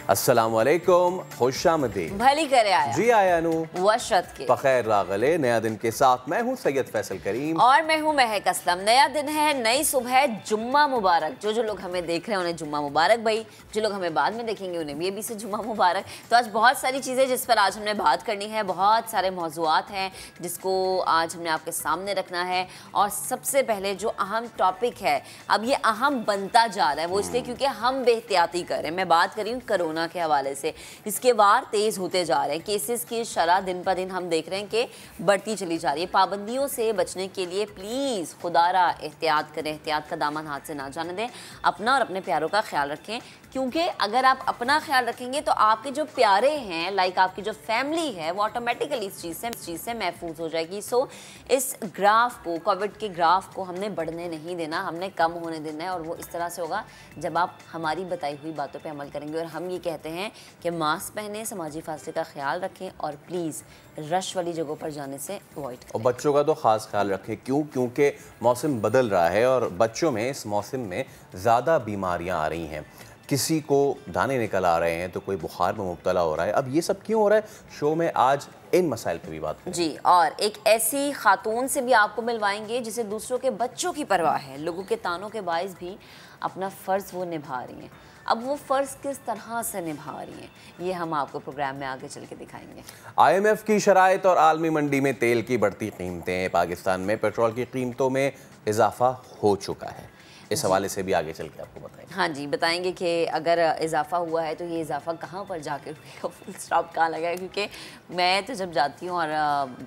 अस्सलामुअलैकुम, खुशामदीद। भली करे आया जी आया नू वशरत के बखैर रागले। नया दिन के साथ मैं हूँ सैयद फैसल करीम और मैं हूँ महक असलम। नया दिन है, नई सुबह, जुम्मा मुबारक। जो लोग हमें देख रहे हैं उन्हें जुम्मा मुबारक भाई, जो लोग हमें बाद में देखेंगे उन्हें भी से जुम्मा मुबारक। तो आज बहुत सारी चीज़ें जिस पर आज हमने बात करनी है, बहुत सारे मौज़ूआत हैं जिसको आज हमने आपके सामने रखना है। और सबसे पहले जो अहम टॉपिक है, अब ये अहम बनता जा रहा है, वो इसलिए क्योंकि हम बेहतियाती कर रहे हैं। मैं बात कर रही हूँ कोरोना के हवाले से। इसके वार तेज होते जा रहे हैं, केसेस की शरह दिन पर दिन हम देख रहे हैं कि बढ़ती चली जा रही है। पाबंदियों से बचने के लिए प्लीज़ खुदारा एहतियात करें, एहतियात का दामन हाथ से ना जाने दें। अपना और अपने प्यारों का ख्याल रखें, क्योंकि अगर आप अपना ख्याल रखेंगे तो आपके जो प्यारे हैं, लाइक आपकी जो फैमिली है, वो ऑटोमेटिकली इस चीज़ से महफूज हो जाएगी। सो इस ग्राफ को, कोविड के ग्राफ को हमने बढ़ने नहीं देना, हमने कम होने देना है। और वो इस तरह से होगा जब आप हमारी बताई हुई बातों पे अमल करेंगे। और हम ये कहते हैं कि मास्क पहने, समाजी फासले का ख्याल रखें और प्लीज़ रश वाली जगहों पर जाने से अवॉइड करें। और बच्चों का तो ख़ास ख्याल रखें। क्योंकि मौसम बदल रहा है और बच्चों में इस मौसम में ज़्यादा बीमारियां आ रही हैं। किसी को दाने निकल आ रहे हैं तो कोई बुखार में मुब्तला हो रहा है। अब ये सब क्यों हो रहा है, शो में आज इन मसाइल पे भी बात करें। जी, और एक ऐसी खातून से भी आपको मिलवाएंगे जिसे दूसरों के बच्चों की परवाह है। लोगों के तानों के बायस भी अपना फ़र्ज़ वो निभा रही हैं। अब वो फ़र्ज़ किस तरह से निभा रही हैं, ये हम आपको प्रोग्राम में आगे चल के दिखाएंगे। IMF की शराइत और आलमी मंडी में तेल की बढ़ती कीमतें। पाकिस्तान में पेट्रोल की कीमतों में इजाफा हो चुका है। इस हवाले से भी आगे चल के आपको बताएंगे। हाँ जी, बताएंगे कि अगर इजाफा हुआ है तो ये इजाफा कहाँ पर जाके हुआ, फुल स्टॉप कहाँ लगा है। क्योंकि मैं तो जब जाती हूँ और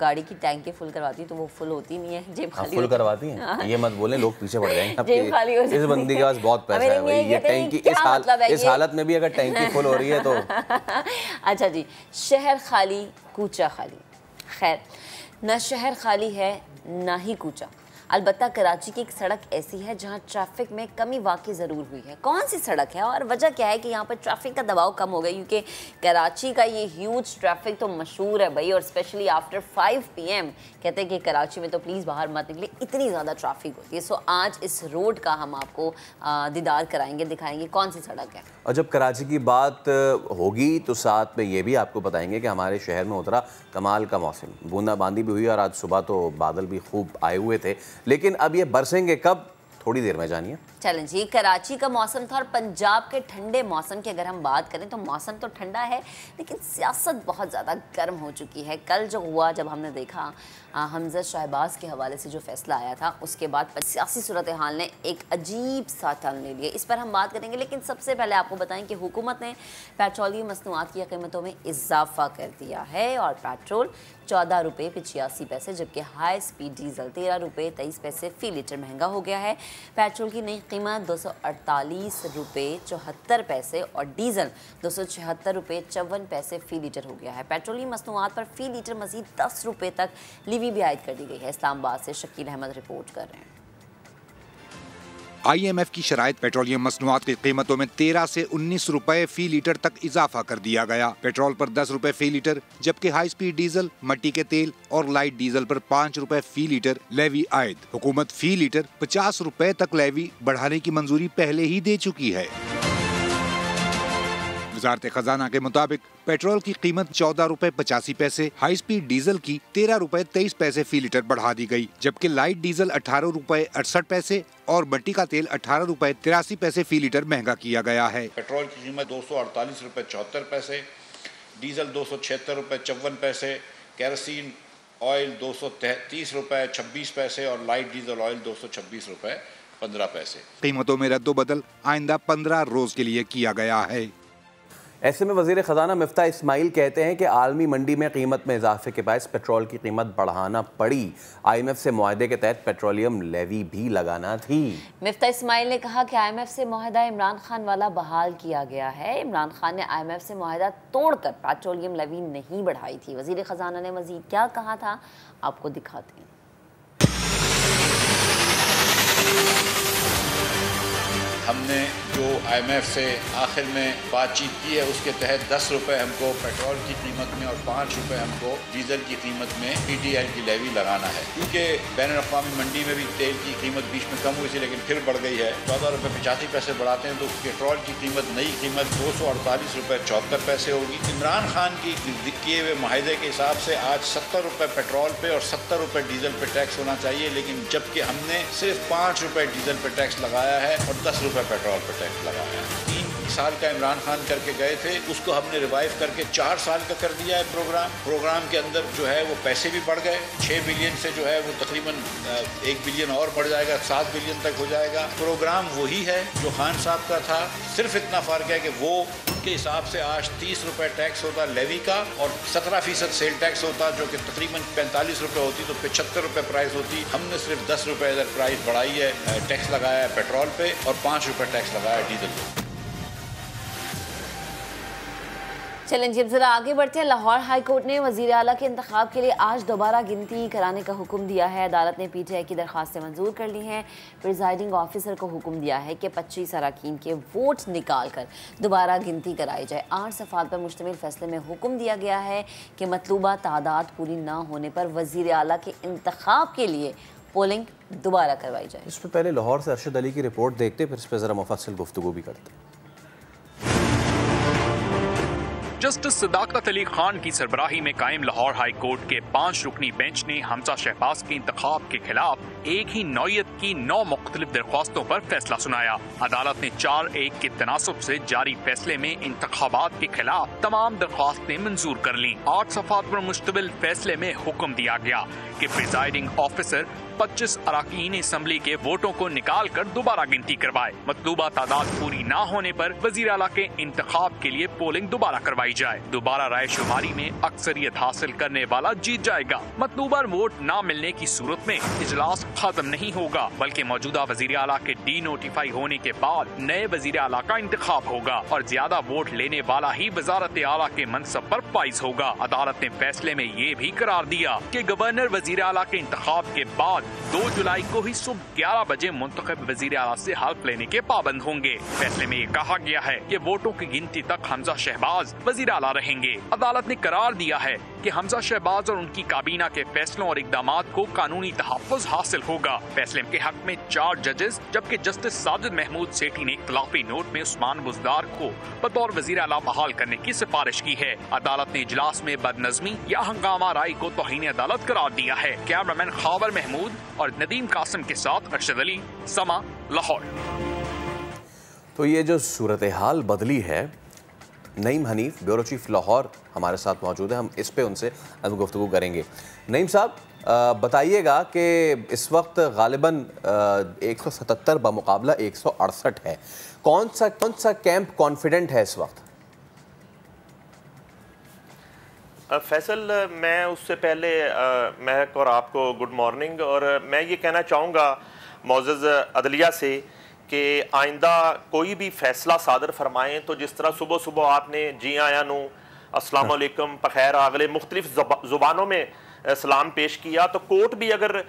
गाड़ी की टैंकी फुल करवाती हूँ तो वो फुल होती नहीं है, जेब खाली फुल करवाती हैं। हाँ। ये मत बोलें, लोग पीछे पड़ जाएंगे। जेब खाली हो जाती है। इस बंदी के पास बहुत पैसा है भाई। ये टैंकी इस हालत में भी अगर टैंकी फुल हो रही है तो अच्छा जी, शहर खाली कूचा खाली। खैर, ना शहर खाली है ना ही कूचा। अलबत्ता कराची की एक सड़क ऐसी है जहां ट्रैफिक में कमी वाकई ज़रूर हुई है। कौन सी सड़क है और वजह क्या है कि यहाँ पर ट्रैफिक का दबाव कम हो गया? क्योंकि कराची का ये ह्यूज ट्रैफिक तो मशहूर है भाई, और स्पेशली आफ्टर 5 PM कहते हैं कि कराची में तो प्लीज़ बाहर मत निकले, इतनी ज़्यादा ट्रैफिक होती है। सो आज इस रोड का हम आपको दीदार कराएंगे, दिखाएंगे कौन सी सड़क है। और जब कराची की बात होगी तो साथ में ये भी आपको बताएंगे कि हमारे शहर में उतरा कमाल का मौसम। बूंदाबांदी भी हुई और आज सुबह तो बादल भी खूब आए हुए थे, लेकिन अब ये बरसेंगे कब, थोड़ी देर में जानिए। चलें जी, कराची का मौसम था और पंजाब के ठंडे मौसम की अगर हम बात करें तो मौसम तो ठंडा है लेकिन सियासत बहुत ज़्यादा गर्म हो चुकी है। कल जो हुआ, जब हमने देखा हमजा शहबाज के हवाले से जो फैसला आया था, उसके बाद सियासी सूरत हाल ने एक अजीब सा टर्न ले लिया। इस पर हम बात करेंगे, लेकिन सबसे पहले आपको बताएं कि हुकूमत ने पेट्रोलियम मसनूआत की कीमतों में इजाफा कर दिया है और पेट्रोल 14 रुपये 85 पैसे, जबकि हाई स्पीड डीजल 13 रुपये 23 पैसे फ़ी लीटर महंगा हो गया है। पेट्रोल की नई कीमत 248 रुपये 74 पैसे और डीजल 276 रुपये 54 पैसे फ़ी लीटर हो गया है। पेट्रोलियम मसनूआत पर फ़ी लीटर मज़ीद 10 रुपये तक लीवी भी आयद कर दी गई है। इस्लामाबाद से शकील अहमद रिपोर्ट कर रहे हैं। IMF की शराइत पेट्रोलियम मसनूआत की कीमतों में 13 से 19 रुपए फी लीटर तक इजाफा कर दिया गया। पेट्रोल पर 10 रुपए फी लीटर, जबकि हाई स्पीड डीजल, मट्टी के तेल और लाइट डीजल पर 5 रुपए फी लीटर लेवी आयद। हुकूमत फी लीटर 50 रुपए तक लेवी बढ़ाने की मंजूरी पहले ही दे चुकी है। वज़ारत खजाना के मुताबिक पेट्रोल की कीमत 14 रुपए 85 पैसे, हाई स्पीड डीजल की 13 रुपए 23 पैसे फी लीटर बढ़ा दी गई, जबकि लाइट डीजल 18 रुपए 68 पैसे और मट्टी का तेल 18 रुपए 83 पैसे फी लीटर महंगा किया गया है। पेट्रोल की कीमत 248 रुपए 74 पैसे, डीजल 276 रुपए 54 पैसे, केरोसिन ऑयल 230 रुपए 26 पैसे और लाइट डीजल ऑयल 226 रुपए 15 पैसे। कीमतों में रद्दोबदल आइंदा 15 रोज के लिए किया गया है। ऐसे में वज़ीर ख़जाना मिफ्ता इस्माइल कहते हैं कि आलमी मंडी में कीमत में इजाफे के बायस पेट्रोल की कीमत बढ़ाना पड़ी। IMF से मुआहदे के तहत पेट्रोलियम लेवी भी लगाना थी। मिफ्ता इस्माइल ने कहा कि IMF से मुआहदा इमरान खान वाला बहाल किया गया है। इमरान खान ने IMF से मुआहदा तोड़कर पेट्रोलियम लेवी नहीं बढ़ाई थी। वज़ीर ख़जाना ने मज़ीद क्या कहा था, आपको दिखाते हैं। हम हमने जो IMF से आखिर में बातचीत की है उसके तहत 10 रुपये हमको पेट्रोल की कीमत में और 5 रुपये हमको डीजल की कीमत में PTL की लेवी लगाना है, क्योंकि बैनुल-अक़वामी मंडी में भी तेल की कीमत बीच में कम हुई थी लेकिन फिर बढ़ गई है। 14 रुपये 85 पैसे बढ़ाते हैं तो पेट्रोल की कीमत, नई कीमत 248 रुपये 74 पैसे होगी। इमरान खान की किए हुए माहिदे के हिसाब से आज 70 रुपये पेट्रोल पे और 70 रुपये डीजल पे टैक्स होना चाहिए, लेकिन जबकि हमने सिर्फ 5 रुपये डीजल पे टैक्स लगाया है और 10 रुपये पेट्रोल पे टैक्स लगाया है। 3 साल का इमरान खान करके गए थे, उसको हमने रिवाइव करके 4 साल का कर दिया है प्रोग्राम के अंदर जो है वो पैसे भी बढ़ गए। 6 बिलियन से जो है वो तकरीबन 1 बिलियन और बढ़ जाएगा, 7 बिलियन तक हो जाएगा। प्रोग्राम वही है जो खान साहब का था, सिर्फ इतना फ़र्क है कि वो के हिसाब से आज 30 रुपये टैक्स होता लेवी का और 17% सेल टैक्स होता, जो कि तकरीबन 45 रुपये होती तो 75 रुपये प्राइस होती। हमने सिर्फ 10 रुपये इधर प्राइस बढ़ाई है, टैक्स लगाया है पेट्रोल पे और 5 रुपये टैक्स लगाया है डीजल पे। चलें जी, अब जरा आगे बढ़ते हैं। लाहौर हाई कोर्ट ने वजीर आला के इंतखाब के लिए आज दोबारा गिनती कराने का हुक्म दिया है। अदालत ने PTI की दरख्वास्तें मंजूर कर ली हैं। प्रिजाइडिंग ऑफिसर को हुक्म दिया है कि 25 अरकान के वोट निकाल कर दोबारा गिनती कराई जाए। 8 सफ़ात पर मुश्तमिल फैसले में हुक्म दिया गया है कि मतलूबा तादाद पूरी ना होने पर वजीर आला के इंतखाब के लिए पोलिंग दोबारा करवाई जाए। इस पर पहले लाहौर से अरशद अली की रिपोर्ट देखते, फिर इस पर ज़रा मुफस्सिल गुफ्तगू भी करते। जस्टिस सदाकत अली खान की सरबराही में कायम लाहौर हाई कोर्ट के 5 रुकनी बेंच ने हमजा शहबाज के इंतखाब के खिलाफ एक ही नौयत की 9 मुख्तलिफ दरख्वास्तों पर फैसला सुनाया। अदालत ने 4-1 के तनासुब से जारी फैसले में इंतखाबात के खिलाफ तमाम दरख्वास्तें मंजूर कर लीं। 8 सफ़ात पर मुश्तमिल फैसले में हुक्म दिया गया कि प्रिजाइडिंग ऑफिसर 25 अरकान असम्बली के वोटों को निकाल कर दोबारा गिनती करवाए। मतलूबा तादाद पूरी ना होने पर वजीर आला के इंतखाब के लिए पोलिंग दोबारा करवाई जाए। दोबारा राय शुमारी में अक्सरियत हासिल करने वाला जीत जाएगा। मतलूबा वोट न मिलने की सूरत में इजलास खत्म नहीं होगा, बल्कि मौजूदा वजीर आला के डी-नोटिफाई होने के बाद नए वजीर आला का इंतखाब होगा और ज्यादा वोट लेने वाला ही वजारत आला के मनसब पर फाइज होगा। अदालत ने फैसले में ये भी करार दिया कि गवर्नर वजीर आला के इंतखाब के बाद 2 जुलाई को ही सुबह 11 बजे मुंतखब वजीर आला से हल्फ लेने के पाबंद होंगे। फैसले में ये कहा गया है कि वोटों की गिनती तक हमजा शहबाज वजीर आला रहेंगे। अदालत ने करार दिया है कि हमजा शहबाज और उनकी काबीना के फैसलों और इकदामात को कानूनी तहफ़्फ़ुज़ हासिल होगा। फैसले के हक में 4 जजेस जबकि जस्टिस साजिद महमूद सेठी ने इख्तिलाफी नोट में उस्मान बुज़दार को बतौर वजीर आला बहाल करने की सिफारिश की है। अदालत ने इजलास में बदनज़मी या हंगामा राय को तौहीन अदालत करार दिया है। कैमरामैन खावर महमूद और नदीम कासिम के साथ अरशद अली, समा, लाहौर। तो ये जो सूरत हाल बदली है, नईम हनीफ ब्यूरो चीफ लाहौर हमारे साथ मौजूद है, हम इस पे उनसे अब गुफ्तगू करेंगे। नईम साहब, बताइएगा कि इस वक्त गालिबन 177 बमुकाबला 168 है। कौन सा कैंप कॉन्फिडेंट है इस वक्त? फैसल, मैं उससे पहले महक और आपको गुड मॉर्निंग, और मैं ये कहना चाहूँगा मौजूद अदलिया से कि आइंदा कोई भी फ़ैसला सादर फरमाएँ तो जिस तरह सुबह सुबह आपने जी आया नू, अस्सलाम वालेकुम, पखैर आगले मुख्तलिफ ज़ुबानों में सलाम पेश किया, तो कोर्ट भी अगर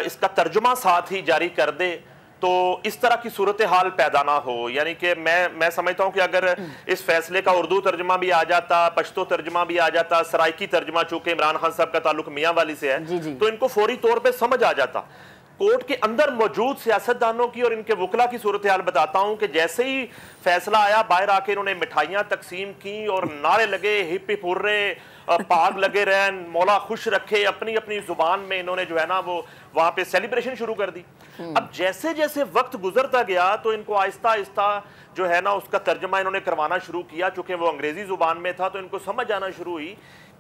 इसका तर्जुमा साथ ही जारी कर दे तो इस तरह की सूरत हाल पैदा ना हो। यानी कि मैं समझता हूँ कि अगर इस फैसले का उर्दू तर्जुमा भी आ जाता, पश्तो तर्जुमा भी आ जाता, सराइकी तर्जुमा, चूंकि इमरान खान साहब का ताल्लुक मियाँ वाली से है, तो इनको फौरी तौर पे समझ आ जाता। कोर्ट के अंदर मौजूद सियासतदानों की और इनके वकला की सूरत हाल बताता हूँ कि जैसे ही फैसला आया, बाहर आके इन्होंने मिठाइयाँ तकसीम की और नारे लगे, हिप हिप हुर्रे, पाग लगे रहन, मौला खुश रखे, अपनी अपनी जुबान में इन्होंने जो है ना वो वहां पे सेलिब्रेशन शुरू कर दी। अब जैसे जैसे वक्त गुजरता गया तो इनको आहिस्ता आहिस्ता जो है ना उसका तर्जमा इन्होंने करवाना शुरू किया। चूंकि वो अंग्रेजी जुबान में था तो इनको समझ आना शुरू हुई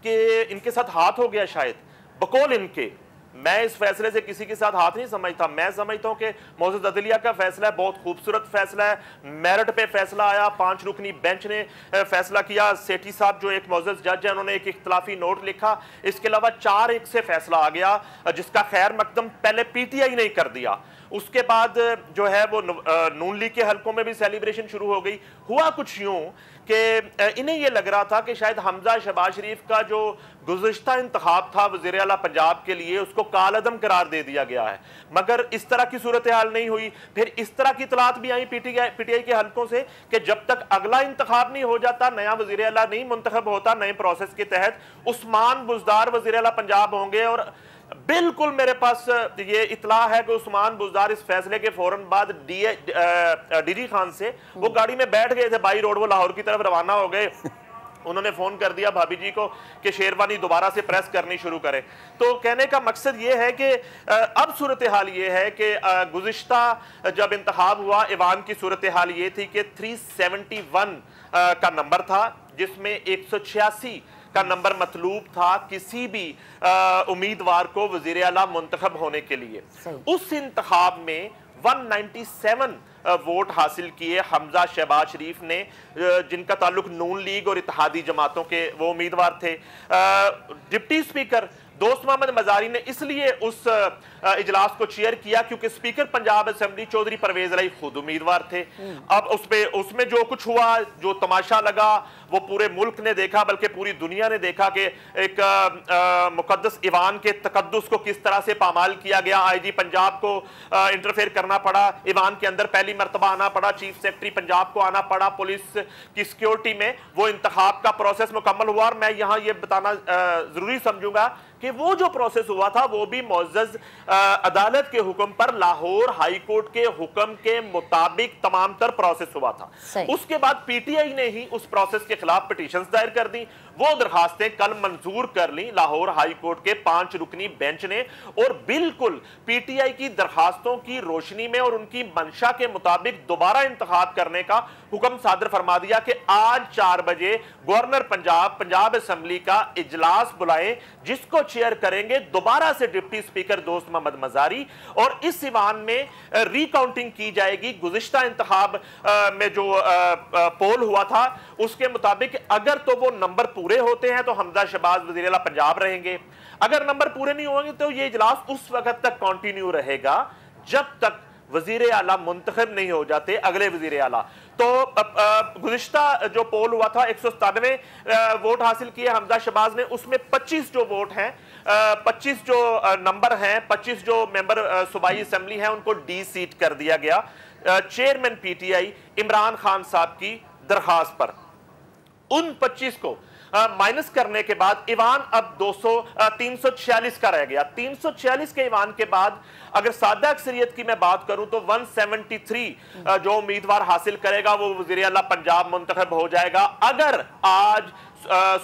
कि इनके साथ हाथ हो गया शायद। बकौल इनके, मैं इस फैसले से किसी के साथ हाथ नहीं समझता। मैं समझता हूँ कि मौजूद अदलिया का फैसला है, बहुत खूबसूरत फैसला है, मेरिट पे फैसला आया। 5 रुकनी बेंच ने फैसला किया। सेठी साहब जो एक मौजूद जज है, उन्होंने एक इख्तलाफी नोट लिखा। इसके अलावा 4-1 से फैसला आ गया, जिसका खैर मकदम पहले PTI नहीं कर दिया। उसके बाद जो है वो नून लीग के हलकों में भी सेलिब्रेशन शुरू हो गई। हुआ कुछ यूं कि इन्हें यह लग रहा था कि शायद हमजा शहबाज शरीफ का जो गुज़िश्ता इंतखाब था वज़ीर आला पंजाब के लिए उसको कालअदम करार दे दिया गया है, मगर इस तरह की सूरत हाल नहीं हुई। फिर इस तरह की इतलात भी आई पीटीआई के हलकों से कि जब तक अगला इंतखाब नहीं हो जाता, नया वज़ीर आला नहीं मुंतखब होता नए प्रोसेस के तहत, उस्मान बुज़दार वज़ीर आला पंजाब होंगे। और बिल्कुल मेरे पास ये इतला है कि उस्मान बुज़दार इस फैसले के फौरन बाद डीजी खान से वो गाड़ी में बैठ गए थे, बाई रोड वो लाहौर की तरफ रवाना हो गए। उन्होंने फोन कर दिया भाभी जी को कि शेरवानी दोबारा से प्रेस करनी शुरू करें। तो कहने का मकसद ये है कि अब सूरत हाल ये है कि गुज़िश्ता जब इंतखाब हुआ ईवान की सूरत हाल ये थी कि 371 का नंबर था, जिसमें 186 का नंबर मतलूब था किसी भी उम्मीदवार को वज़ीर आला मुंतखब होने के लिए। उस इंतखाब में 197 वोट हासिल किए हमजा शहबाज शरीफ ने, जिनका ताल्लुक नून लीग और इत्तेहादी जमातों के वो उम्मीदवार थे। डिप्टी स्पीकर दोस्त मोहम्मद मजारी ने इसलिए उस इजलास को चेयर किया क्योंकि स्पीकर पंजाब असेंबली चौधरी परवेज राई खुद उम्मीदवार थे। अब उसमें जो कुछ हुआ, जो तमाशा लगा, वो पूरे मुल्क ने देखा, बल्कि पूरी दुनिया ने देखा कि एक मुकद्दस ईवान के तकद्दुस को किस तरह से पामाल किया गया। आईजी पंजाब को इंटरफेयर करना पड़ा, ईवान के अंदर पहली मरतबा आना पड़ा, चीफ सेक्रेटरी पंजाब को आना पड़ा, पुलिस की सिक्योरिटी में वो इंतखाब का प्रोसेस मुकम्मल हुआ। और मैं यहाँ ये बताना जरूरी समझूंगा कि वो जो प्रोसेस हुआ था वो भी मुअज़्ज़ज़ अदालत के हुक्म पर लाहौर हाई कोर्ट के हुक्म के मुताबिक तमाम तर प्रोसेस हुआ था। उसके बाद पीटीआई ने ही उस प्रोसेस के खिलाफ पिटीशंस दायर कर दी। वो दरखास्तें कल मंजूर कर ली लाहौर हाई कोर्ट के 5 रुकनी बेंच ने, और बिल्कुल पीटीआई की दरखास्तों की रोशनी में और उनकी मंशा के मुताबिक दोबारा इंतखाब करने का हुक्म सादर फरमा दिया कि आज 4 बजे गवर्नर पंजाब असेंबली का इजलास बुलाएं, जिसको चेयर करेंगे दोबारा से डिप्टी स्पीकर दोस्त मोहम्मद मजारी, और इस ईवान में रिकाउंटिंग की जाएगी। गुज़िश्ता इंतखाब में जो पोल हुआ था उसके मुताबिक अगर तो वो नंबर पूरे होते हैं तो हमजा शहबाज वज़ीर आला पंजाब रहेंगे, अगर नंबर पूरे नहीं होंगे तो ये इजलास उस वक्त तक कंटिन्यू रहेगा जब तक वज़ीर आला मुंतखब नहीं हो जाते अगले वज़ीर आला। तो गुज़िश्ता जो पोल हुआ था 197 वोट हासिल किए हमजा शहबाज ने, उसमें 25 जो वोट हैं, 25 जो नंबर हैं, 25 जो मेंबर सूबाई असेंबली हैं उनको डी सीट कर दिया गया चेयरमैन पीटीआई इमरान खान साहब की दरखास्त पर। उन 25 को माइनस करने के बाद ईवान अब 346 का रह गया। 346 के ईवान के बाद अगर सादा अक्सरियत की मैं बात करूं तो 173 जो उम्मीदवार हासिल करेगा वो वज़ीर आला पंजाब मुंतखब हो जाएगा। अगर आज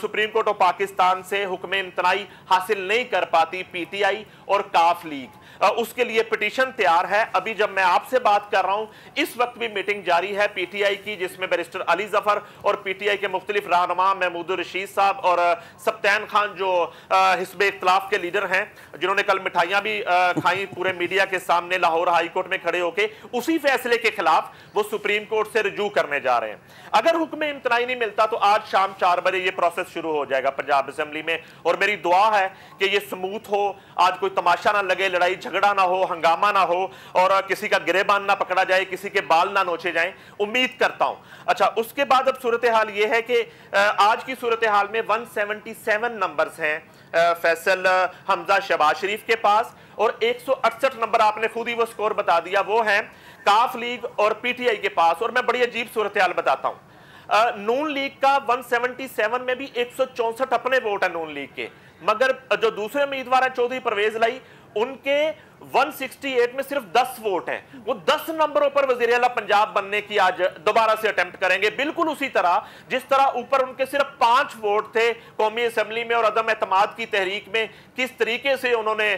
सुप्रीम कोर्ट ऑफ पाकिस्तान से हुक्म इम्तनाई हासिल नहीं कर पाती पीटीआई और काफ लीग, उसके लिए पिटीशन तैयार है। अभी जब मैं आपसे बात कर रहा हूं इस वक्त भी मीटिंग जारी है पीटीआई की, जिसमें बैरिस्टर अली जफर और पीटीआई के मुख्तलिफ रहनुमा महमूद रशीद साहब और सब्तैन खान जो हिस्ब इख्तिलाफ के लीडर हैं, जिन्होंने कल मिठाइयां भी खाई पूरे मीडिया के सामने लाहौर हाई कोर्ट में खड़े होकर, उसी फैसले के खिलाफ वो सुप्रीम कोर्ट से रुजू करने जा रहे हैं। अगर हुक्म इम्तनाई नहीं मिलता तो आज शाम 4 बजे ये प्रोसेस शुरू हो जाएगा पंजाब असेंबली में, और मेरी दुआ है कि ये स्मूथ हो, आज कोई तमाशा ना लगे, लड़ाई झगड़ा ना हो, हंगामा ना हो, और किसी का गिरेबान ना पकड़ा जाए, किसी के बाल ना नोचे जाएं, उम्मीद करता हूं। अच्छा, उसके बाद अब सूरत हाल ये है कि आज की सूरत हाल में 177 नंबर्स हैं फैसल हमजा शहबाज शरीफ के पास, और 168 नंबर आपने खुद ही वो स्कोर बता दिया वो हैं काफ लीग और पीटीआई के पास। और मैं बड़ी अजीब सूरत हाल बताता हूं, नून लीग का 177 में भी 164 अपने वोट है नून लीग के, मगर जो दूसरे उम्मीदवार हैं चौधरी परवेज लाई, उनके 168 में सिर्फ 10 वोट हैं। वो 10 नंबरों पर वज़ीर आला पंजाब बनने की आज दोबारा से अटेम्प्ट करेंगे, बिल्कुल उसी तरह जिस तरह ऊपर उनके सिर्फ 5 वोट थे कौमी असेंबली में और अदम एतमाद की तहरीक में, किस तरीके से उन्होंने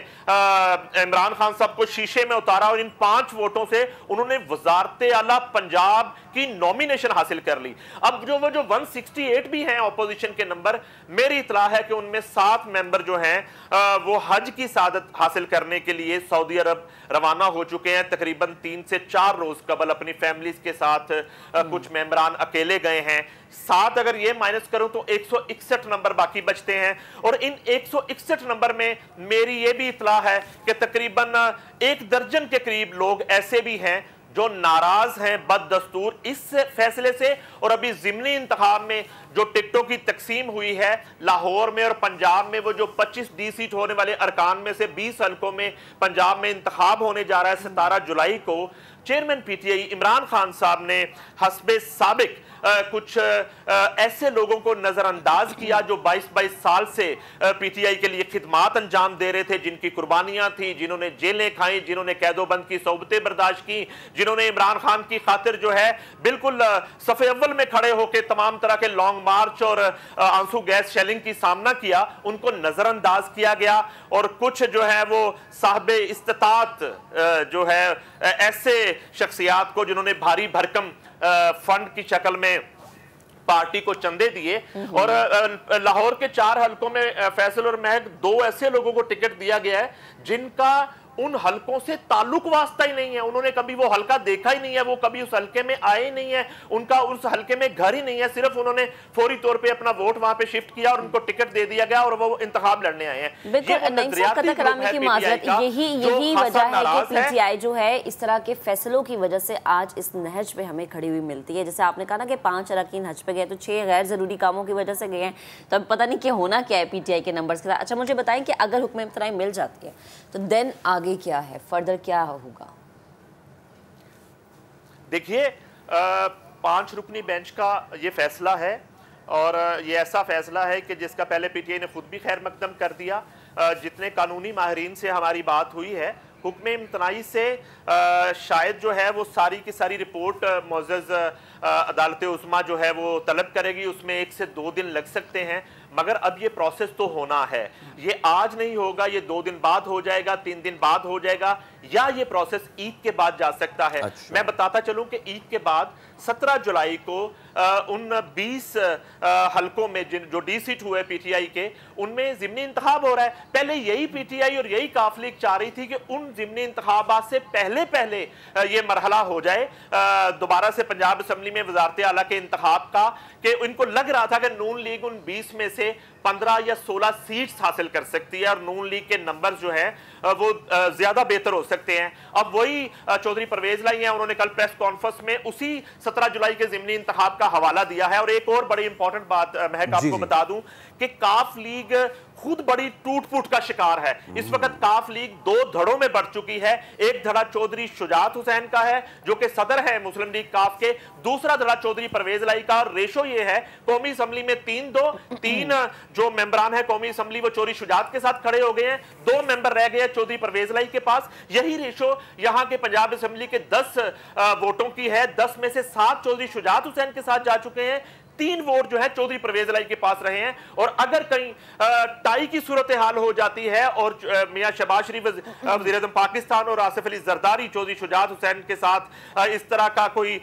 इमरान खान साहब को शीशे में उतारा और इन 5 वोटों से उन्होंने वज़ारत आला पंजाब की नॉमिनेशन हासिल कर ली। अब वो जो 168 भी हैं ऑपोजिशन के नंबर, मेरी इतला है कि उनमें 7 मेंबर जो हैं वो हज की सादत हासिल करने के लिए सऊदी अरब रवाना हो चुके हैं। तकरीबन 3 से 4 रोज कबल अपनी फैमिलीज के साथ कुछ मेंबरान अकेले गए हैं। 7 अगर ये माइनस करूं तो 161 नंबर बाकी बचते हैं, और इन 161 नंबर में मेरी ये भी इतला है कि तकरीबन 1 दर्जन के करीब लोग ऐसे भी हैं जो नाराज हैं बददस्तूर इस फैसले से। और अभी ज़िमनी इंतखाब में जो टिकटों की तकसीम हुई है लाहौर में और पंजाब में, वो जो 25 डी सीट होने वाले अरकान में से 20 हल्कों में पंजाब में इंतखाब होने जा रहा है 17 जुलाई को। चेयरमैन पीटीआई इमरान खान साहब ने हस्बे साबिक कुछ ऐसे लोगों को नजरअंदाज किया जो 22 साल से पीटीआई के लिए खिदमात अंजाम दे रहे थे, जिनकी कुर्बानियां थी, जिन्होंने जेलें खाई, जिन्होंने कैदोबंद की सोबतें बर्दाश्त की, जिन्होंने इमरान खान की खातिर जो है बिल्कुल सफ़े अव्वल में खड़े होकर तमाम तरह के लॉन्ग मार्च और आंसू गैस शेलिंग की सामना किया, उनको नजरअंदाज किया गया। और कुछ जो है वो साहबे इस्तात जो है ऐसे शख्सियात को जिन्होंने भारी भरकम फंड की शक्ल में पार्टी को चंदे दिए। और लाहौर के 4 हलकों में फैसल और महक 2 ऐसे लोगों को टिकट दिया गया है जिनका उन हलकों से ताल्लुक वास्ता ही नहीं है, उन्होंने कभी वो हलका देखा ही नहीं है, वो कभी उस हलके में आए ही नहीं है, उनका उस हलके में घर ही नहीं है, सिर्फ उन्होंने फौरी तौर पे अपना वोट वहां पे शिफ्ट किया और उनको टिकट दे दिया गया और वो इंतखाब लड़ने आए हैं। यही वजह है कि पीटीआई जो है इस तरह के फैसलों की वजह से आज इस नहज पे हमें खड़ी हुई मिलती है। जैसे आपने कहा ना कि 5 अरकान हज पे गए तो 6 गैर जरूरी कामों की वजह से गए हैं, तो अब पता नहीं कि होना क्या है पीटीआई के नंबर्स के साथ। अच्छा मुझे बताएं कि अगर हुक्म इम्तनाई मिल जाती है तो देन आगे क्या है, फर्दर क्या होगा? देखिए 5 रुकनी बेंच का ये फैसला है और ये ऐसा फैसला है कि जिसका पहले पीटीआई ने खुद भी खैर मकदम कर दिया। जितने कानूनी माहिरीन से हमारी बात हुई है, हुक्म इम्तनाई से शायद जो है वो सारी की सारी रिपोर्ट मुअज़्ज़ज़ अदालत उस्मा जो है वो तलब करेगी, उसमें 1 से 2 दिन लग सकते हैं। मगर अब ये प्रोसेस तो होना है, ये आज नहीं होगा, ये 2 दिन बाद हो जाएगा, 3 दिन बाद हो जाएगा, या ये प्रोसेस ईद के बाद जा सकता है। अच्छा। मैं बताता चलूं कि ईद के बाद 17 जुलाई को उन 20 हलकों में जो डी सीट हुए पीटीआई के, उनमें ज़िमनी इंतखाब हो रहा है। पहले यही पीटीआई और यही काफ लीग चाह रही थी कि उन ज़िमनी इंतखाबात से पहले पहले ये मरहला हो जाए दोबारा से पंजाब असम्बली में वज़ारत आला के इंतखाब का, कि इनको लग रहा था कि नून लीग उन 20 में से 15 या 16 सीट्स हासिल कर सकती है और नून लीग के नंबर जो है वो ज्यादा बेहतर हो सकते हैं। अब वही चौधरी परवेज लाई हैं, उन्होंने कल प्रेस कॉन्फ्रेंस में उसी 17 जुलाई के ज़िमनी इंतखाब का हवाला दिया है। और एक और बड़ी इंपॉर्टेंट बात महक आपको बता दूं कि काफ लीग खुद बड़ी टूट फूट का शिकार है। इस वक्त काफ लीग 2 धड़ों में बढ़ चुकी है। एक धड़ा चौधरी शुजात हुसैन का है जो कि सदर है मुस्लिम लीग काफ के, दूसरा धड़ा चौधरी परवेज लाई का। रेशो ये है कौमी असम्बली में 3-2, 3 जो मेंबरान है कौमी असम्बली वो चौधरी शुजात के साथ खड़े हो गए हैं, 2 मेंबर रह गए चौधरी परवेज लाई के पास। यही रेशो यहाँ के पंजाब असम्बली के 10 वोटों की है, 10 में से 7 चौधरी शुजात हुसैन के साथ जा चुके हैं, 3 वोट जो है चौधरी परवेज लाई के पास रहे हैं। और अगर कहीं टाई की सूरत हाल हो जाती है और मियां शहबाज शरीफ वज़ीर आज़म पाकिस्तान और आसिफ अली जरदारी चौधरी शुजात हुसैन के साथ इस तरह का कोई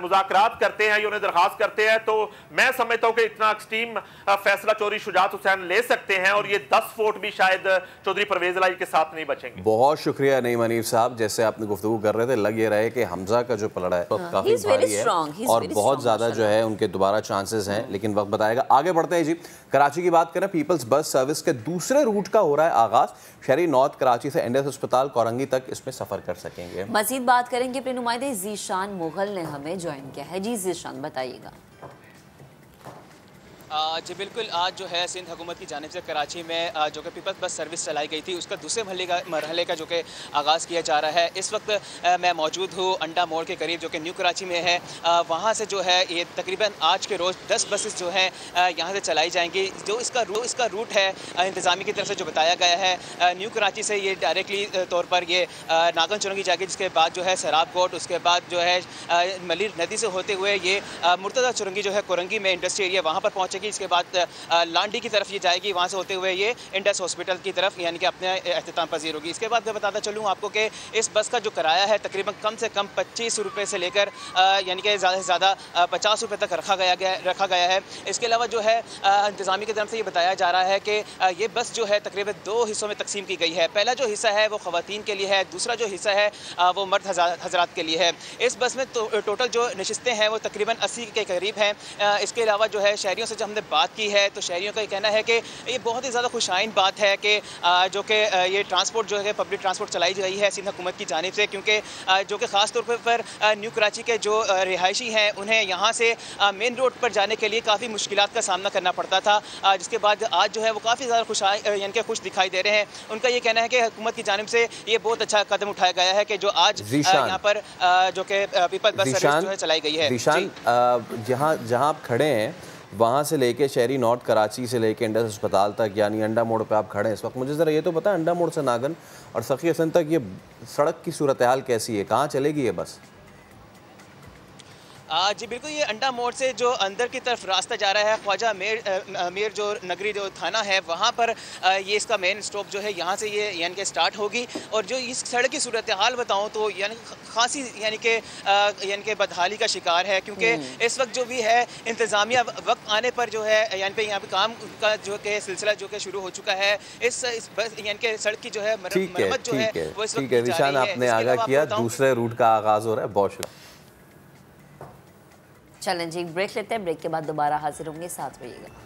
मुज़ाकरात करते हैं या उन्हें दरखास्त करते हैं, तो मैं समझता हूं कि इतना एक्सट्रीम फैसला चौधरी शुजात हुसैन ले सकते हैं और ये 10 वोट भी शायद चौधरी परवेज लाई के साथ नहीं बचेंगे। बहुत शुक्रिया नईम हनीफ साहब, जैसे आपने गुफ्तगू कर रहे थे लग ये रहे कि हमजा का जो पलड़ा है तो काफी भारी है और बहुत ज्यादा जो है उनके दोबारा चांसेस हैं, लेकिन वक्त बताएगा। आगे बढ़ते हैं जी, कराची की बात करें। पीपल्स बस सर्विस के दूसरे रूट का हो रहा है आगाज। शहरी नॉर्थ कराची से एंडेस अस्पताल कोरंगी तक इसमें सफर कर सकेंगे। मजीद बात करेंगे अपने नुमाइंदे जीशान मुगल ने हमें ज्वाइन किया है। जी जीशान बताइएगा। जी बिल्कुल, आज जो है सिंध हुकूमत की जानिब से कराची में जो कि पीपल्स बस सर्विस चलाई गई थी उसका दूसरे मरहले का जो कि आगाज़ किया जा रहा है। इस वक्त मैं मौजूद हूँ अंडा मोड़ के करीब जो कि न्यू कराची में है। वहाँ से जो है ये तकरीबन आज के रोज़ 10 बसेस जो हैं यहाँ से चलाई जाएंगी। जो इसका रूट है इंतज़ामी की तरफ से जो बताया गया है, न्यू कराची से ये डायरेक्टली तौर पर ये नागन चुरंगी जाएगी, जिसके बाद जो है सराब कोट, उसके बाद जो है मलिर नदी से होते हुए ये मुर्तज़ा चुरंगी जो है कोरंगी में इंडस्ट्री एरिया वहाँ पर पहुँचेगी। इसके बाद लांडी की तरफ ये जाएगी, वहाँ से होते हुए ये इंडस हॉस्पिटल की तरफ यानी कि अपने अख्तिताम पजीर होगी। इसके बाद मैं बताता चलूँ आपको कि इस बस का जो किराया है तकरीबन कम से कम 25 रुपये से लेकर यानी कि ज़्यादा से ज़्यादा 50 रुपये तक रखा गया है। इसके अलावा जो है इंतज़ामी की तरफ से ये बताया जा रहा है कि ये बस जो है तकरीबन 2 हिस्सों में तकसीम की गई है। पहला जो हिस्सा है वो ख़वातीन के लिए है, दूसरा जो हिस्सा है वो मर्द हजरात के लिए है। इस बस में टोटल जो नशिस्तें हैं वो तकरीबन 80 के करीब हैं। इसके अलावा जो है शहरियों से जब हमने बात की है तो शहरियों का ये कहना है कि ये बहुत ही ज़्यादा खुशाइन बात है कि जो कि ये ट्रांसपोर्ट जो है पब्लिक ट्रांसपोर्ट चलाई गई है सिंध हुकूमत की जानिब से, क्योंकि जो कि ख़ास तौर पर न्यू कराची के जो रिहायशी हैं उन्हें यहाँ से मेन रोड पर जाने के लिए काफ़ी मुश्किलात का सामना करना पड़ता था, जिसके बाद आज जो है वो काफ़ी ज़्यादा यानी कि खुश दिखाई दे रहे हैं। उनका ये कहना है कि हुकूमत की जानिब से ये बहुत अच्छा कदम उठाया गया है कि जो आज यहाँ पर जो कि पीपल्स बस सर्विस जो है चलाई गई है। जहाँ आप खड़े हैं वहाँ से लेके शहरी नॉर्थ कराची से लेके इंडस अस्पताल तक, यानी अंडा मोड़ पे आप खड़े हैं इस वक्त, मुझे ज़रा ये तो पता है अंडा मोड़ से नागन और सखी हसन तक ये सड़क की सूरत हाल कैसी है, कहाँ चलेगी ये बस? जी बिल्कुल, ये अंडा मोड़ से जो अंदर की तरफ रास्ता जा रहा है ख्वाजा मीर जो नगरी जो थाना है वहाँ पर ये इसका मेन स्टॉप जो है यहाँ से ये यानी कि स्टार्ट होगी। और जो इस सड़क की सूरत हाल बताऊँ तो यानी खासी यानी कि बदहाली का शिकार है, क्योंकि इस वक्त जो भी है इंतज़ामिया वक्त आने पर जो है यानी पे यहाँ पे काम का जो कि सिलसिला जो कि शुरू हो चुका है, इस यानी कि सड़क की जो है मरम्मत जो है वो इस वक्त निशान आपने आगाह किया, दूसरे रूट का आगाज़ हो रहा है। बहुत शुक्रिया। चलें जी, ब्रेक लेते हैं, ब्रेक के बाद दोबारा हाजिर होंगे, साथ रहिएगा।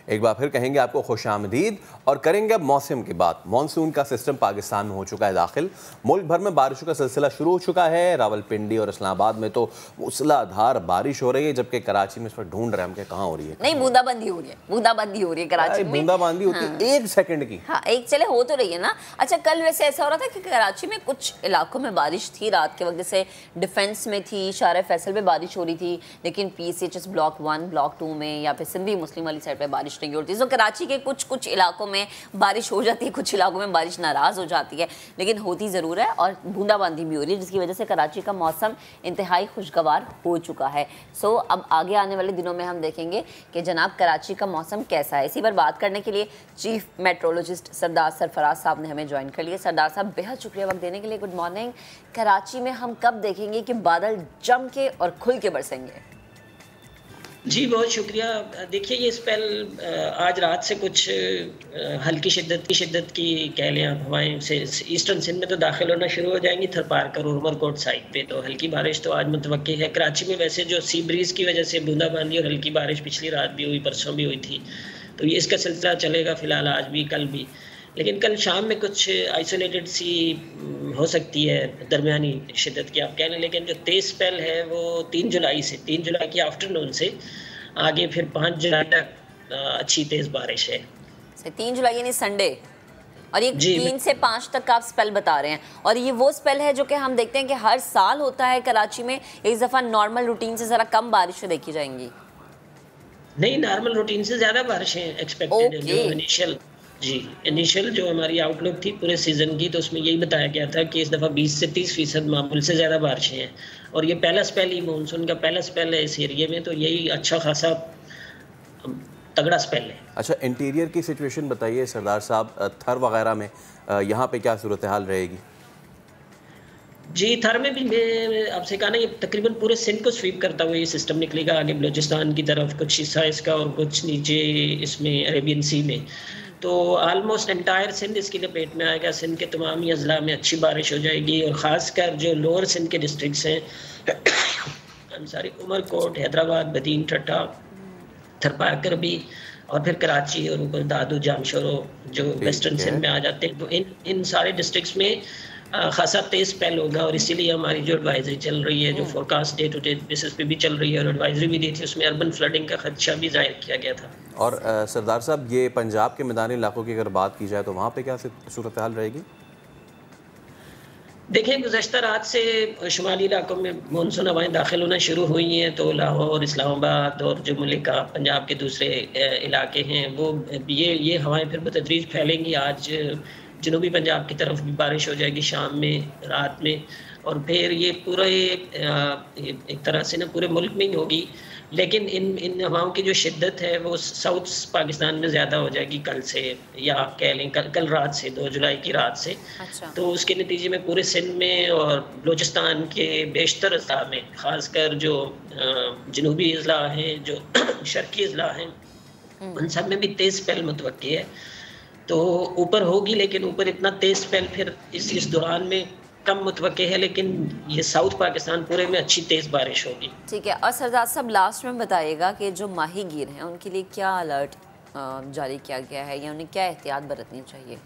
एक बार फिर कहेंगे आपको खुशामदीद और करेंगे अब मौसम की बात। मानसून का सिस्टम पाकिस्तान में हो चुका है दाखिल, मुल्क भर में बारिशों का सिलसिला शुरू हो चुका है। रावलपिंडी और इस्लामाबाद में तो मूसलाधार बारिश हो रही है, जबकि कराची में इस पर ढूंढ रहे हैं हम कि कहाँ हो रही है। नहीं, बूंदाबांदी हो रही है, बूंदाबांदी हो रही है कराची में। बूंदाबांदी होती है 1 सेकंड की। हाँ, एक चले हो तो रही है ना। अच्छा, कल वैसे ऐसा हो रहा था कि कराची में कुछ इलाकों में बारिश थी रात के वक्त, जैसे डिफेंस में थी, शारा फैसल में बारिश हो रही थी, लेकिन PCHS ब्लॉक 1 ब्लॉक 2 में या फिर सिंधी मुस्लिम वाली साइड पर बारिश नहीं होती। तो कराची के कुछ इलाकों में बारिश हो जाती है, कुछ इलाकों में बारिश नाराज हो जाती है, लेकिन होती ज़रूर है और बूंदाबांदी भी हो रही है, जिसकी वजह से कराची का मौसम इंतहाई खुशगवार हो चुका है। सो अब आगे आने वाले दिनों में हम देखेंगे कि जनाब कराची का मौसम कैसा है। इसी पर बात करने के लिए चीफ मेट्रोलॉजिस्ट सरदार सरफराज साहब ने हमें ज्वाइन कर लिया। सरदार साहब, बेहद शुक्रिया वक्त देने के लिए। Good morning. कराची में हम कब देखेंगे कि बादल जम के और खुल के बरसेंगे? जी बहुत शुक्रिया। देखिए, ये स्पेल आज रात से कुछ हल्की शिद्दत की कह लें आप हवाएं से ईस्टर्न सिंध में तो दाखिल होना शुरू हो जाएंगी। थरपारकर और उमरकोट साइड पे तो हल्की बारिश तो आज मुतवक्की है। कराची में वैसे जो सी ब्रीज की वजह से बूंदाबांदी और हल्की बारिश पिछली रात भी हुई, परसों भी हुई थी, तो ये इसका सिलसिला चलेगा फिलहाल आज भी कल भी। लेकिन कल शाम में कुछ आइसोलेटेड सी हो सकती है दरमियानी शिद्दत की आप कह लें, लेकिन जो तेज़ स्पेल है वो 3 जुलाई की आफ्टरनून से आगे फिर 5 जुलाई तक अच्छी तेज़ बारिश है। 3 जुलाई यानी संडे, और ये 3 से 5 तक का आप स्पेल बता रहे हैं, और ये वो स्पेल है जो कि हम देखते हैं कि हर साल होता है कराची में। इस दफ़ा नॉर्मल रूटीन से ज़रा कम बारिशें देखी जाएंगी? नहीं, नॉर्मल रूटीन से ज़्यादा बारिशें एक्सपेक्टेड है। जो इनिशियल जो हमारी आउटलुक थी पूरे सीज़न की, तो उसमें यही बताया गया था कि इस दफ़ा 20 से 30% मामूल से ज़्यादा बारिशें हैं, और ये पहला स्पेल ही मानसून का पहला स्पेल है इस एरिया में, तो यही अच्छा खासा तगड़ा स्पेल है। अच्छा, इंटीरियर की सिचुएशन बताइए सरदार साहब, थर वगैरह में यहाँ पे क्या सूरत हाल रहेगी? जी, थर में भी मैं आपसे कहा ना, ये तकरीबन पूरे सिंध को स्वीप करता हुआ ये सिस्टम निकलेगा आगे बलूचिस्तान की तरफ, कुछ हिस्सा इसका और कुछ नीचे इसमें अरेबियन सी में, तो ऑलमोस्ट एंटायर सिंध इसकी लपेट में आएगा। सिंध के तमाम ही अजला में अच्छी बारिश हो जाएगी, और ख़ासकर जो लोअर सिंध के डिस्ट्रिक्ट्स हैं उमरकोट, हैदराबाद, बदीन, ठट्टा, थरपारकर भी, और फिर कराची और ऊपर दादू, जामशोरो जो वेस्टर्न सिंध में आ जाते हैं, तो इन सारे डिस्ट्रिक्ट्स में खासा तेज स्पेल होगा। और इसीलिए हमारी जो एडवाइजरी चल रही है, जो forecast day to day basis पे भी चल रही है, और एडवाइजरी भी दी थी, उसमें अर्बन फ्लडिंग का खदशा भी जाहिर किया गया था। और सरदार साहब, ये पंजाब के मैदानी इलाकों की अगर बात की जाए तो वहाँ पे क्या सूरत हाल रहेगी? देखिए, गुज़श्ता रात से शुमाली इलाकों में मानसून हवाएं दाखिल होना शुरू हुई हैं, तो लाहौर, इस्लामाबाद और जो मुल्का पंजाब के दूसरे इलाके हैं वो ये हवाएं फिर बतदरीज फैलेंगी। आज जनूबी पंजाब की तरफ भी बारिश हो जाएगी शाम में, रात में, और फिर ये पूरा एक तरह से ना पूरे मुल्क में ही होगी। लेकिन इन हवाओं की जो शिद्दत है वो साउथ पाकिस्तान में ज़्यादा हो जाएगी कल से, या आप कह लें कल रात से, 2 जुलाई की रात से। अच्छा। तो उसके नतीजे में पूरे सिंध में और बलूचिस्तान के बेशतर अजला में, ख़ासकर जो जनूबी अजला हैं, जो शर्की अजला हैं, उन सब में भी तेज़ स्पेल मुतवक्की है। तो ऊपर होगी, लेकिन ऊपर इतना तेज स्पेल फिर इस दौरान में कम मुतवक्के है, लेकिन ये साउथ पाकिस्तान पूरे में अच्छी तेज बारिश होगी। ठीक है। और सरदार साहब लास्ट में बताइएगा कि जो माहीगीर हैं उनके लिए क्या अलर्ट जारी किया गया है या उन्हें क्या एहतियात बरतनी चाहिए?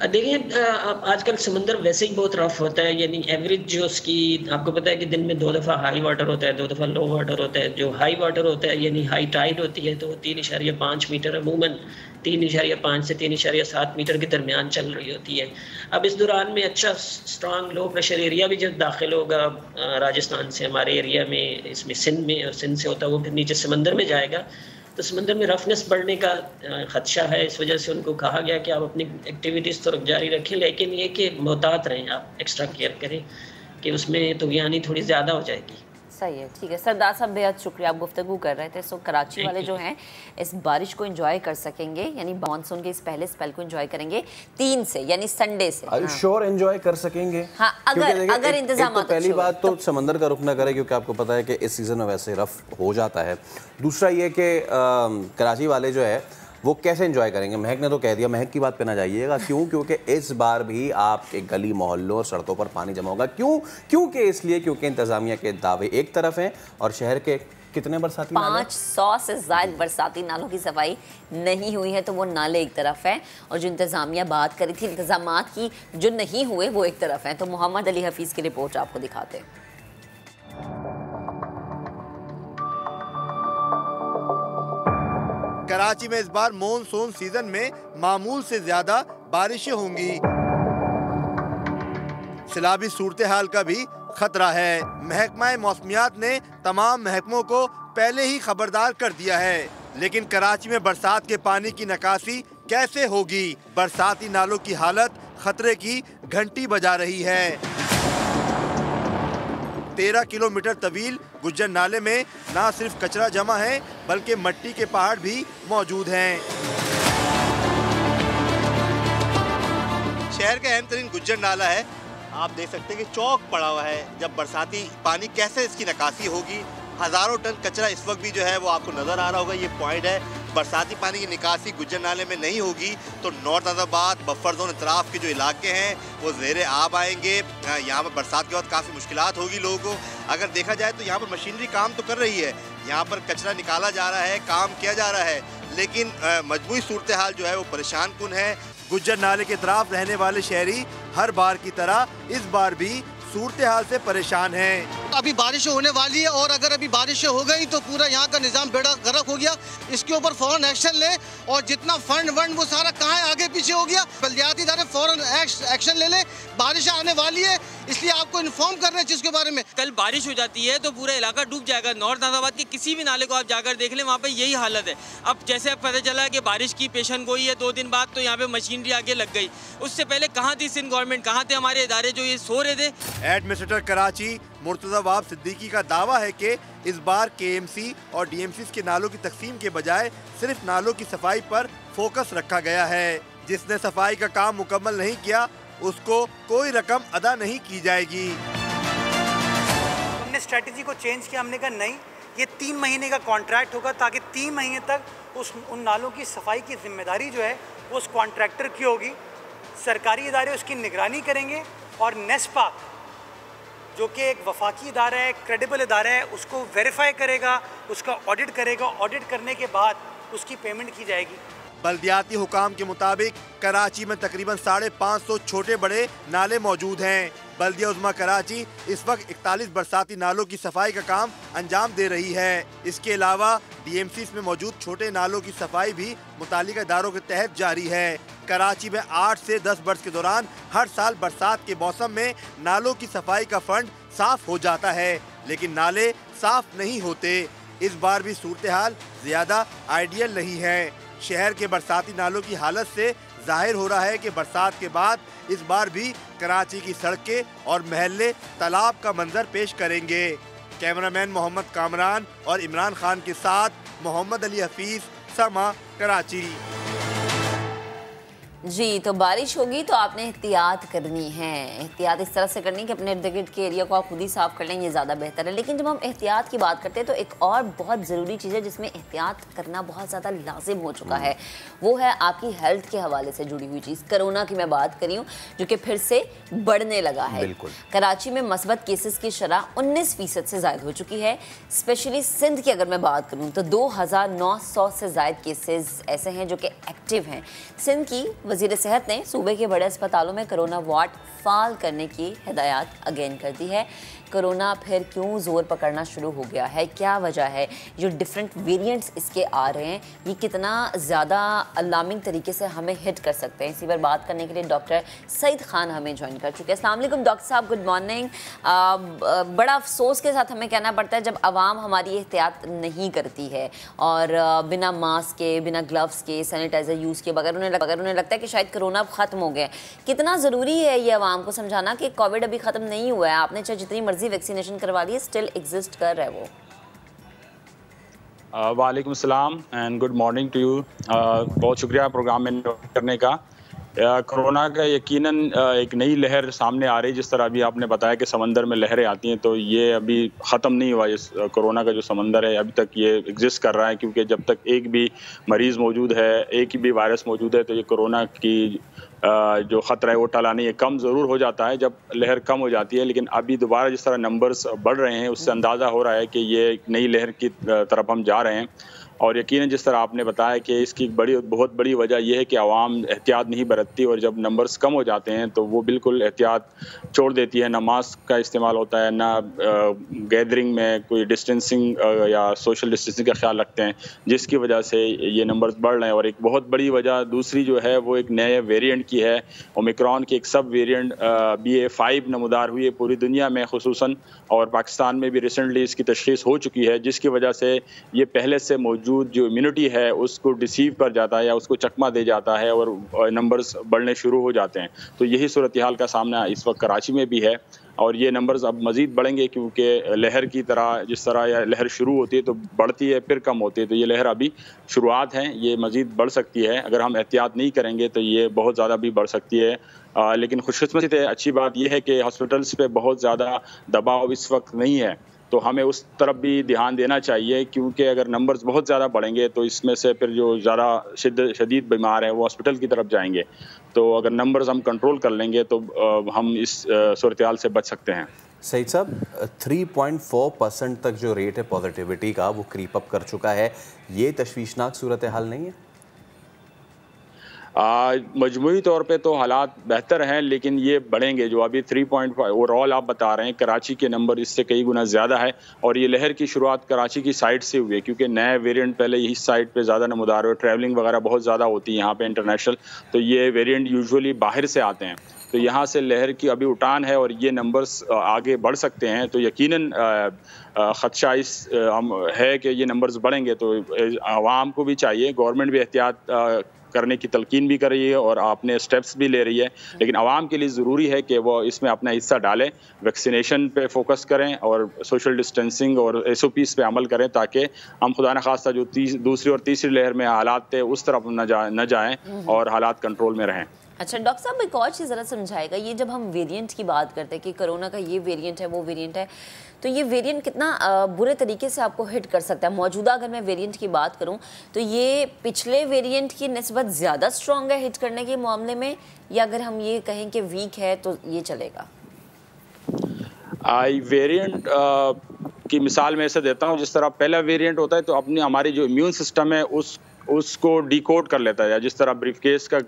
देखिए आजकल समंदर वैसे ही बहुत रफ होता है, यानी एवरेज जो उसकी आपको पता है कि दिन में 2 दफ़ा हाई वाटर होता है, 2 दफ़ा लो वाटर होता है। जो हाई वाटर होता है यानी हाई टाइड होती है तो 3.5 मीटर, अमूमन 3.5 से 3.7 मीटर के दरमियान चल रही होती है। अब इस दौरान में अच्छा स्ट्रांग लो प्रेशर एरिया भी जब दाखिल होगा राजस्थान से हमारे एरिया में, इसमें सिंध में, और सिंध से होता है वो फिर नीचे समंदर में जाएगा, तो समंदर में रफनेस बढ़ने का खदशा है। इस वजह से उनको कहा गया कि आप अपनी एक्टिविटीज़ तो जारी रखें, लेकिन ये कि मोहतात रहें, आप एक्स्ट्रा केयर करें कि उसमें तुगयानी थोड़ी ज़्यादा हो जाएगी। सही है, ठीक है। सरदार साहब बेहद शुक्रिया, आप गुफ्तगू कर रहे थे। सो कराची वाले जो हैं इस बारिश को एंजॉय कर सकेंगे, यानी मानसून के इस पहले स्पेल को एंजॉय करेंगे 3 से, यानी संडे से। आर यू श्योर एंजॉय कर सकेंगे? हाँ, अगर इंतजाम। तो पहली बात तो समंदर का रुख ना करे, क्योंकि आपको पता है कि इस सीजन में वैसे रफ हो जाता है। दूसरा ये कि कराची वाले जो है वो कैसे एंजॉय करेंगे? महक ने तो कह दिया, महक की बात पे ना जाइएगा। क्यों? क्योंकि इस बार भी आपके गली मोहल्लों और सड़कों पर पानी जमा होगा। क्योंकि इसलिए क्योंकि इंतजामिया के दावे एक तरफ हैं और शहर के कितने बरसाती 500 से ज़ायद बरसाती नालों की सफाई नहीं हुई है, तो वो नाले एक तरफ हैं और जो इंतजामिया बात करी थी इंतजामात की जो नहीं हुए वो एक तरफ हैं। तो मोहम्मद अली हफीज़ की रिपोर्ट आपको दिखाते हैं। कराची में इस बार मॉनसून सीजन में मामूल से ज्यादा बारिशें होंगी। सैलाबी सूरत हाल का भी खतरा है। महकमा मौसमियात ने तमाम महकमों को पहले ही खबरदार कर दिया है, लेकिन कराची में बरसात के पानी की निकासी कैसे होगी? बरसाती नालों की हालत खतरे की घंटी बजा रही है। 13 किलोमीटर तवील गुज्जर नाले में न सिर्फ कचरा जमा है बल्कि मट्टी के पहाड़ भी मौजूद हैं। शहर का अहम तरीन गुज्जर नाला है, आप देख सकते हैं कि चौक पड़ा हुआ है। जब बरसाती पानी कैसे इसकी निकासी होगी? हज़ारों टन कचरा इस वक्त भी जो है वो आपको नज़र आ रहा होगा, ये पॉइंट है। बरसाती पानी की निकासी गुज्जर नाले में नहीं होगी तो नॉर्थ नाज़ाबाद बफर जोन इतराफ़ के जो इलाके हैं वो ज़ेरे आब आएंगे। यहाँ पर बरसात के बाद काफ़ी मुश्किलात होगी लोगों को। अगर देखा जाए तो यहाँ पर मशीनरी काम तो कर रही है, यहाँ पर कचरा निकाला जा रहा है, काम किया जा रहा है, लेकिन मजमूई सूरत हाल जो है वो परेशान कुन है। गुज्जर नाले के तरफ रहने वाले शहरी हर बार की तरह इस बार भी सूरत हाल से परेशान हैं। अभी बारिश होने वाली है और अगर अभी बारिश हो गई तो पूरा यहाँ का निज़ाम बेड़ा गर्क हो गया। इसके ऊपर फौरन एक्शन ले और जितना फंड वो सारा कहाँ है, आगे पीछे हो गया। बल्दियाती इदारे फौरन एक्शन ले ले। बारिश आने वाली है इसलिए आपको इन्फॉर्म कर रहे हैं चीज़ के बारे में। कल बारिश हो जाती है तो पूरा इलाका डूब जाएगा। नॉर्थ नाज़ाबाद के किसी भी नाले को आप जाकर देख लें, वहाँ पे यही हालत है। अब जैसे अब पता चला कि बारिश की पेशन गोई है 2 दिन बाद, तो यहाँ पे मशीनरी आगे लग गई। उससे पहले कहाँ थी सिंध गवर्नमेंट, कहाँ थे हमारे इदारे जो ये सो रहे थे? एडमिनिस्ट्रेटर कराची मुर्तज़ा वाब सिद्दीकी का दावा है कि इस बार KMC और DMCs के नालों की तकसीम के बजाय सिर्फ नालों की सफाई पर फोकस रखा गया है। जिसने सफाई का काम मुकम्मल नहीं किया उसको कोई रकम अदा नहीं की जाएगी। हमने स्ट्रेटजी को चेंज किया, हमने कहा नहीं, ये 3 महीने का कॉन्ट्रैक्ट होगा ताकि 3 महीने तक उन नालों की सफाई की जिम्मेदारी जो है वो उस कॉन्ट्रैक्टर की होगी। सरकारी इदारे उसकी निगरानी करेंगे और नेस्पा जो कि एक वफाकी इदारा है, क्रेडिबल इदारा है, उसको वेरीफाई करेगा, उसका ऑडिट करेगा। ऑडिट करने के बाद उसकी पेमेंट की जाएगी। बल्दियाती हुकाम के मुताबिक कराची में तकरीबन 550 छोटे बड़े नाले मौजूद हैं। बल्दिया उज़्मा कराची इस वक्त 41 बरसाती नालों की सफाई का काम अंजाम दे रही है। इसके अलावा DMCs में मौजूद छोटे नालों की सफाई भी मुतालिका इदारों के तहत जारी है। कराची में 8 से 10 बरस के दौरान हर साल बरसात के मौसम में नालों की सफाई का फंड साफ हो जाता है, लेकिन नाले साफ नहीं होते। इस बार भी सूरत हाल ज्यादा आइडियल नहीं है। शहर के बरसाती नालों की हालत से जाहिर हो रहा है कि बरसात के बाद इस बार भी कराची की सड़कें और महल्ले तालाब का मंजर पेश करेंगे। कैमरामैन मोहम्मद कामरान और इमरान खान के साथ मोहम्मद अली हफीज, समा, कराची। जी, तो बारिश होगी तो आपने एहतियात करनी है। एहतियात इस तरह से करनी है कि अपने इर्द गिर्द के एरिया को आप खुद ही साफ़ कर लें, ये ज़्यादा बेहतर है। लेकिन जब हम एहतियात की बात करते हैं तो एक और बहुत ज़रूरी चीज़ है जिसमें एहतियात करना बहुत ज़्यादा लाजिम हो चुका है, वो है आपकी हेल्थ के हवाले से जुड़ी हुई चीज़। कोरोना की मैं बात करी हूँ जो कि फिर से बढ़ने लगा है। कराची में मस्बत केसेस की शरह 19% से ज़ायद हो चुकी है। स्पेशली सिंध की अगर मैं बात करूँ तो 2900 से ज़ायद केसेस ऐसे हैं जो कि एक्टिव हैं। सिंध की वज़ीर सेहत ने सूबे के बड़े अस्पतालों में कोरोना वार्ड फाल करने की हिदायत अगेन कर दी है। कोरोना फिर क्यों ज़ोर पकड़ना शुरू हो गया है, क्या वजह है, जो डिफरेंट वेरिएंट्स इसके आ रहे हैं, ये कितना ज़्यादा अलार्मिंग तरीके से हमें हिट कर सकते हैं। इसी पर बात करने के लिए डॉक्टर सईद खान हमें ज्वाइन कर चुके हैं। अस्सलाम वालेकुम डॉक्टर साहब, गुड मॉर्निंग। बड़ा अफसोस के साथ हमें कहना पड़ता है जब आवाम हमारी एहतियात नहीं करती है और बिना मास्क के, बिना ग्लव्स के, सैनिटाइज़र यूज़ के बगैर उन्हें लगता है कि शायद कोरोना ख़त्म हो गया। कितना ज़रूरी है ये आवाम को समझाना कि कोविड अभी ख़त्म नहीं हुआ है, आपने चाहे जितनी मर्जी वैक्सीनेशन करवा ली, स्टिल एग्जिस्ट कर रहा है वो। वालेकुम सलाम and good morning to you. बहुत शुक्रिया प्रोग्राम में करने का। कोरोना का यकीनन एक नई लहर सामने आ रही, जिस तरह अभी आपने बताया कि समंदर में लहरें आती हैं, तो ये अभी ख़त्म नहीं हुआ। इस कोरोना का जो समंदर है अभी तक ये एग्जिस्ट कर रहा है, क्योंकि जब तक एक भी मरीज़ मौजूद है, एक भी वायरस मौजूद है, तो ये कोरोना की जो ख़तरा है वो टला नहीं है। कम ज़रूर हो जाता है जब लहर कम हो जाती है, लेकिन अभी दोबारा जिस तरह नंबर्स बढ़ रहे हैं उससे अंदाज़ा हो रहा है कि ये एक नई लहर की तरफ हम जा रहे हैं। और यकीनन जिस तरह आपने बताया कि इसकी बहुत बड़ी वजह यह है कि आवाम एहतियात नहीं बरतती, और जब नंबर्स कम हो जाते हैं तो वो बिल्कुल एहतियात छोड़ देती है। ना मास्क का इस्तेमाल होता है, ना गैदरिंग में कोई डिस्टेंसिंग या सोशल डिस्टेंसिंग का ख्याल रखते हैं, जिसकी वजह से ये नंबर्स बढ़ रहे हैं। और एक बहुत बड़ी वजह दूसरी जो है वो एक नए वेरिएंट की है। ओमिक्रॉन की एक सब वेरिएंट BA.5 नमूदार हुई है पूरी दुनिया में खुसूसन, और पाकिस्तान में भी रिसेंटली इसकी तशख़ीस हो चुकी है, जिसकी वजह से ये पहले से मौजूद जो इम्यूनिटी है उसको डिसीव कर जाता है या उसको चकमा दे जाता है और नंबर्स बढ़ने शुरू हो जाते हैं। तो यही सूरत हाल का सामना इस वक्त कराची में भी है, और ये नंबर्स अब मज़ीद बढ़ेंगे, क्योंकि लहर की तरह जिस तरह या लहर शुरू होती है तो बढ़ती है फिर कम होती है, तो ये लहर अभी शुरुआत है, ये मज़ीद बढ़ सकती है। अगर हम एहतियात नहीं करेंगे तो ये बहुत ज़्यादा भी बढ़ सकती है। लेकिन खुशकिस्मती से अच्छी बात यह है कि हॉस्पिटल्स पे बहुत ज़्यादा दबाव इस वक्त नहीं है, तो हमें उस तरफ भी ध्यान देना चाहिए, क्योंकि अगर नंबर्स बहुत ज़्यादा बढ़ेंगे तो इसमें से फिर जो ज़्यादा शदीद बीमार हैं वो हॉस्पिटल की तरफ जाएंगे। तो अगर नंबर्स हम कंट्रोल कर लेंगे तो हम इस सूरत हाल से बच सकते हैं। सईद साहब, 3.4% तक जो रेट है पॉजिटिविटी का वो क्रीप अप कर चुका है, ये तशवीशनाक सूरत हाल नहीं है? मजमूई तौर पे तो हालात बेहतर हैं, लेकिन ये बढ़ेंगे। जो अभी 3.5 ओवरऑल आप बता रहे हैं, कराची के नंबर इससे कई गुना ज़्यादा है, और ये लहर की शुरुआत कराची की साइड से हुई है, क्योंकि नए वेरिएंट पहले यही साइड पे ज़्यादा नमूदार हुए। ट्रैवलिंग वगैरह बहुत ज़्यादा होती है यहाँ पे इंटरनेशनल, तो ये वेरिएंट यूजुअली बाहर से आते हैं, तो यहाँ से लहर की अभी उठान है और ये नंबर्स आगे बढ़ सकते हैं। तो यकीनन ख़दशा इस है कि ये नंबर्स बढ़ेंगे, तो आवाम को भी चाहिए, गवर्नमेंट भी एहतियात करने की तलकीन भी कर रही है और अपने स्टेप्स भी ले रही है, लेकिन आवाम के लिए ज़रूरी है कि वो इसमें अपना हिस्सा डालें, वैक्सीनेशन पे फोकस करें और सोशल डिस्टेंसिंग और SOPs पे अमल करें, ताकि हम खुदा न खास्ता जो दूसरी और तीसरी लहर में हालात थे उस तरफ न जाएं और हालात कंट्रोल में रहें। अच्छा डॉक्टर साहब, एक और चीज़ ज़रा समझाएगा, ये जब हम वेरिएंट की बात करते हैं कि कोरोना का ये वेरिएंट है वो वेरिएंट है, तो ये वेरिएंट कितना बुरे तरीके से आपको हिट कर सकता है? मौजूदा अगर मैं वेरिएंट की बात करूं तो ये पिछले वेरिएंट की निस्बत ज़्यादा स्ट्रॉन्ग है हिट करने के मामले में, या अगर हम ये कहें कि वीक है तो ये चलेगा? वेरिएंट की मिसाल मैं ऐसे देता हूँ, जिस तरह पहला वेरिएंट होता है तो अपनी हमारी जो इम्यून सिस्टम है उसको डिकोड कर लेता है, जिस तरह ब्रीफकेस का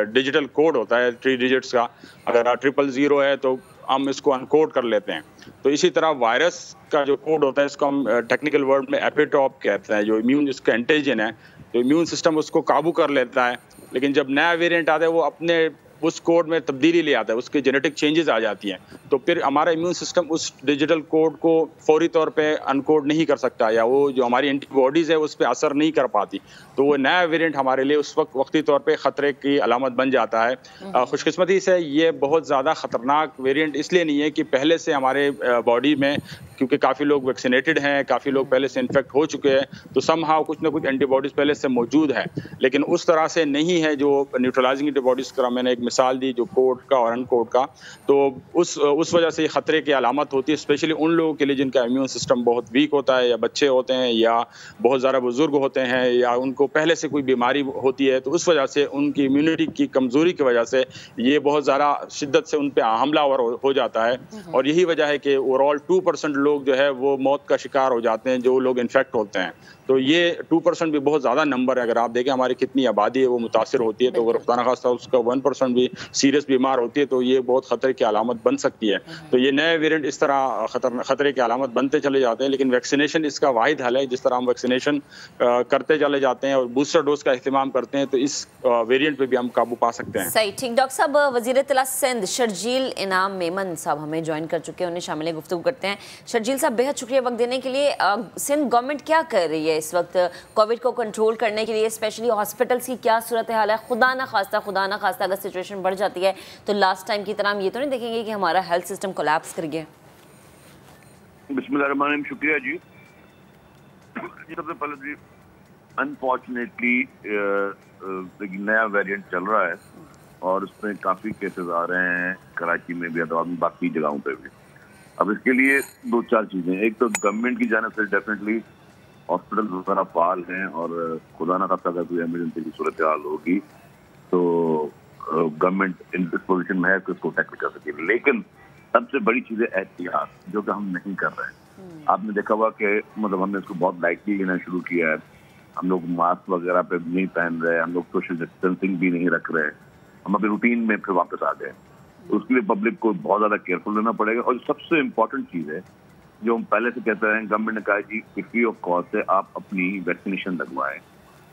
डिजिटल कोड होता है 3 डिजिट्स का, अगर 000 है तो हम इसको अनकोड कर लेते हैं। तो इसी तरह वायरस का जो कोड होता है इसको हम टेक्निकल वर्ड में एपिटॉप कहते हैं, जो इम्यून जिसका एंटीजन है, तो इम्यून सिस्टम उसको काबू कर लेता है। लेकिन जब नया वेरिएंट आता है वो अपने उस कोड में तब्दीली ले आता है, उसके जेनेटिक चेंजेस आ जाती हैं, तो फिर हमारा इम्यून सिस्टम उस डिजिटल कोड को फौरी तौर पे अनकोड नहीं कर सकता, या वो जो हमारी एंटीबॉडीज़ है उस पर असर नहीं कर पाती, तो वो नया वेरिएंट हमारे लिए उस वक्त वक्ती तौर पे ख़तरे की अलामत बन जाता है। खुशकिस्मती से ये बहुत ज़्यादा ख़तरनाक वेरिएंट इसलिए नहीं है कि पहले से हमारे बॉडी में क्योंकि काफ़ी लोग वैक्सीनेटेड हैं, काफ़ी लोग पहले से इन्फेक्ट हो चुके हैं, तो समहाउ कुछ ना कुछ एंटीबॉडीज़ पहले से मौजूद है, लेकिन उस तरह से नहीं है जो न्यूट्रलाइजिंग एंटीबॉडीज़ का मैंने एक मिसाल दी जो कोड का और अनकोड का, तो उस वजह से खतरे की अलामत होती है, स्पेशली उन लोगों के लिए जिनका इम्यून सिस्टम बहुत वीक होता है, या बच्चे होते हैं, या बहुत ज़्यादा बुजुर्ग होते हैं, या उनको पहले से कोई बीमारी होती है, तो उस वजह से उनकी इम्यूनिटी की कमज़ोरी की वजह से ये बहुत ज़्यादा शिद्दत से उन पर हमलावर हो जाता है। और यही वजह है कि ओवरऑल 2% लोग जो है वो मौत का शिकार हो जाते हैं जो लोग इन्फेक्ट होते हैं। तो ये 2% भी बहुत ज़्यादा नंबर है। अगर आप देखें हमारी कितनी आबादी है वो मुतासिर होती है, तो अगर खुदा न खास्ता उसका 1% भी सीरियस बीमार होती है तो ये बहुत ख़तरे की अलामत बन सकती है। तो ये नए वेरिएंट इस तरह खतरे की अलामत बनते चले जाते हैं, लेकिन वैक्सीनेशन इसका वाहिद हल है। जिस तरह हम वैक्सीनेशन करते चले जाते हैं और बूस्टर डोज का इस्तेमाल करते हैं तो इस वेरिएंट पर भी हम काबू पा सकते हैं। सही, ठीक। डॉक्टर साहब, वज़ीर इत्तला सिंध शर्जील इनाम मेमन साहब हमें ज्वाइन कर चुके हैं, उन्हें शामिल गुफ्तगू करते हैं। शर्जील साहब, बेहद शुक्रिया वक्त देने के लिए। सिंध गवर्नमेंट क्या कर रही है इस वक्त कोविड को कंट्रोल करने के लिए, स्पेशली हॉस्पिटल्स की क्या सूरत हाल है? खुदा ना खास्ता अगर सिचुएशन बढ़ जाती है तो लास्ट टाइम की तरह हम ये तो नहीं देखेंगे कि हमारा हेल्थ सिस्टम कोलैप्स कर गया? बिस्मिल्लाहिर्रहमानिर्रहीम, शुक्रिया जी। सबसे पहले जी, अनफॉर्चुनेटली नया वेरिएंट चल रहा है और उसमें काफ़ी केसेस आ रहे हैं कराची में भी और बाकी जगहों पे भी। अब इसके लिए 2-4 चीज़ें, एक तो गवर्नमेंट की जानिब से डेफिनेटली हॉस्पिटल वगैरह फाल हैं और खुदा ना खास्ता अगर कोई इमरजेंसी की सूरत हाल होगी तो गवर्नमेंट इन इस पोजीशन में है कि उसको टैकल कर सके। लेकिन सबसे बड़ी चीज़ है एहतियात, जो कि हम नहीं कर रहे हैं। आपने देखा हुआ कि मतलब हमने इसको बहुत लाइटली लेना शुरू किया है। हम लोग मास्क वगैरह पे नहीं पहन रहे, हम लोग सोशल डिस्टेंसिंग भी नहीं रख रहे, हम अपने रूटीन में फिर वापस आ गए। तो उसके लिए पब्लिक को बहुत ज़्यादा केयरफुल रहना पड़ेगा। और सबसे इम्पोर्टेंट चीज़ है जो हम पहले से कहते हैं, गवर्नमेंट ने कहा जी कि फ्री ऑफ कॉस्ट है आप अपनी वैक्सीनेशन लगवाएं।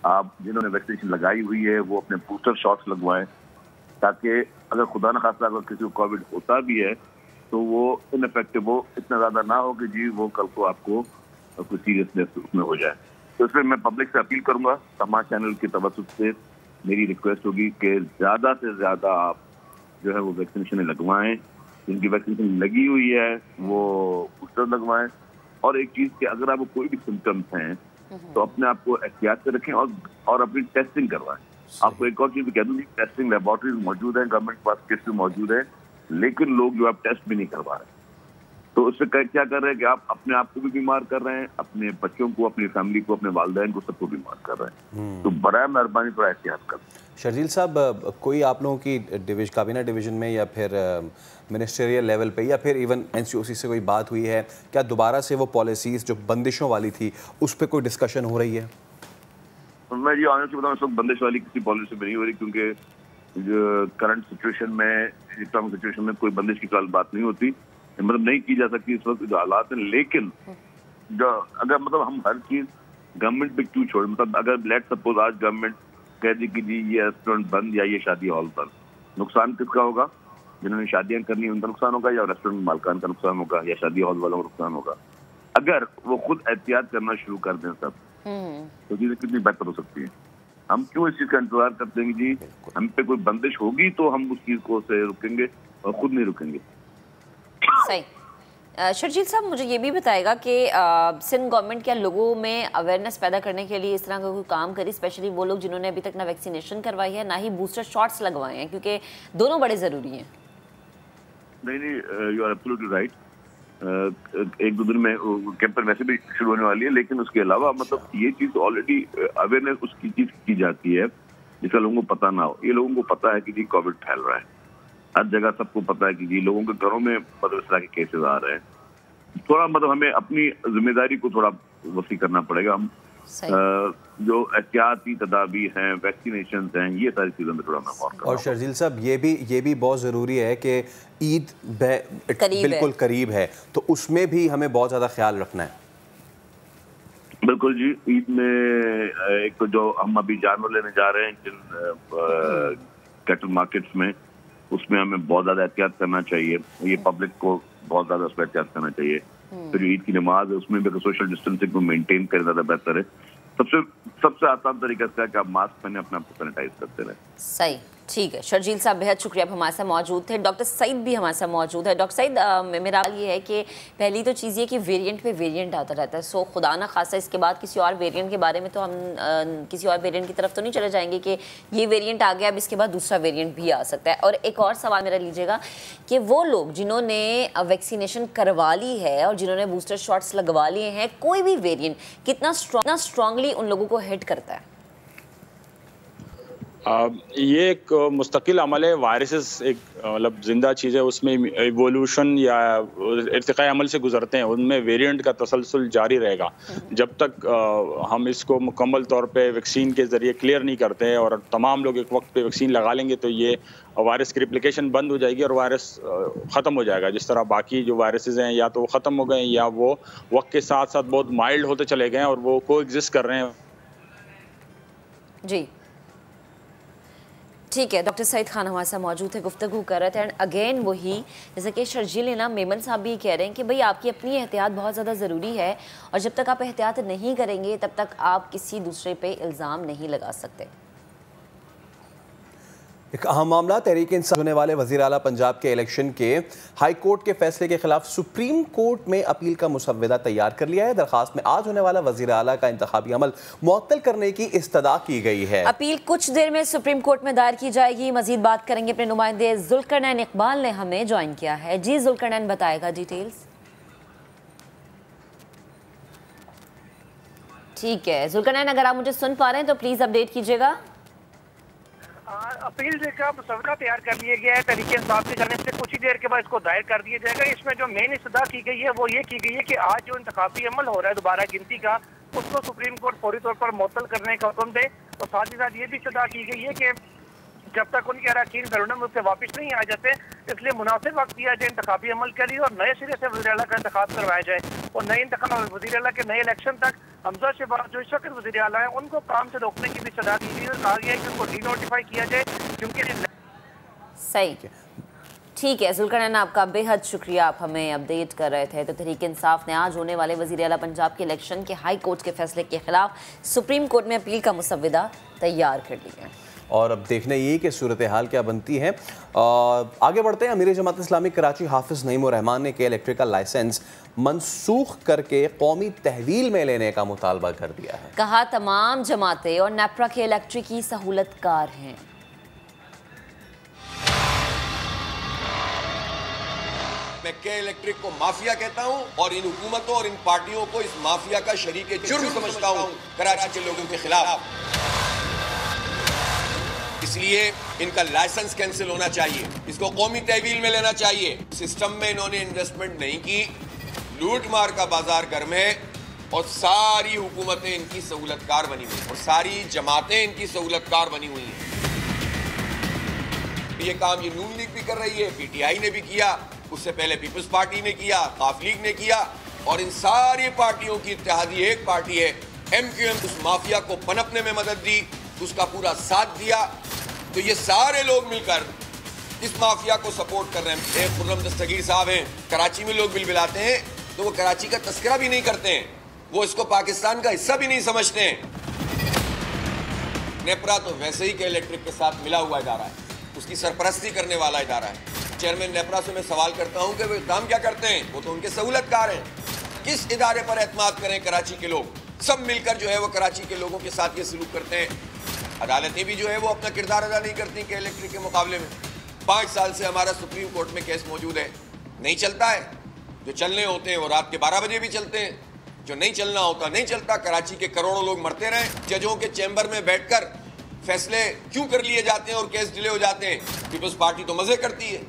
आप जिन्होंने वैक्सीनेशन लगाई हुई है वो अपने बूस्टर शॉट्स लगवाएं, ताकि अगर खुदा न खास्ता अगर किसी को कोविड होता भी है तो वो इनफेक्टिव हो, इतना ज़्यादा ना हो कि जी वो कल को आपको कोई सीरियसनेस उसमें हो जाए। तो इसलिए मैं पब्लिक से अपील करूंगा, तमाम चैनल की तवज्जो से मेरी रिक्वेस्ट होगी कि ज़्यादा से ज़्यादा आप जो है वो वैक्सीनेशन लगवाएं। जिनकी वैक्सीनेशन लगी हुई है वो बूस्टर लगवाएं। और एक चीज़ कि अगर आपको कोई भी सिम्टम्स हैं तो अपने आप को एहतियात से रखें और अपनी टेस्टिंग करवाएं। आपको एक और चीज़ भी कह दूँ, टेस्टिंग लेबॉर्ट्रीज मौजूद हैं, गवर्नमेंट के पास किट्स भी मौजूद है, लेकिन लोग जो आप टेस्ट भी नहीं करवा रहे। तो उससे क्या कर रहे हैं कि आप अपने आप को भी बीमार कर रहे हैं, अपने बच्चों को, अपनी फैमिली को, अपने वालिदैन को, सबको बीमार कर रहे हैं। तो बराए मेहरबानी थोड़ा एहतियात करें। शर्जील साहब, कोई आप लोगों की काबीना डिवीज़न में या फिर मिनिस्ट्रियल लेवल पे या फिर इवन NCOC से कोई बात हुई है क्या? दोबारा से वो पॉलिसीज़ जो बंदिशों वाली थी उस पर कोई डिस्कशन हो रही है? मैं जी ऑनेस्टली बताऊं, इस वक्त बंदिश वाली किसी पॉलिसी में नहीं हो रही, क्योंकि जो करंट सिचुएशन में, इकोनॉमिक सिचुएशन में कोई बंदिश की बात नहीं होती, मतलब नहीं की जा सकती इस वक्त जो हालात हैं। लेकिन जो अगर मतलब हम हर चीज़ गवर्नमेंट पे क्यों छोड़े, मतलब अगर लेट सपोज आज गवर्नमेंट कह दी कि जी ये रेस्टोरेंट बंद या ये शादी हॉल बंद, नुकसान किसका होगा? जिन्होंने शादियां करनी उनका नुकसान होगा, या रेस्टोरेंट मालकान का नुकसान होगा, या शादी हॉल वालों का नुकसान होगा? अगर वो खुद एहतियात करना शुरू कर दें सब, तो चीजें कितनी बेहतर हो सकती है। हम क्यों इस चीज का इंतजार करते हैं जी हम पे कोई बंदिश होगी तो हम उस चीज को से रुकेंगे और खुद नहीं रुकेंगे। सही। शर्जील साहब, मुझे ये भी बताएगा कि सिंध गवर्नमेंट क्या लोगों में अवेयरनेस पैदा करने के लिए इस तरह का कोई काम करी, स्पेशली वो लोग जिन्होंने अभी तक ना वैक्सीनेशन करवाई है ना ही बूस्टर शॉट्स लगवाए हैं, क्योंकि दोनों बड़े ज़रूरी हैं। नहीं, यू आर एब्सोल्युटली राइट। 1-2 दिन में कैंपेन वैसे भी शुरू होने वाली है, लेकिन उसके अलावा मतलब ये चीज़ ऑलरेडी अवेयरनेस उसकी चीज़ की जाती है जिसका लोगों को पता ना हो। ये लोगों को पता है कि जी कोविड फैल रहा है, हर जगह सबको पता है कि जी लोगों के घरों में मतलब इस तरह के केसेस आ रहे हैं। थोड़ा मतलब हमें अपनी जिम्मेदारी को थोड़ा वसी करना पड़ेगा। हम जो एहतियाती तदाबीर हैं, वैक्सीनेशन हैं, ये सारी चीज़ों में थोड़ा मैं गौर करूँ। और शर्जील साहब, ये भी बहुत ज़रूरी है कि ईद बिल्कुल करीब है, तो उसमें भी हमें बहुत ज़्यादा ख्याल रखना है। बिल्कुल जी, ईद में एक तो जो हम अभी जानवर लेने जा रहे हैं जिन कैटल मार्केट्स में, उसमें हमें बहुत ज़्यादा एहतियात करना चाहिए। ये पब्लिक को बहुत ज़्यादा उस पर एहतियात करना चाहिए। फिर ईद की नमाज है, उसमें भी सोशल डिस्टेंसिंग को मेंटेन करें, ज़्यादा बेहतर है। सबसे आसान तरीका इसका है कि आप मास्क पहने, अपने आप को सैनिटाइज करते रहें। सही, ठीक है, शर्जील साहब बेहद शुक्रिया, आप हमारे साथ मौजूद थे। डॉक्टर सईद भी हमारे साथ मौजूद है। डॉक्टर सईद, मेरा ये है कि पहली तो चीज़ ये कि वेरिएंट पे वेरिएंट आता रहता है, सो खुदा ना खासा इसके बाद किसी और वेरिएंट के बारे में तो हम किसी और वेरिएंट की तरफ तो नहीं चले जाएंगे कि ये वेरिएंट आ गया अब इसके बाद दूसरा वेरिएंट भी आ सकता है। और एक और सवाल मेरा लीजिएगा कि वो लोग जिन्होंने वैक्सीनेशन करवा ली है और जिन्होंने बूस्टर शॉट्स लगवा लिए हैं, कोई भी वेरिएंट कितना स्ट्रांगली उन लोगों को हिट करता है? ये एक मुस्तकिल अमल है। वायरसेस एक मतलब जिंदा चीज़ है, उसमें इवोल्यूशन या इर्तिक़ाई अमल से गुजरते हैं, उनमें वेरिएंट का तसलसल जारी रहेगा जब तक हम इसको मुकम्मल तौर पे वैक्सीन के ज़रिए क्लियर नहीं करते हैं और तमाम लोग एक वक्त पे वैक्सीन लगा लेंगे तो ये वायरस की रिप्लिकेशन बंद हो जाएगी और वायरस ख़त्म हो जाएगा। जिस तरह बाकी जो वायरसेस हैं या तो वो ख़त्म हो गए या वो वक्त के साथ साथ बहुत माइल्ड होते चले गए और वो को एग्जिस्ट कर रहे हैं। जी ठीक है, डॉक्टर सईद खान हमारे साथ मौजूद थे, गुफ्तगू कर रहे थे। एंड अगेन वही जैसे कि शर्जील ना मेमन साहब भी कह रहे हैं कि भाई आपकी अपनी एहतियात बहुत ज़्यादा ज़रूरी है और जब तक आप एहतियात नहीं करेंगे तब तक आप किसी दूसरे पे इल्ज़ाम नहीं लगा सकते। एक अहम मामला, तहरीक इंसाफ होने वाले वज़ीर आला पंजाब के इलेक्शन के हाई कोर्ट के फैसले के खिलाफ सुप्रीम कोर्ट में अपील का मुसव्वदा तैयार कर लिया है। दरखास्त में आज होने वाला वज़ीर आला का इंतखाबी अमल मुअत्तल करने की इस्तदा की गई है। अपील कुछ देर में सुप्रीम कोर्ट में दायर की जाएगी। मजीद बात करेंगे अपने नुमाइंदे जुल्करनैन इकबाल ने हमें ज्वाइन किया है। जी जुल्करनैन, बताएगा डिटेल्स। ठीक है जुल्करनैन, अगर आप मुझे सुन पा रहे हैं तो प्लीज अपडेट कीजिएगा। अपील का मुसव्वदा तैयार कर लिया गया है, तरीके इंसाफ की जानिब से कुछ ही देर के बाद इसको दायर कर दिया जाएगा। इसमें जो मेन इस्तदा की गई है वो ये की गई है कि आज जो इंतखाबी अमल हो रहा है दोबारा गिनती का, उसको सुप्रीम कोर्ट फौरी तौर पर मुअत्तल करने का हुक्म दे। और साथ ही साथ ये भी इस्तदा की गई है कि जब तक उनके अरकान बैरून मुल्क से वापस नहीं आ जाते, इसलिए मुनासिब वक्त दिया जाए इंतखाबी अमल के लिए और नए सिरे से वज़ीर आला का इंतखाब करवाया जाए। और नए इंतखाब वज़ीर आला के नए इलेक्शन तक हमजा शहबाज जो इस वक्त वज़ीर आला है उनको काम से रोकने की भी सलाह दी गई और कहा गया है कि उनको डीनोटिफाई किया जाए, क्योंकि सही ठीक है जुल्करनैन, आपका बेहद शुक्रिया, आप हमें अपडेट कर रहे थे। तो तहरीक इंसाफ ने आज होने वाले वज़ीर आला पंजाब के इलेक्शन के हाई कोर्ट के फैसले के खिलाफ सुप्रीम कोर्ट में अपील का मुसव्वदा तैयार कर लिया है और अब देखना ये कि सूरत हाल क्या बनती है। आगे बढ़ते हैं। अमीर जमात इस्लामी कराची हाफिज़ नईमुर रहमान ने के इलेक्ट्रिकल लाइसेंस मनसूख करके कौमी तहवील में लेने का मुतालबा कर दिया है। कहा तमाम जमातें और नेपरा के इलेक्ट्रिक की सहूलतकार हैं। मैं के इलेक्ट्रिक को माफिया कहता हूं और इन हुकूमतों और इन पार्टियों को इस माफिया का शरीक जुर्म समझता हूं कराची के लोगों के खिलाफ। इसलिए इनका लाइसेंस कैंसिल होना चाहिए, इसको कौमी तहवील में लेना चाहिए। सिस्टम में इन्होंने इन्वेस्टमेंट नहीं की, लूट मार का बाजार गर्म है और सारी हुकूमतें इनकी सहूलतकार बनी हुई और सारी जमातें इनकी सहूलतकार बनी हुई हैं। ये काम ये नून लीग भी कर रही है, पीटीआई ने भी किया, उससे पहले पीपल्स पार्टी ने किया, काफ लीग ने किया और इन सारी पार्टियों की इत्तेहादी एक पार्टी है MQM। उस माफिया को पनपने में मदद दी, उसका पूरा साथ दिया। तो ये सारे लोग मिलकर इस माफिया को सपोर्ट कर रहे हैं। खुर्रम दस्तगीर साहब हैं, कराची में लोग बिलबिलाते हैं तो वो कराची का तस्करा भी नहीं करते हैं, वो इसको पाकिस्तान का हिस्सा भी नहीं समझते हैं। नेपरा तो वैसे ही के इलेक्ट्रिक के साथ मिला हुआ इदारा है, उसकी सरपरस्ती करने वाला इदारा है। चेयरमैन नेपरा से मैं सवाल करता हूं कि वो काम क्या करते हैं, वो तो उनके सहूलतकार हैं। किस इदारे पर एतमाद करें कराची के लोग? सब मिलकर जो है वो कराची के लोगों के साथ ये सलूक करते हैं। अदालतें भी जो है वो अपना किरदार अदा नहीं करती के इलेक्ट्रिक के मुकाबले में। 5 साल से हमारा सुप्रीम कोर्ट में केस मौजूद है, नहीं चलता है। जो चलने होते हैं वो रात के 12 बजे भी चलते हैं, जो नहीं चलना होता नहीं चलता। कराची के करोड़ों लोग मरते रहे, जजों के चैम्बर में बैठकर फैसले क्यों कर लिए जाते हैं और केस डिले हो जाते हैं। पीपल्स पार्टी तो मजे करती है,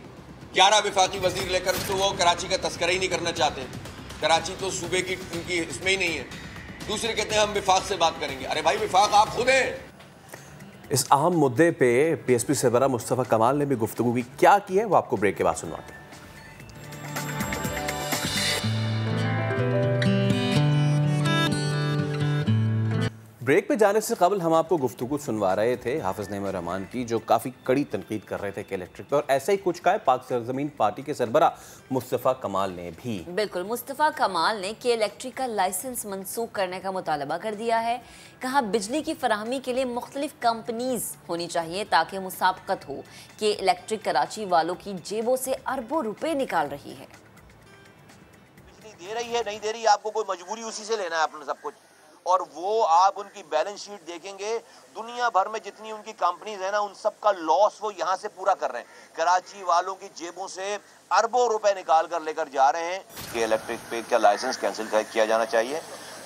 11 विफाकी वजीर लेकर तो वो कराची का तस्करा ही नहीं करना चाहते। कराची तो सूबे की उनकी इसमें ही नहीं है। दूसरे कहते हैं हम विफाक से बात करेंगे। अरे भाई विफाक आप खुद हैं। इस अहम मुद्दे पे PSP सरबराह मुस्तफ़ा कमाल ने भी गुफ्तगू की, क्या की है वो आपको ब्रेक के बाद सुनवाते हैं। ब्रेक पे जाने से कबल हम आपको गुफ्तगू सुनवा रहे थे हाफिज नईम रहमान की, जो काफ़ी कड़ी तनकीद कर रहे थे के इलेक्ट्रिक पर, और ऐसा ही कुछ कहा पाक सरजमीन पार्टी के सरबरा मुस्तफ़ा कमाल ने भी। बिल्कुल, मुस्तफ़ा कमाल ने के इलेक्ट्रिक का लाइसेंस मनसूख करने का मुतालबा कर दिया है। कहा बिजली की फराहमी के लिए मुख्तलिफ कंपनीज होनी चाहिए ताकि मुसाबकत हो कि इलेक्ट्रिक कराची वालों की जेबों से अरबों रुपए निकाल रही है। बिजली दे रही है नहीं दे रही, आपको कोई मजबूरी उसी से लेना है अपना सब कुछ, और वो आप उनकी बैलेंस शीट देखेंगे, दुनिया भर में जितनी उनकी कंपनीज है ना, उन सब का लॉस वो यहाँ से पूरा कर रहे हैं, कराची वालों की जेबों से अरबों रुपए निकाल कर लेकर जा रहे हैं। कि इलेक्ट्रिक पे का लाइसेंस कैंसिल किया जाना चाहिए,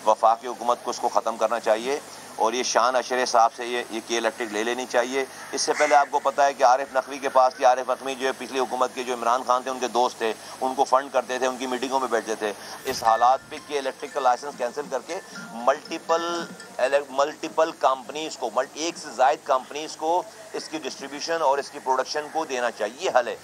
वफाकी हुकूमत को उसको ख़त्म करना चाहिए, और ये शान अशरे साहब से ये के इलेक्ट्रिक ले लेनी चाहिए। इससे पहले आपको पता है कि आरिफ नकवी के पास थी, आरिफ नकवी जो है पिछली हुकूमत के जो इमरान खान थे उनके दोस्त थे, उनको फंड करते थे, उनकी मीटिंगों में बैठते थे। इस हालात पे के इलेक्ट्रिक का लाइसेंस कैंसिल करके मल्टीपल कंपनीज को, एक से ज़ायद कंपनीज को इसकी डिस्ट्रीब्यूशन और इसकी प्रोडक्शन को देना चाहिए, ये हल है।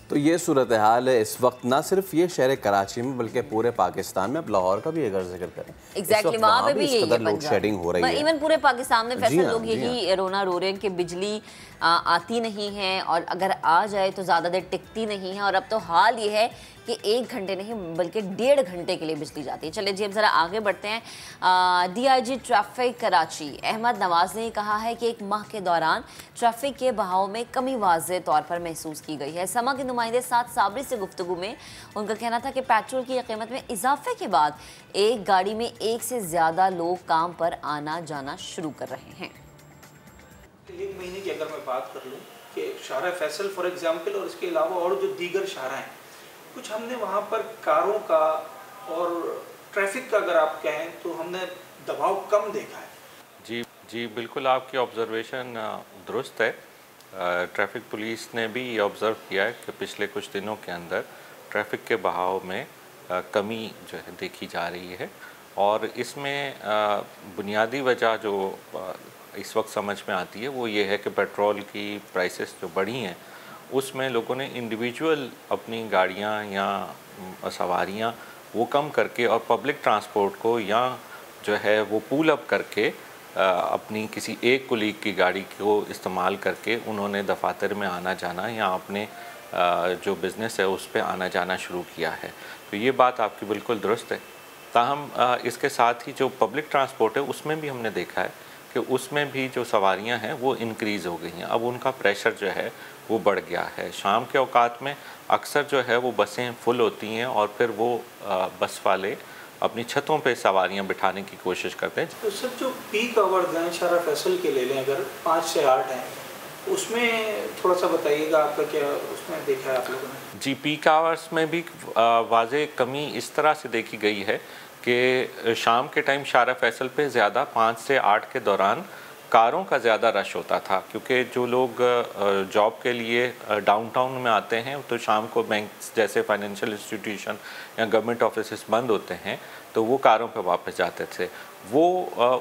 तो ये सूरत हाल है इस वक्त, ना सिर्फ ये शहर कराची में बल्कि पूरे पाकिस्तान में। अब लाहौर का भी अगर जिक्र करें, एग्जैक्टली वहाँ पे भी यही लोड शेडिंग हो रही है। इवन पूरे पाकिस्तान में फैसल लोग यही रोना रो रहे हैं कि बिजली आती नहीं है, और अगर आ जाए तो ज़्यादा देर टिकती नहीं है। और अब तो हाल ये है कि 1 घंटे नहीं बल्कि 1.5 घंटे के लिए बिजली जाती है। चलिए जी, अब ज़रा आगे बढ़ते हैं। DIG ट्रैफिक कराची अहमद नवाज ने कहा है कि 1 माह के दौरान ट्रैफिक के बहाव में कमी वाज़ेह तौर पर महसूस की गई है। समा के नुमाइंदे साथ साबरी से गुफ्तगू में उनका कहना था कि पेट्रोल की कीमत में इजाफे के बाद एक गाड़ी में 1 से ज़्यादा लोग काम पर आना जाना शुरू कर रहे हैं। 1 महीने की अगर मैं बात कर लूँ कि शाहरा फैसल फॉर एग्जांपल, और इसके अलावा और जो दीगर शाहरा हैं, कुछ हमने वहाँ पर कारों का और ट्रैफिक का अगर आप कहें तो हमने दबाव कम देखा है। जी बिल्कुल, आपकी ऑब्जर्वेशन दुरुस्त है। ट्रैफिक पुलिस ने भी ये ऑब्ज़र्व किया है कि पिछले कुछ दिनों के अंदर ट्रैफिक के बहाव में कमी जो है देखी जा रही है, और इसमें बुनियादी वजह जो इस वक्त समझ में आती है वो ये है कि पेट्रोल की प्राइसेस जो बढ़ी हैं उसमें लोगों ने इंडिविजुअल अपनी गाड़ियाँ या सवारियाँ वो कम करके और पब्लिक ट्रांसपोर्ट को या जो है वो पूल अप करके अपनी किसी एक कुलीग की गाड़ी को इस्तेमाल करके उन्होंने दफातर में आना जाना या अपने जो बिज़नेस है उस पर आना जाना शुरू किया है। तो ये बात आपकी बिल्कुल दुरुस्त है। ताहम इसके साथ ही जो पब्लिक ट्रांसपोर्ट है उसमें भी हमने देखा है कि उसमें भी जो सवारियां हैं वो इंक्रीज़ हो गई हैं। अब उनका प्रेशर जो है वो बढ़ गया है। शाम के औकात में अक्सर जो है वो बसें फुल होती हैं और फिर वो बस वाले अपनी छतों पे सवारियां बिठाने की कोशिश करते हैं। तो सर जो पीक आवर्स हैं शाहरा फैसल के ले लें, अगर 5 से 8 हैं, उसमें थोड़ा सा बताइएगा आपका क्या उसमें देखा है आप लोगों ने? जी, पीक आवर्स में भी वाज़ेह कमी इस तरह से देखी गई है कि शाम के टाइम शाहरा फैसल पे ज़्यादा 5 से 8 के दौरान कारों का ज़्यादा रश होता था, क्योंकि जो लोग जॉब के लिए डाउनटाउन में आते हैं तो शाम को बैंक्स जैसे फाइनेंशियल इंस्टीट्यूशन या गवर्नमेंट ऑफिसेस बंद होते हैं तो वो कारों पर वापस जाते थे। वो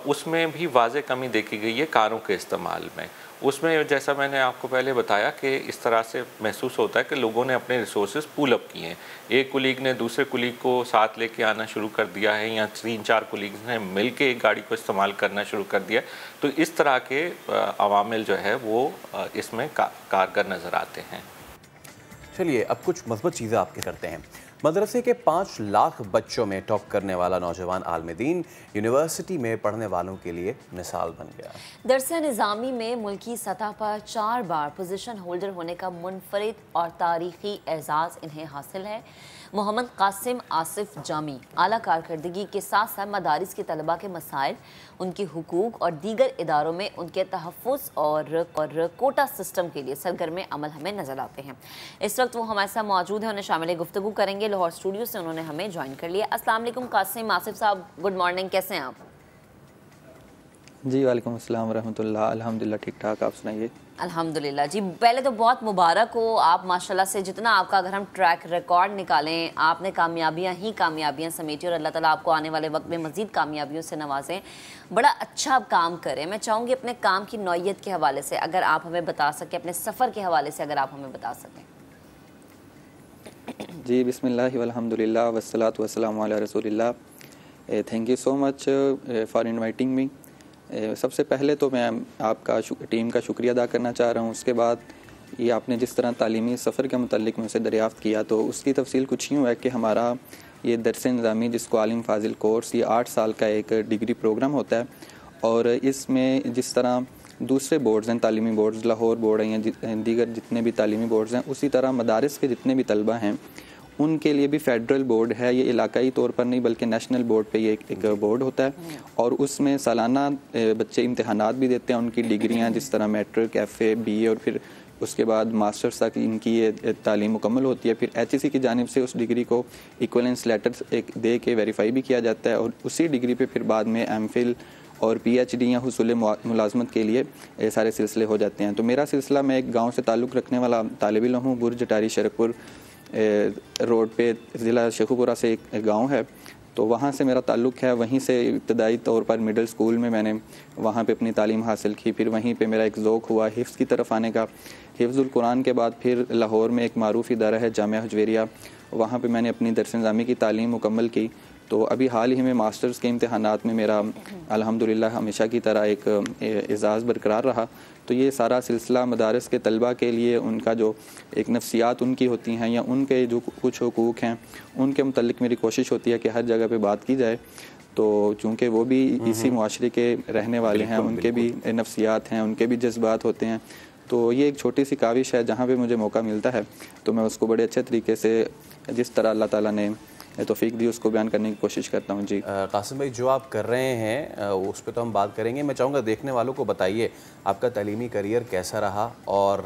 उसमें भी वाज़ेह कमी देखी गई है कारों के इस्तेमाल में। उसमें जैसा मैंने आपको पहले बताया कि इस तरह से महसूस होता है कि लोगों ने अपने रिसोर्सेज पूल अप किए हैं। एक कुलीग ने दूसरे कुलीग को साथ लेके आना शुरू कर दिया है या 3-4 कुलीग्स ने मिल के एक गाड़ी को इस्तेमाल करना शुरू कर दिया है। तो इस तरह के अवामिल जो है वो इसमें कारगर नज़र आते हैं। चलिए अब कुछ मज़बूत चीज़ें आपके करते हैं। मदरसे के 5 लाख बच्चों में टॉप करने वाला नौजवान आलमदीन यूनिवर्सिटी में पढ़ने वालों के लिए मिसाल बन गया। दरसे निज़ामी में मुल्की सतह पर 4 बार पोजीशन होल्डर होने का मुनफरिद और तारीखी एजाज़ इन्हें हासिल है। मोहम्मद कासिम आसिफ जामी आला कारकर्दगी के साथ साथ मदारिस के तलबा के मसाइल, उनके हुकूक और दीगर इदारों में उनके तहफ़्फ़ुज़ और कोटा सिस्टम के लिए सरगर्म अमल हमें नज़र आते हैं। इस वक्त वो हमारे साथ मौजूद हैं, उन्हें शामिल गुफ्तगू करेंगे। लाहौर स्टूडियो से उन्होंने हमें ज्वाइन कर लिया। अस्सलाम वालेकुम कासिम आसिफ साहब, गुड मॉर्निंग, कैसे हैं आप? जी वालेकुम अस्सलाम रहमतुल्लाह, अल्हम्दुलिल्लाह ठीक ठाक, आप सुनाइए? अल्हम्दुलिल्लाह जी, पहले तो बहुत मुबारक हो आप, माशाल्लाह से जितना आपका अगर हम ट्रैक रिकॉर्ड निकालें, आपने कामयाबियां ही कामयाबियां समेटी और अल्लाह ताला आपको आने वाले वक्त में मज़ीद कामयाबियों से नवाजें। बड़ा अच्छा काम करें। मैं चाहूँगी अपने काम की नौयत के हवाले से अगर आप हमें बता सकें, अपने सफ़र के हवाले से अगर आप हमें बता सकें। जी बिस्मिल्लाह वल्हम्दुलिल्लाह वस्सलातु वस्सलामु अला रसूलिल्लाह। Thank you so much for inviting me. सबसे पहले तो मैं आपका टीम का शुक्रिया अदा करना चाह रहा हूँ। उसके बाद ये आपने जिस तरह तालीमी सफ़र के मुतल्लिक़ मुझसे दरियाफ़्त किया, तो उसकी तफसील कुछ यूँ है कि हमारा ये दरस निज़ामी जिसको आलिम फ़ाज़िल कोर्स, ये 8 साल का एक डिग्री प्रोग्राम होता है। और इसमें जिस तरह दूसरे बोर्ड्स हैं, तालीमी बोर्ड्स, लाहौर बोर्ड हैं या दीगर जितने भी तालीमी बोर्ड्स हैं, उसी तरह मदारिस के जितने भी तलबा हैं उनके लिए भी फेडरल बोर्ड है। ये इलाकाई तौर पर नहीं बल्कि नेशनल बोर्ड पे ये एक बोर्ड होता है और उसमें सालाना बच्चे इम्तहानात भी देते हैं। उनकी डिग्रियां जिस तरह मैट्रिक, FA, BA और फिर उसके बाद मास्टर्स तक इनकी ये तालीम मुकम्मल होती है। फिर HEC की जानिब से उस डिग्री को इक्वलेंस लेटर एक दे के वेरीफाई भी किया जाता है और उसी डिग्री पे फिर बाद में MPhil और PhD या हुसूल मुलाजमत के लिए सारे सिलसिले हो जाते हैं। तो मेरा सिलसिला, मैं एक गाँव से ताल्लुक़ रखने वाला तालिब इल्म हूँ। बुर्ज अटारी शरकपुर रोड पे ज़िला शेखुपुरा से एक गांव है, तो वहाँ से मेरा ताल्लुक़ है। वहीं से इब्तदाई तौर पर मिडिल स्कूल में मैंने वहाँ पे अपनी तालीम हासिल की। फिर वहीं पे मेरा एक ज़ौक़ हुआ हिफ्ज़ की तरफ आने का। हिफ्ज़ुल कुरान के बाद फिर लाहौर में एक मारूफ़ इदारा है जामिया हजवेरिया, वहाँ पे मैंने अपनी दरस निज़ामी की तालीम मुकम्मल की। तो अभी हाल ही में मास्टर्स के इम्तहानात में मेरा अल्हम्दुलिल्लाह हमेशा की तरह एक एज़ाज़ बरकरार रहा। तो ये सारा सिलसिला मदारस के तलबा के लिए उनका जो एक नफ्सियात उनकी होती हैं या उनके जो कुछ हुकूक़ हैं उनके मुतल्लिक़ मेरी कोशिश होती है कि हर जगह पे बात की जाए। तो चूँकि वो भी इसी मुआशरे के रहने वाले हैं, उनके भी नफ्सियात हैं, उनके भी जज्बात होते हैं। तो ये एक छोटी सी काविश है, जहाँ पे मुझे मौका मिलता है तो मैं उसको बड़े अच्छे तरीके से जिस तरह अल्लाह ताला ने तौफीक दी उसको बयान करने की कोशिश करता हूँ। जी कासिम भाई, जो आप कर रहे हैं उस पर तो हम बात करेंगे। मैं चाहूँगा देखने वालों को बताइए आपका तालीमी करियर कैसा रहा और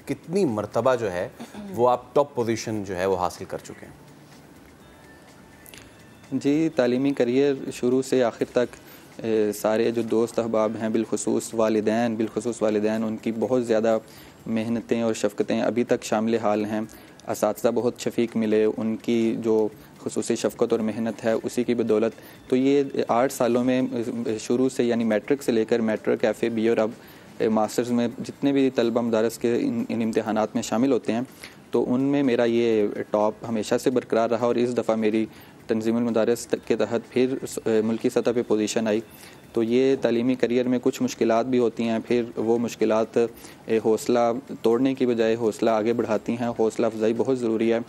कितनी मरतबा जो है वो आप टॉप पोजीशन जो है वो हासिल कर चुके हैं। जी, तालीमी करियर शुरू से आखिर तक सारे जो दोस्त अहबाब हैं, बिलखुसूस वालिदैन, उनकी बहुत ज़्यादा मेहनतें और शफ़क़तें अभी तक शामिल हाल हैं। असातिज़ा बहुत शफ़ीक मिले, उनकी जो ख़ुसूसी शफ़क़त और मेहनत है उसी की बदौलत तो ये 8 सालों में शुरू से यानी मैट्रिक से लेकर मैट्रिक, FA, BA और अब मास्टर्स में जितने भी तलबा मदारस के इन इम्तहानात में शामिल होते हैं तो उनमें मेरा ये टॉप हमेशा से बरकरार रहा। और इस दफ़ा मेरी तंज़ीमुल मदारस के तहत फिर मुल्की सतह पे पोजीशन आई। तो ये तालीमी करियर में कुछ मुश्किलात भी होती हैं, फिर वो मुश्किलात हौसला तोड़ने की बजाय हौसला आगे बढ़ाती हैं। हौसला अफजाई बहुत ज़रूरी है।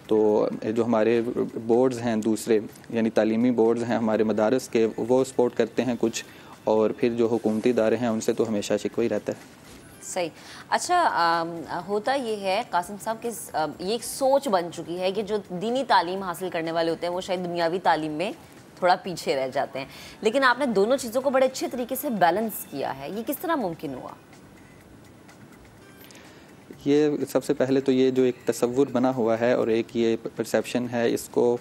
तो जो हमारे बोर्ड्स हैं दूसरे यानी तालीमी बोर्ड्स हैं हमारे मदारस के, वो सपोर्ट करते हैं कुछ, और फिर जो हुकूमती इदारे हैं उनसे तो हमेशा शिकवा ही रहता है। सही। अच्छा, होता ये है कासिम साहब कि ये एक सोच बन चुकी है कि जो दीनी तालीम हासिल करने वाले होते हैं वो शायद दुनियावी तालीम में थोड़ा पीछे रह जाते हैं, लेकिन आपने दोनों चीज़ों को बड़े अच्छे तरीके से बैलेंस किया है। ये किस तरह मुमकिन हुआ? ये सबसे पहले तो ये जो एक तसव्वुर बना हुआ है और एक ये परसेप्शन है, इसको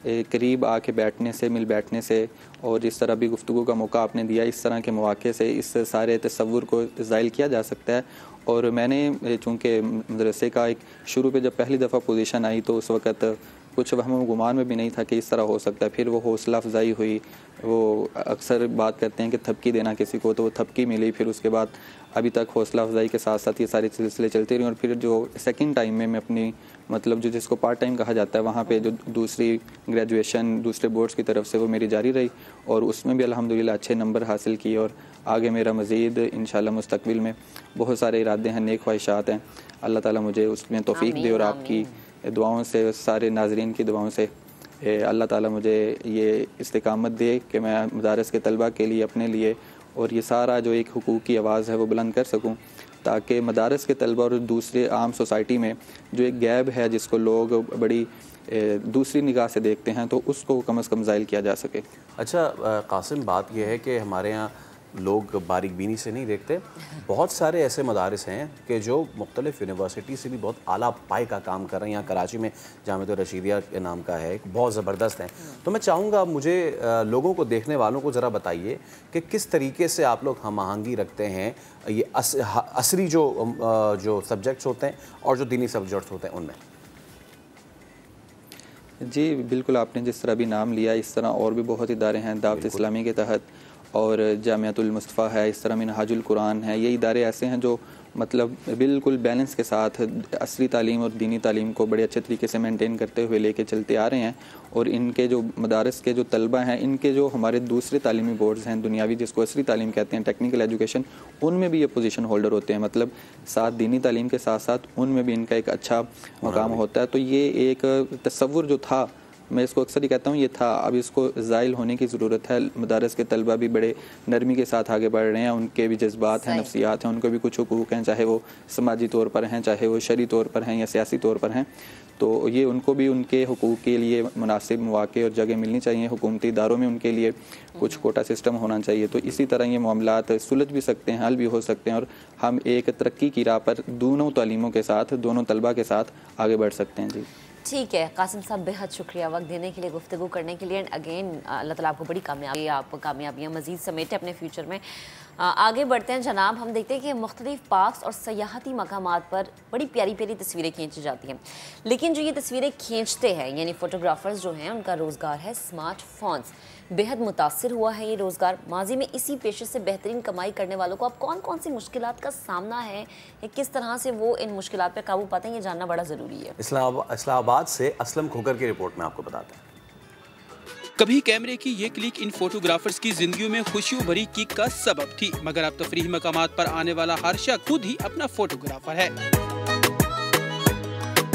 करीब आके बैठने से, मिल बैठने से और जिस तरह भी गुफ्तगू का मौका आपने दिया, इस तरह के मौके से इस सारे तसव्वुर को ज़ाहिर किया जा सकता है। और मैंने चूँकि मदरसे का एक शुरू पे जब पहली दफ़ा पोजीशन आई तो उस वक़्त कुछ वहम गुमान में भी नहीं था कि इस तरह हो सकता है। फिर वो हौसला अफजाई हुई। वो अक्सर बात करते हैं कि थपकी देना किसी को, तो वो थपकी मिली। फिर उसके बाद अभी तक हौसला अफजाई के साथ साथ ये सारे सिलसिले चलते रहे। और फिर जो सेकंड टाइम में मैं अपनी मतलब जो जिसको पार्ट टाइम कहा जाता है वहाँ पे जो दूसरी ग्रेजुएशन दूसरे बोर्ड्स की तरफ से वो मेरी जारी रही और उसमें भी अल्हम्दुलिल्लाह अच्छे नंबर हासिल किए। और आगे मेरा मज़ीद इंशाल्लाह मुस्तक़बिल में बहुत सारे इरादे हैं, नेक ख्वाहिशात हैं। अल्लाह ताला मुझे उसमें तौफीक दे और आपकी दुआओं से, सारे नाजरीन की दुआओं से अल्लाह ताला मुझे ये इस्तिकामत दे कि मैं मदारस के तलबा के लिए, अपने लिए और ये सारा जो एक हुकूक की आवाज़ है वो बुलंद कर सकूं, ताकि मदारस के तलबा और दूसरे आम सोसाइटी में जो एक गैप है जिसको लोग बड़ी दूसरी निगाह से देखते हैं तो उसको कम से कम ज़ाइल किया जा सके। अच्छा कासिम, बात यह है कि हमारे यहाँ लोग बारीक बीनी से नहीं देखते। बहुत सारे ऐसे मदारिस हैं कि जो मुख्तलिफ़ यूनिवर्सिटी से भी बहुत आला पाए का काम कर रहे हैं। यहाँ कराची में जामिया रशीदिया के नाम का है, बहुत ज़बरदस्त है। तो मैं चाहूँगा मुझे लोगों को, देखने वालों को ज़रा बताइए कि किस तरीके से आप लोग हम आहंगी रखते हैं ये असरी जो सब्जेक्ट्स होते हैं और जो दीनी सब्जेक्ट्स होते हैं उनमें। जी बिल्कुल, आपने जिस तरह भी नाम लिया इस तरह और भी बहुत इदारे हैं दावत इस्लामी के तहत और जामियातुल मुस्तफ़ा है, इस तरह मिनहाजुल कुरान है। ये इदारे ऐसे हैं जो मतलब बिल्कुल बैलेंस के साथ असली तालीम और दीनी तालीम को बड़े अच्छे तरीके से मेंटेन करते हुए लेके चलते आ रहे हैं। और इनके जो मदारस के जो तलबा हैं, इनके जो हमारे दूसरे तालीमी बोर्ड्स हैं दुनियावी, जिसको असली तालीम कहते हैं, टेक्निकल एजुकेशन, उनमें भी ये पोजीशन होल्डर होते हैं। मतलब साथ दीनी तालीम के साथ साथ उनमें भी इनका एक अच्छा मकाम होता है। तो ये एक तसव्वुर जो था, मैं इसको अक्सर ही कहता हूँ, ये था, अब इसको ज़ाइल होने की ज़रूरत है। मदारस के तलबा भी बड़े नरमी के साथ आगे बढ़ रहे हैं, उनके भी जज्बात हैं, नफ्सियात हैं, उनको भी कुछ हुकूक हैं, चाहे वो समाजी तौर पर हैं, चाहे वो शरी तौर पर हैं या सियासी तौर पर हैं। तो ये उनको भी उनके हुकूक के लिए मुनासिब मौक़े और जगह मिलनी चाहिए। हुकूमती इदारों में उनके लिए कुछ कोटा सिस्टम होना चाहिए। तो इसी तरह ये मामलात सुलझ भी सकते हैं, हल भी हो सकते हैं, और हम एक तरक्की की राह पर दोनों तालीमों के साथ, दोनों तलबा के साथ आगे बढ़ सकते हैं। जी ठीक है कासिम साहब, बेहद शुक्रिया वक्त देने के लिए, गुफ्तगू करने के लिए। एंड अगेन अल्लाह ताला आपको बड़ी कामयाबी, आप कामयाबियाँ मज़ीद समेटे अपने फ्यूचर में। आगे बढ़ते हैं जनाब। हम देखते हैं कि मुख्तलिफ पार्क्स और सयाहती मकामात पर बड़ी प्यारी प्यारी तस्वीरें खींची जाती हैं, लेकिन जो ये तस्वीरें खींचते हैं यानी फ़ोटोग्राफ़र्स जो हैं, उनका रोज़गार है स्मार्टफोन्स। बेहद मुतासिर हुआ है ये रोज़गार। माजी में इसी पेशे से बेहतरीन कमाई करने वालों को अब कौन कौन सी मुश्किलात का सामना है या किस तरह से वो इन मुश्किलात पर काबू पाते हैं, ये जानना बड़ा ज़रूरी है। इस्लामाबाद से असलम खोकर की रिपोर्ट में आपको बताते हैं। कभी कैमरे की ये क्लिक इन फोटोग्राफर्स की जिंदगियों में खुशियों भरी किक का सबब थी, मगर अब तफरीही मकामात पर आने वाला हर शख्स खुद ही अपना फोटोग्राफर है।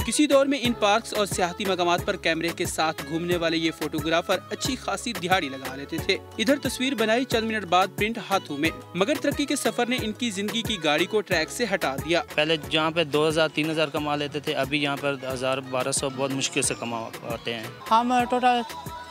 किसी दौर में इन पार्क्स और सियाहती मकामात पर कैमरे के साथ घूमने वाले ये फोटोग्राफर अच्छी खासी दिहाड़ी लगा लेते थे। इधर तस्वीर बनाई, चंद मिनट बाद प्रिंट हाथों में। मगर तरक्की के सफर ने इनकी जिंदगी की गाड़ी को ट्रैक से हटा दिया। पहले जहाँ पे 2000-3000 कमा लेते थे, अभी यहाँ पर 1000-1200 बहुत मुश्किल से कमा पाते हैं। हम टोटल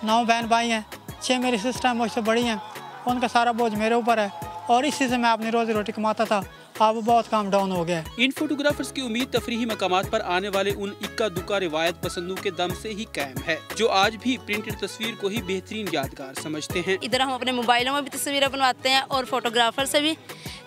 9 बहन भाई हैं, 6 मेरी सिस्टर मुझसे बड़ी हैं, उनका सारा बोझ मेरे ऊपर है और इसी से मैं अपनी रोजी रोटी कमाता था। अब बहुत काम डाउन हो गया। इन फोटोग्राफर्स की उम्मीद तफरीही मकामात पर आने वाले उन इक्का दुक्का रिवायत पसंदों के दम से ही कायम है, जो आज भी प्रिंटेड तस्वीर को ही बेहतरीन यादगार समझते हैं। इधर हम अपने मोबाइलों में भी तस्वीरें बनवाते हैं और फोटोग्राफर से भी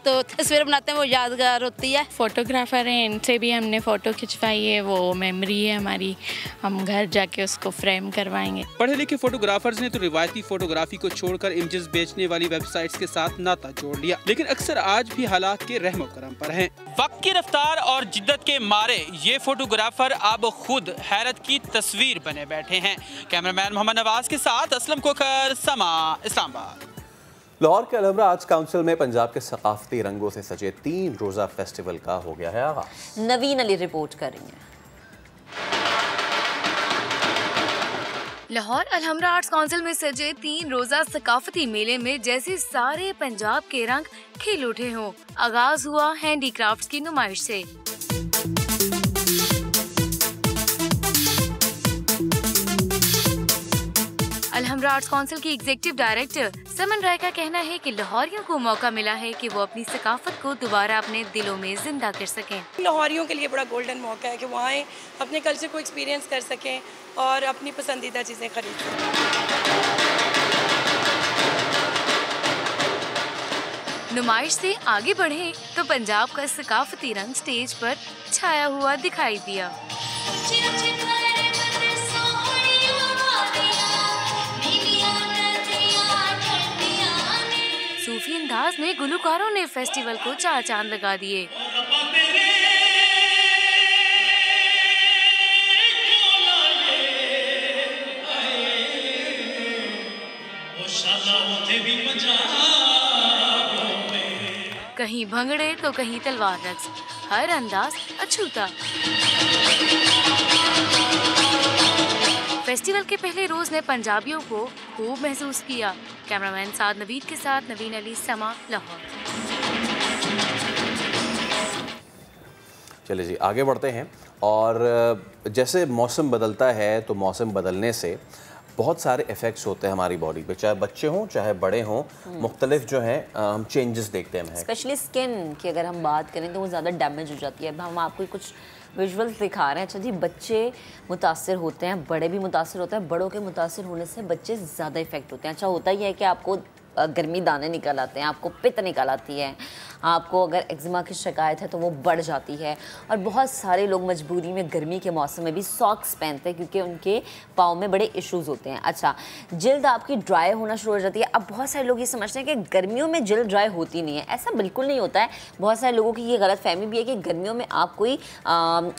तो तस्वीरें बनाते हैं, वो यादगार होती है। फोटोग्राफर हैं, इनसे भी हमने फ़ोटो खिंचवाई है, वो मेमोरी है हमारी, हम घर जाके उसको फ्रेम करवाएंगे। पढ़े लिखे फोटोग्राफर्स ने तो रिवायती फोटोग्राफी को छोड़कर इमेजेस बेचने वाली वेबसाइट्स के साथ नाता जोड़ लिया, लेकिन अक्सर आज भी हालात के रहमो करम पर हैं। वक्त की रफ्तार और जिद्दत के मारे ये फोटोग्राफर अब खुद हैरत की तस्वीर बने बैठे हैं। कैमरामैन मोहम्मद नवाज के साथ असलम कोकर, समा, इस्लामाबाद। लाहौर के अलहमरा आर्ट्स काउंसिल में पंजाब के सकाफती रंगों से सजे 3 रोज़ा फेस्टिवल का हो गया है आगाज़। नवीन अली रिपोर्ट कर रही हैं। लाहौर अलहमरा आर्ट्स काउंसिल में सजे 3 रोजा सकाफती मेले में जैसे सारे पंजाब के रंग खिल उठे हों। आगाज हुआ हैंडीक्राफ्ट्स की नुमाइश से। अलहमरा आर्ट्स काउंसिल की एग्जीक्यूटिव डायरेक्टर समन राय का कहना है कि लाहौरियों को मौका मिला है कि वो अपनी सकाफत को दोबारा अपने दिलों में जिंदा कर सकें। लाहौरियों के लिए बड़ा गोल्डन मौका है कि वो आए, अपने कल्चर को एक्सपीरियंस कर सकें और अपनी पसंदीदा चीज़ें खरीद सकें। नुमाइश से आगे बढ़े तो पंजाब का सकाफती रंग स्टेज पर छाया हुआ दिखाई दिया। सूफी अंदाज में गुलकारों ने फेस्टिवल को 4 चांद लगा दिए। कहीं भंगड़े तो कहीं तलवार रक्स, हर अंदाज अछूता। फेस्टिवल के पहले रोज ने पंजाबियों को खूब महसूस किया। कैमरामैन साद नवीद के साथ नवीन अली, समा, लाहौर। चलिए जी आगे बढ़ते हैं। और जैसे मौसम बदलता है तो मौसम बदलने से बहुत सारे इफ़ेक्ट्स होते हैं हमारी बॉडी पे, चाहे बच्चे हों चाहे बड़े हों, मुख्तलिफ जो हैं हम चेंजेस देखते हैं। स्पेशली स्किन की अगर हम बात करें तो वो ज़्यादा डैमेज हो जाती है। अब हम आपको कुछ विजुअल्स दिखा रहे हैं। अच्छा जी, बच्चे मुतासिर होते हैं, बड़े भी मुतासिर होते हैं। बड़ों के मुतासिर होने से बच्चे ज़्यादा इफेक्ट होते हैं। अच्छा होता ही है कि आपको गर्मी दाने निकल आते हैं, आपको पित्त निकल आती है, आपको अगर एक्जिमा की शिकायत है तो वो बढ़ जाती है। और बहुत सारे लोग मजबूरी में गर्मी के मौसम में भी सॉक्स पहनते हैं क्योंकि उनके पाँव में बड़े इश्यूज़ होते हैं। अच्छा, जिल्द आपकी ड्राई होना शुरू हो जाती है। अब बहुत सारे लोग ये समझते हैं कि गर्मियों में जिल्द ड्राई होती नहीं है, ऐसा बिल्कुल नहीं होता है। बहुत सारे लोगों की ये गलत फहमी भी है कि गर्मियों में आप कोई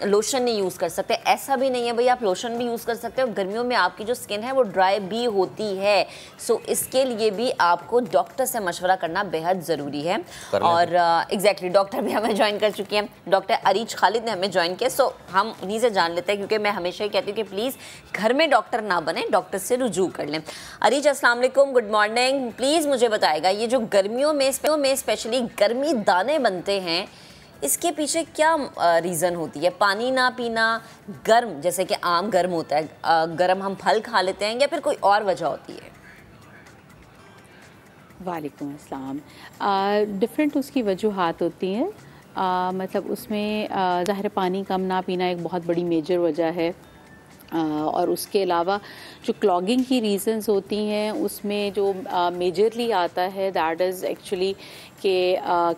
लोशन नहीं यूज़ कर सकते, ऐसा भी नहीं है भाई, आप लोशन भी यूज़ कर सकते हो। गर्मियों में आपकी जो स्किन है वो ड्राई भी होती है। सो इसके लिए भी आपको डॉक्टर से मशवरा करना बेहद ज़रूरी है। और एग्जैक्टली डॉक्टर भी हमें ज्वाइन कर चुकी हैं, डॉक्टर अरीज खालिद ने हमें ज्वाइन किया। सो हम उन्हीं से जान लेते हैं क्योंकि मैं हमेशा ही कहती हूँ कि प्लीज़ घर में डॉक्टर ना बने, डॉक्टर से रुजू कर लें। अरीज अस्सलाम वालेकुम, गुड मॉर्निंग। प्लीज़ मुझे बताएगा ये जो गर्मियों में स्पेशली गर्मी दाने बनते हैं, इसके पीछे क्या रीज़न होती है? पानी ना पीना, गर्म, जैसे कि आम गर्म होता है, गर्म हम फल खा लेते हैं, या फिर कोई और वजह होती है? वालेकुम अस्सलाम। डिफरेंट उसकी वजूहात होती हैं। मतलब उसमें ज़ाहिर पानी कम ना पीना एक बहुत बड़ी मेजर वजह है। और उसके अलावा जो क्लॉगिंग की रीज़न्स होती हैं उसमें जो मेजरली आता है दैट इज़ एक्चुअली कि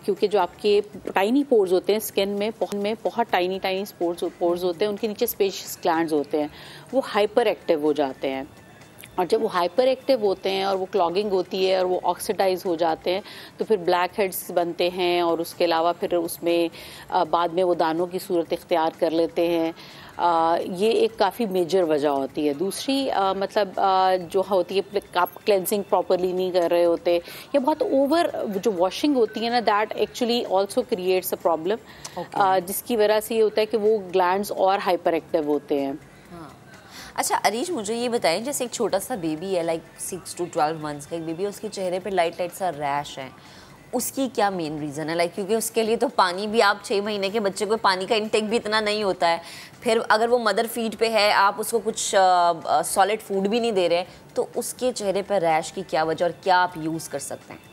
क्योंकि जो आपके टाइनी पोर्स होते हैं स्किन में बहुत टाइनी पोर्स होते हैं, उनके नीचे स्पेशियस ग्लैंड्स होते हैं, वो हाइपर एक्टिव हो जाते हैं। और जब वो हाइपर एक्टिव होते हैं और वो क्लॉगिंग होती है और वो ऑक्सीडाइज हो जाते हैं तो फिर ब्लैक हेड्स बनते हैं और उसके अलावा फिर उसमें बाद में वो दानों की सूरत इख्तियार कर लेते हैं। ये एक काफ़ी मेजर वजह होती है। दूसरी मतलब जो होती है, आप क्लेंजिंग प्रॉपरली नहीं कर रहे होते या बहुत ओवर जो वॉशिंग होती है ना, that actually also creates a problem, जिसकी वजह से ये होता है कि वो ग्लैंड्स और हाइपर एक्टिव होते हैं। अच्छा अरीज, मुझे ये बताएं, जैसे एक छोटा सा बेबी है, लाइक 6 to 12 मंथ्स का एक बेबी है, उसके चेहरे पे लाइट सा रैश है, उसकी क्या मेन रीज़न है? लाइक क्योंकि उसके लिए तो पानी भी, आप 6 महीने के बच्चे को पानी का इंटेक भी इतना नहीं होता है, फिर अगर वो मदर फीड पे है, आप उसको कुछ सॉलिड फूड भी नहीं दे रहे, तो उसके चेहरे पर रैश की क्या वजह और क्या आप यूज़ कर सकते हैं?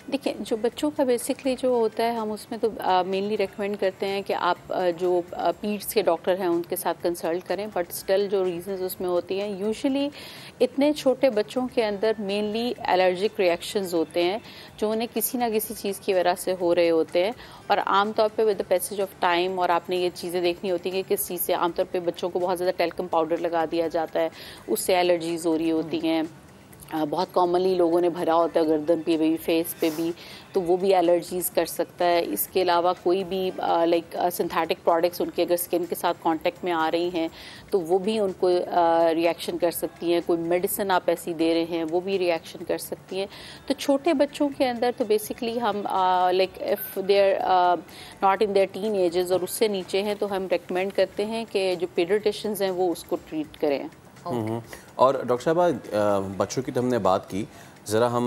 देखिए, जो बच्चों का बेसिकली जो होता है, हम उसमें तो मेनली रेकमेंड करते हैं कि आप जो पीड्स के डॉक्टर हैं उनके साथ कंसल्ट करें, बट स्टिल जो रीजंस उसमें होती हैं, यूजुअली इतने छोटे बच्चों के अंदर मेनली एलर्जिक रिएक्शंस होते हैं जो उन्हें किसी ना किसी चीज़ की वजह से हो रहे होते हैं। और आमतौर पे with the passage of time, और आपने ये चीज़ें देखनी होती हैं कि किस चीज़ से, आमतौर पे बच्चों को बहुत ज़्यादा टेल्कम पाउडर लगा दिया जाता है, उससे एलर्जीज़ हो रही होती हैं। बहुत कॉमनली लोगों ने भरा होता है गर्दन पे भी, फेस पे भी, तो वो भी एलर्जीज़ कर सकता है। इसके अलावा कोई भी लाइक सिंथेटिक प्रोडक्ट्स उनके अगर स्किन के साथ कांटेक्ट में आ रही हैं तो वो भी उनको रिएक्शन कर सकती हैं। कोई मेडिसिन आप ऐसी दे रहे हैं वो भी रिएक्शन कर सकती हैं। तो छोटे बच्चों के अंदर तो बेसिकली हम like if they are not in their teen ages और उससे नीचे हैं, तो हम रेकमेंड करते हैं कि जो पीडियाट्रिशियंस हैं वो उसको ट्रीट करें। और डॉक्टर साहब, बच्चों की तो हमने बात की, ज़रा हम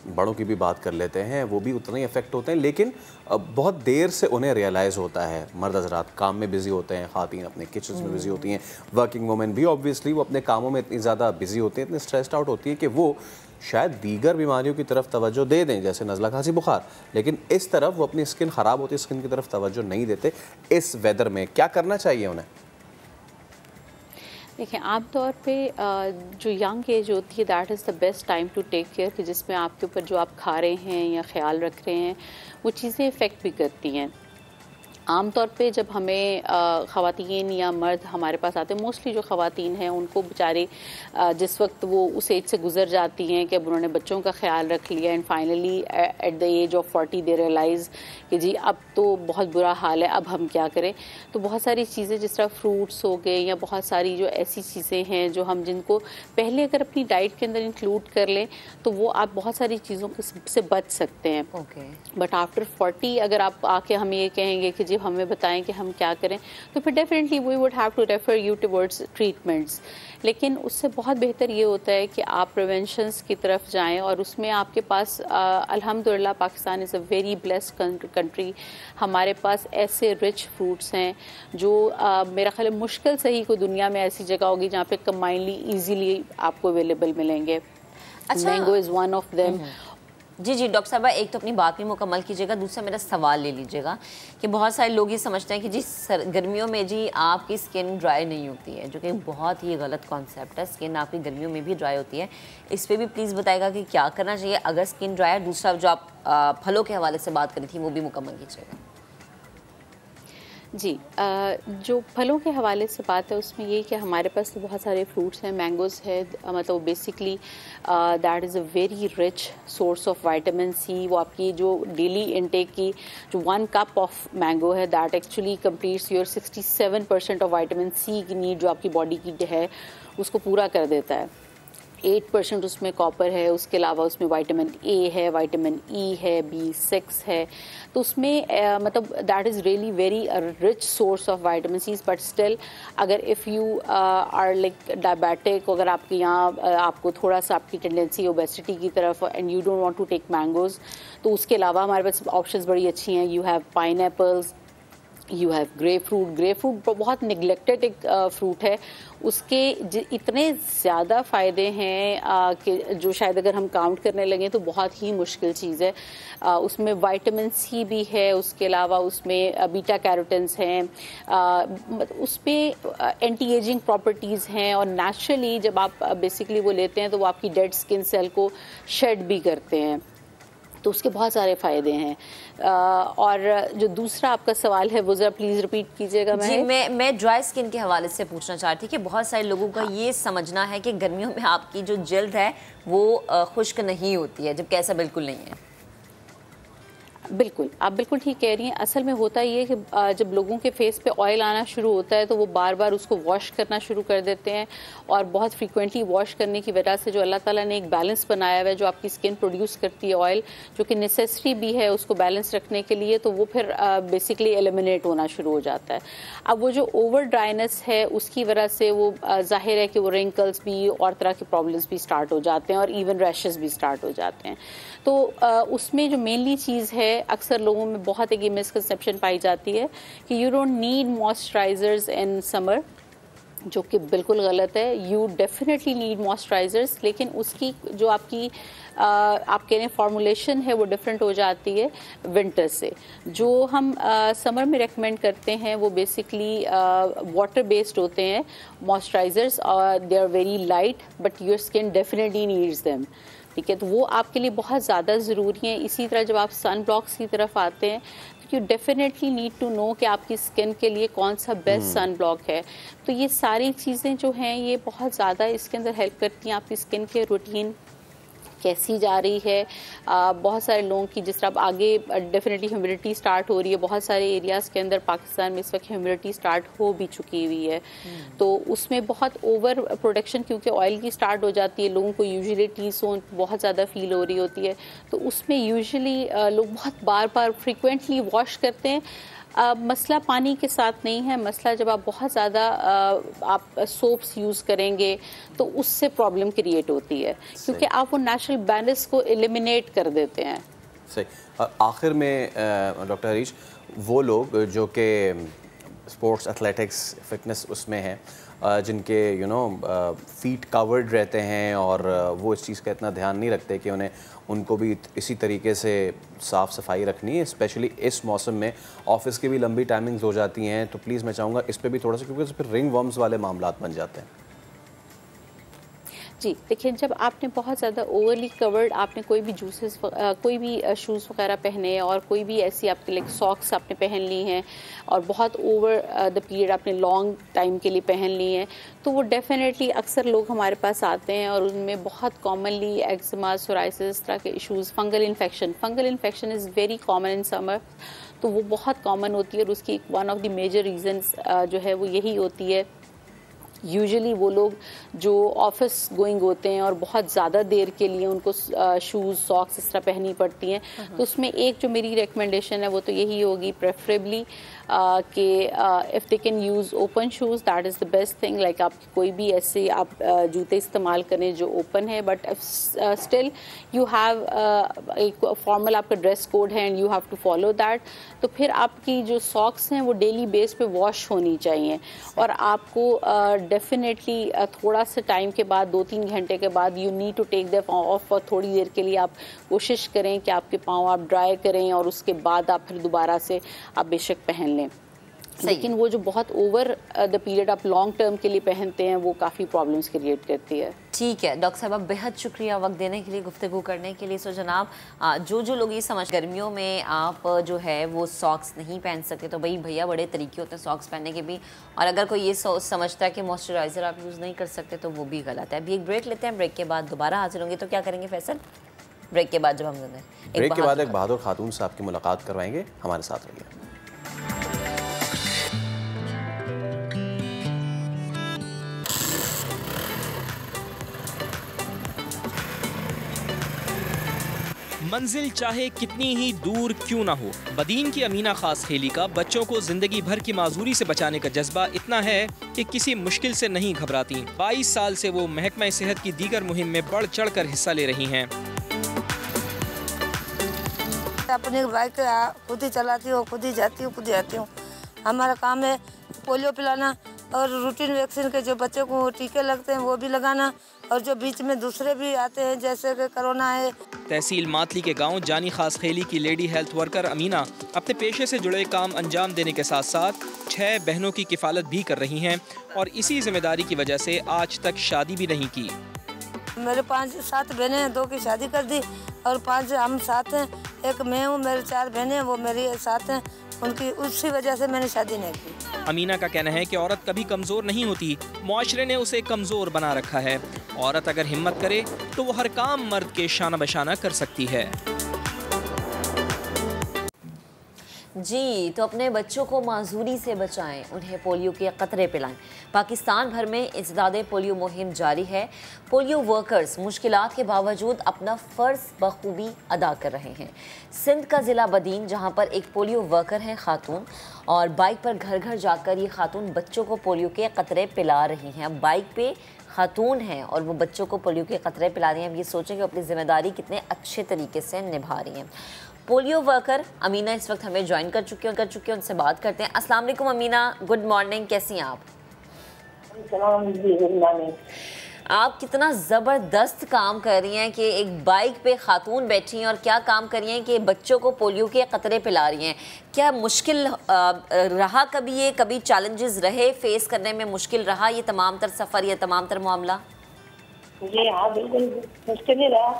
बड़ों की भी बात कर लेते हैं। वो भी उतना ही इफ़ेक्ट होते हैं, लेकिन बहुत देर से उन्हें रियलाइज़ होता है। मर्द हज़रात काम में बिज़ी होते हैं, ख़ातीन अपने किचन में बिज़ी होती हैं, वर्किंग वुमेन भी ऑब्वियसली वो अपने कामों में इतनी ज़्यादा बिज़ी होती हैं, इतनी स्ट्रेस्ड आउट होती हैं कि वो शायद दीगर बीमारियों की तरफ तवज्जो दे दें, जैसे नज़ला, खांसी, बुखार, लेकिन इस तरफ वो अपनी स्किन ख़राब होती है, स्किन की तरफ तवज्जो नहीं देते। इस वेदर में क्या करना चाहिए उन्हें? देखिए, आमतौर पे जो यंग एज होती है that is the best time to take care, कि जिसमें आपके ऊपर जो आप खा रहे हैं या ख्याल रख रहे हैं वो चीज़ें इफ़ेक्ट भी करती हैं। आमतौर पे जब हमें ख़वातीन या मर्द हमारे पास आते हैं, मोस्टली जो ख़वातीन हैं उनको बेचारे जिस वक्त वो उस एज से गुज़र जाती हैं कि अब उन्होंने बच्चों का ख्याल रख लिया and finally at the age of 40 they realise कि जी अब तो बहुत बुरा हाल है, अब हम क्या करें। तो बहुत सारी चीज़ें जिस तरह फ्रूट्स हो गए या बहुत सारी जो ऐसी चीज़ें हैं जो हम जिनको पहले अगर अपनी डाइट के अंदर इंक्लूड कर लें तो वो आप बहुत सारी चीज़ों से बच सकते हैं। बट आफ्टर 40 अगर आप आके हमें ये कहेंगे कि जी हमें बताएं कि हम क्या करें, तो फिर definitely we would have to refer you towards treatments. लेकिन उससे बहुत बेहतर ये होता है कि आप प्रिवेंशंस की तरफ जाएं, और उसमें आपके पास अल्हम्दुलिल्लाह Pakistan is a very blessed country. हमारे पास ऐसे रिच फ्रूट्स हैं जो मेरा ख्याल मुश्किल से ही कोई दुनिया में ऐसी जगह होगी जहाँ पे कंबाइनली ईजीली आपको अवेलेबल मिलेंगे। Mango is one of them. जी जी डॉक्टर साहबा, एक तो अपनी बात भी मुकम्मल कीजिएगा, दूसरा मेरा सवाल ले लीजिएगा कि बहुत सारे लोग ये समझते हैं कि जी गर्मियों में जी आपकी स्किन ड्राई नहीं होती है, जो कि बहुत ही गलत कॉन्सेप्ट है। स्किन आपकी गर्मियों में भी ड्राई होती है। इस पर भी प्लीज़ बताएगा कि क्या करना चाहिए अगर स्किन ड्राई है। दूसरा जो आप फलों के हवाले से बात करी थी वो भी मुकम्मल कीजिएगा। जी, जो फलों के हवाले से बात है उसमें ये कि हमारे पास तो बहुत सारे फ्रूट्स हैं, मैंगोज़ है, मतलब basically that is a very rich source of vitamin C. वो आपकी जो डेली इनटेक की जो 1 कप ऑफ मैंगो है that actually completes your 67% of vitamin C की नीड जो आपकी बॉडी की है उसको पूरा कर देता है। 8% उसमें कॉपर है, उसके अलावा उसमें विटामिन ए है, विटामिन ई है, B6 है। तो उसमें मतलब that is really very rich source of vitamin C. But still अगर if you are like diabetic, अगर आपके यहाँ आपको थोड़ा सा आपकी टेंडेंसी ओबेसिटी की तरफ and you don't want to take mangoes, तो उसके अलावा हमारे पास ऑप्शंस बड़ी अच्छी हैं। You have pineapples, you have grapefruit बहुत निगलेक्टेड एक फ्रूट है। उसके इतने ज़्यादा फ़ायदे हैं कि जो शायद अगर हम काउंट करने लगें तो बहुत ही मुश्किल चीज़ है। उसमें विटामिन सी भी है, उसके अलावा उसमें बीटा कैरोटीन्स हैं, उसमें एंटी एजिंग प्रॉपर्टीज़ हैं और नेचुरली जब आप बेसिकली वो लेते हैं तो वो आपकी डेड स्किन सेल को शेड भी करते हैं, तो उसके बहुत सारे फ़ायदे हैं। और जो दूसरा आपका सवाल है वो ज़रा प्लीज़ रिपीट कीजिएगा। जी, मैं ड्राई स्किन के हवाले से पूछना चाह रही थी कि बहुत सारे लोगों का ये समझना है कि गर्मियों में आपकी जो जल्द है वो खुश्क नहीं होती है, जबकि ऐसा बिल्कुल नहीं है। बिल्कुल, आप बिल्कुल ठीक कह रही हैं। असल में होता ये है कि जब लोगों के फेस पे ऑयल आना शुरू होता है तो वो बार बार उसको वॉश करना शुरू कर देते हैं और बहुत फ्रीक्वेंटली वॉश करने की वजह से जो अल्लाह ताला ने एक बैलेंस बनाया हुआ है जो आपकी स्किन प्रोड्यूस करती है ऑयल, जो कि नेसेसरी भी है उसको बैलेंस रखने के लिए, तो वो फिर बेसिकली एलिमिनेट होना शुरू हो जाता है। अब वो जो ओवर ड्राइनेस है उसकी वजह से वो जाहिर है कि वो रिंकल्स भी और तरह के प्रॉब्लम्स भी स्टार्ट हो जाते हैं और इवन रैशेस भी स्टार्ट हो जाते हैं। तो उसमें जो मेनली चीज़ है, अक्सर लोगों में बहुत एक मिसकंसेप्शन पाई जाती है कि you don't need moisturisers in summer, जो कि बिल्कुल गलत है। यू डेफिनेटली नीड मॉइस्चराइजर्स, लेकिन उसकी जो आपकी आप कह रहे हैं फॉर्मुलेशन है वो डिफरेंट हो जाती है विंटर से। जो हम समर में रेकमेंड करते हैं वो बेसिकली वाटर बेस्ड होते हैं मॉइस्चराइजर्स और they are very light but your skin definitely needs them. ठीक है, तो वो आपके लिए बहुत ज़्यादा ज़रूरी है। इसी तरह जब आप सन ब्लॉक्स की तरफ आते हैं तो you definitely need to know कि आपकी स्किन के लिए कौन सा बेस्ट सन ब्लॉक है। तो ये सारी चीज़ें जो हैं ये बहुत ज़्यादा इसके अंदर हेल्प करती हैं। आपकी स्किन के रूटीन कैसी जा रही है, बहुत सारे लोगों की जिस तरह अब आगे डेफिनेटली ह्यूमिडिटी स्टार्ट हो रही है, बहुत सारे एरियाज़ के अंदर पाकिस्तान में इस वक्त ह्यूमिडिटी स्टार्ट हो भी चुकी हुई है, तो उसमें बहुत ओवर प्रोडक्शन क्योंकि ऑयल की स्टार्ट हो जाती है, लोगों को यूजुअली टी सोन बहुत ज़्यादा फील हो रही होती है, तो उसमें यूजुअली लोग बहुत बार बार फ्रिक्वेंटली वॉश करते हैं। मसला पानी के साथ नहीं है, मसला जब आप बहुत ज़्यादा आप सोप्स यूज़ करेंगे तो उससे प्रॉब्लम क्रिएट होती है क्योंकि आप वो नेचुरल बैलेंस को एलिमिनेट कर देते हैं। सही। आखिर में डॉक्टर हरीश, वो लोग जो कि स्पोर्ट्स एथलेटिक्स फिटनेस उसमें हैं, जिनके फीट कवर्ड रहते हैं और वो इस चीज़ का इतना ध्यान नहीं रखते कि उनको भी इसी तरीके से साफ़ सफाई रखनी है, स्पेशली इस मौसम में ऑफिस की भी लंबी टाइमिंग्स हो जाती हैं, तो प्लीज़ मैं चाहूँगा इस पे भी थोड़ा सा, क्योंकि फिर रिंग वर्म्स वाले मामलात बन जाते हैं। जी देखिए, जब आपने बहुत ज़्यादा ओवरली कवर्ड आपने कोई भी जूसेस कोई भी शूज़ वगैरह पहने और कोई भी ऐसी आपके लाइक सॉक्स आपने पहन ली हैं और बहुत ओवर द पीरियड आपने लॉन्ग टाइम के लिए पहन ली हैं, तो वो डेफिनेटली अक्सर लोग हमारे पास आते हैं और उनमें बहुत कॉमनली एक्जिमा, सोराइसिस तरह के issues, fungal infection is very common in summer, तो वो बहुत कॉमन होती है और उसकी one of the major reasons जो है वो यही होती है। यूजुअली वो लोग जो ऑफिस गोइंग होते हैं और बहुत ज़्यादा देर के लिए उनको शूज़, सॉक्स इस तरह पहननी पड़ती हैं, तो उसमें एक जो मेरी रिकमेंडेशन है वो तो यही होगी प्रेफरेबली कि if they can use open shoes that is the best thing. Like आप कोई भी ऐसे आप जूते इस्तेमाल करें जो ओपन है, बट स्टिल यू हैव एक फॉर्मल आपका ड्रेस कोड है and you have to follow that. तो फिर आपकी जो सॉक्स हैं वो डेली बेस पे वॉश होनी चाहिए और आपको डेफिनेटली थोड़ा सा टाइम के बाद 2-3 घंटे के बाद you need to take them off, और थोड़ी देर के लिए आप कोशिश करें कि आपके पाँव आप ड्राई करें और उसके बाद आप फिर दोबारा से आप बेशक पहन लें। लेकिन वो जो बहुत ओवर द पीरियड आप लॉन्ग टर्म के लिए पहनते हैं वो काफ़ी प्रॉब्लम्स क्रिएट करती है। ठीक है डॉक्टर साहब, बेहद शुक्रिया वक्त देने के लिए, गुफ्तगू करने के लिए। सो जनाब, जो लोग ये समझ गर्मियों में आप जो है वो सॉक्स नहीं पहन सकते, तो भाई भैया बड़े तरीके होते हैं सॉक्स पहनने के भी, और अगर कोई ये समझता है कि मॉइस्चराइज़र आप यूज़ नहीं कर सकते तो वो भी गलत है। अभी एक ब्रेक लेते हैं, ब्रेक के बाद दोबारा हाजिर होंगे। तो क्या करेंगे फैसल? ब्रेक के बाद जब हम ब्रेक के बाद एक बहादुर खातून से आपकी मुलाकात करवाएंगे, हमारे साथ रहिए। मंजिल चाहे कितनी ही दूर क्यों ना हो, बदीन की अमीना खास खेली का बच्चों को जिंदगी भर की माजूरी से बचाने का जज्बा इतना है कि किसी मुश्किल से नहीं घबराती। 22 साल से वो महकमा सेहत की दीगर मुहिम में बढ़ चढ़ कर हिस्सा ले रही हैं। अपनी बाइक खुद ही चलाती हूँ, खुद ही जाती हूँ, खुद ही आती हूँ। हमारा काम है पोलियो पिलाना और रूटीन वैक्सीन के जो बच्चों को टीके लगते हैं वो भी लगाना, और जो बीच में दूसरे भी आते हैं जैसे कि कोरोना है। तहसील मातली के गांव जानी खास खेली की लेडी हेल्थ वर्कर अमीना अपने पेशे से जुड़े काम अंजाम देने के साथ साथ 6 बहनों की किफ़ालत भी कर रही हैं, और इसी जिम्मेदारी की वजह से आज तक शादी भी नहीं की। मेरे 5-7 बहनें हैं, 2 की शादी कर दी और 5 हम साथ हैं। एक मैं हूँ, मेरे 4 बहनें हैं, वो मेरी साथ हैं। उनकी उसी वजह से मैंने शादी नहीं की। अमीना का कहना है कि औरत कभी कमज़ोर नहीं होती, मुआशरे ने उसे कमज़ोर बना रखा है। औरत अगर हिम्मत करे तो वो हर काम मर्द के शाना बशाना कर सकती है। जी, तो अपने बच्चों को माजूरी से बचाएं, उन्हें पोलियो के कतरे पिलाएं। पाकिस्तान भर में इंसदादे पोलियो मुहिम जारी है। पोलियो वर्कर्स मुश्किलात के बावजूद अपना फ़र्ज़ बखूबी अदा कर रहे हैं। सिंध का ज़िला बदीन, जहां पर एक पोलियो वर्कर हैं खातून, और बाइक पर घर घर जाकर ये खातून बच्चों को पोलियो के कतरे पिला रही हैं। अब बाइक पे खातून हैं और वो बच्चों को पोलियो के कतरे पिला रही हैं। अब ये सोचें कि अपनी ज़िम्मेदारी कितने अच्छे तरीके से निभा रही हैं। पोलियो वर्कर अमीना इस वक्त हमें ज्वाइन कर चुके हैं, उनसे बात करते हैं। अस्सलाम वालेकुम अमीना, गुड मॉर्निंग, कैसी हैं आप? आप कितना ज़बरदस्त काम कर रही हैं कि एक बाइक पे खातून बैठी हैं, और क्या काम कर रही हैं कि बच्चों को पोलियो के कतरे पिला रही हैं। क्या मुश्किल रहा कभी, ये कभी चैलेंजेस रहे फेस करने में, मुश्किल रहा ये तमाम तर सफ़र, ये तमाम तर मामला? जी हाँ, बिल्कुल मुश्किल ही रहा,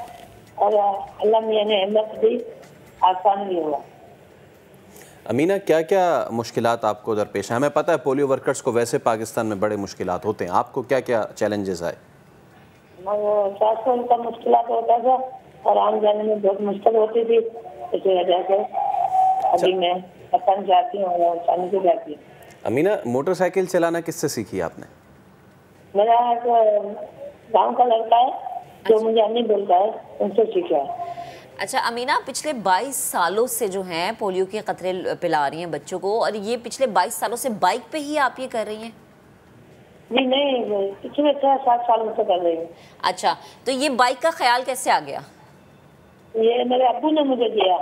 और अल्लाह मियां ने हिम्मत दी, आसान भी हुआ। अमीना, क्या क्या मुश्किलात आपको दरपेश है? हमें पता है पोलियो वर्कर्स को वैसे पाकिस्तान में बड़े मुश्किलात होते हैं, आपको क्या क्या चैलेंजेस आए? ट्रांसपोर्ट का मुश्किलात होता था और आने जाने में बहुत मुश्किल होती थी, इसी वजह से अभी मैं पसंद जाती हूँ और आसानी से जाती हूँ। अमीना, मोटरसाइकिल चलाना किससे सीखी आपने? मेरा गाँव का लड़का है जो मुझे नहीं बोलता है, उनसे सीखा है। अच्छा अमीना, पिछले 22 सालों से जो हैं पोलियो के कतरे पिला रही हैं बच्चों को, और ये पिछले 22 सालों से बाइक पे ही आप ये कर रही हैं? नहीं, पिछले 6-7 सालों से कर रही हूँ। अच्छा, तो ये बाइक का ख्याल कैसे आ गया? ये मेरे अब्बू ने मुझे दिया,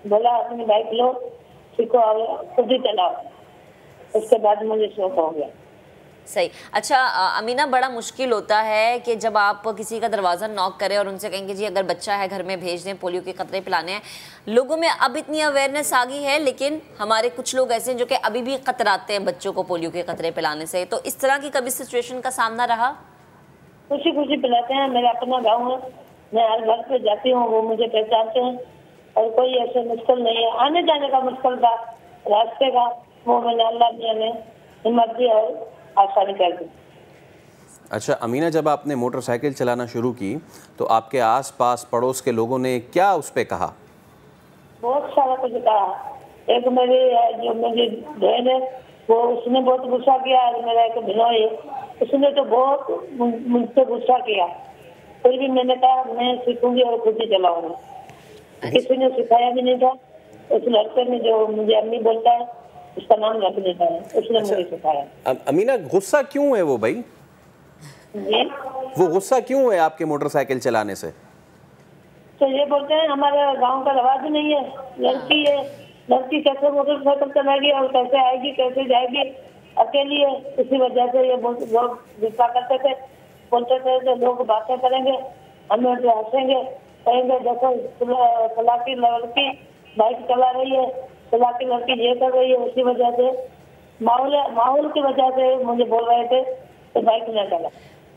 बोला अपनी बाइक लो, सीखो और खुद ही चलाओ। उसके बाद मुझे शौक हो गया। सही। अच्छा अमीना, बड़ा मुश्किल होता है कि जब आप किसी का दरवाज़ा नॉक करें और उनसे कहेंगे जी अगर बच्चा है घर में भेज दें, पोलियो के कतरे पिलाने हैं। लोगों में अब इतनी अवेयरनेस आ गई है, लेकिन हमारे कुछ लोग ऐसे हैं जो कि अभी भी कतराते हैं बच्चों को पोलियो के कतरे पिलाने से। तो इस तरह की कभी सिचुएशन का सामना रहा? खुशी खुशी पिलाते हैं, मेरा अपना गाँव है, मैं हर घर पे जाती हूँ, वो मुझे पहचानते हैं, और कोई ऐसे मुश्किल नहीं है। आने जाने का मुश्किल था रास्ते का, वो मैंने अल्लाह मियां ने हिम्मत दी और आसानी कर दी। अच्छा अमीना, जब आपने मोटरसाइकिल चलाना शुरू की तो आपके आसपास पड़ोस के लोगों ने क्या उस पे कहा? बहुत सारा कुछ कहा। एक मेरी जो मेरी बहन है वो, उसने बहुत गुस्सा किया। मेरा एक भिनोई है, उसने तो बहुत मुझसे गुस्सा किया, फिर भी मैंने कहा मैं सीखूंगी और खुद ही चलाऊंगी। किसी ने सिखाया भी नहीं था। उस लड़के ने जो मुझे अम्मी बोलता है, उसका नाम रख देता है, उसने मुझे सिखाया। अमीना, गुस्सा क्यों है वो भाई? जी? वो गुस्सा क्यों है आपके मोटरसाइकिल चलाने से? तो ये बोलते हैं हमारे गांव का रवाज नहीं है, लड़की है, लड़की कैसे मोटरसाइकिल चलाएगी और कैसे आएगी, कैसे जाएगी, अकेली है, इसी वजह से ये लोग गुस्सा करते थे, बोलते थे तो लोग बातें करेंगे, हमें जो हंसेंगे, कहेंगे देखो तलाकी लड़की बाइक चला रही है, तलाकी लड़की ये कर रही है। उसी वजह से माहौल की वजह से मुझे बोल रहे थे तो बाइक न चला।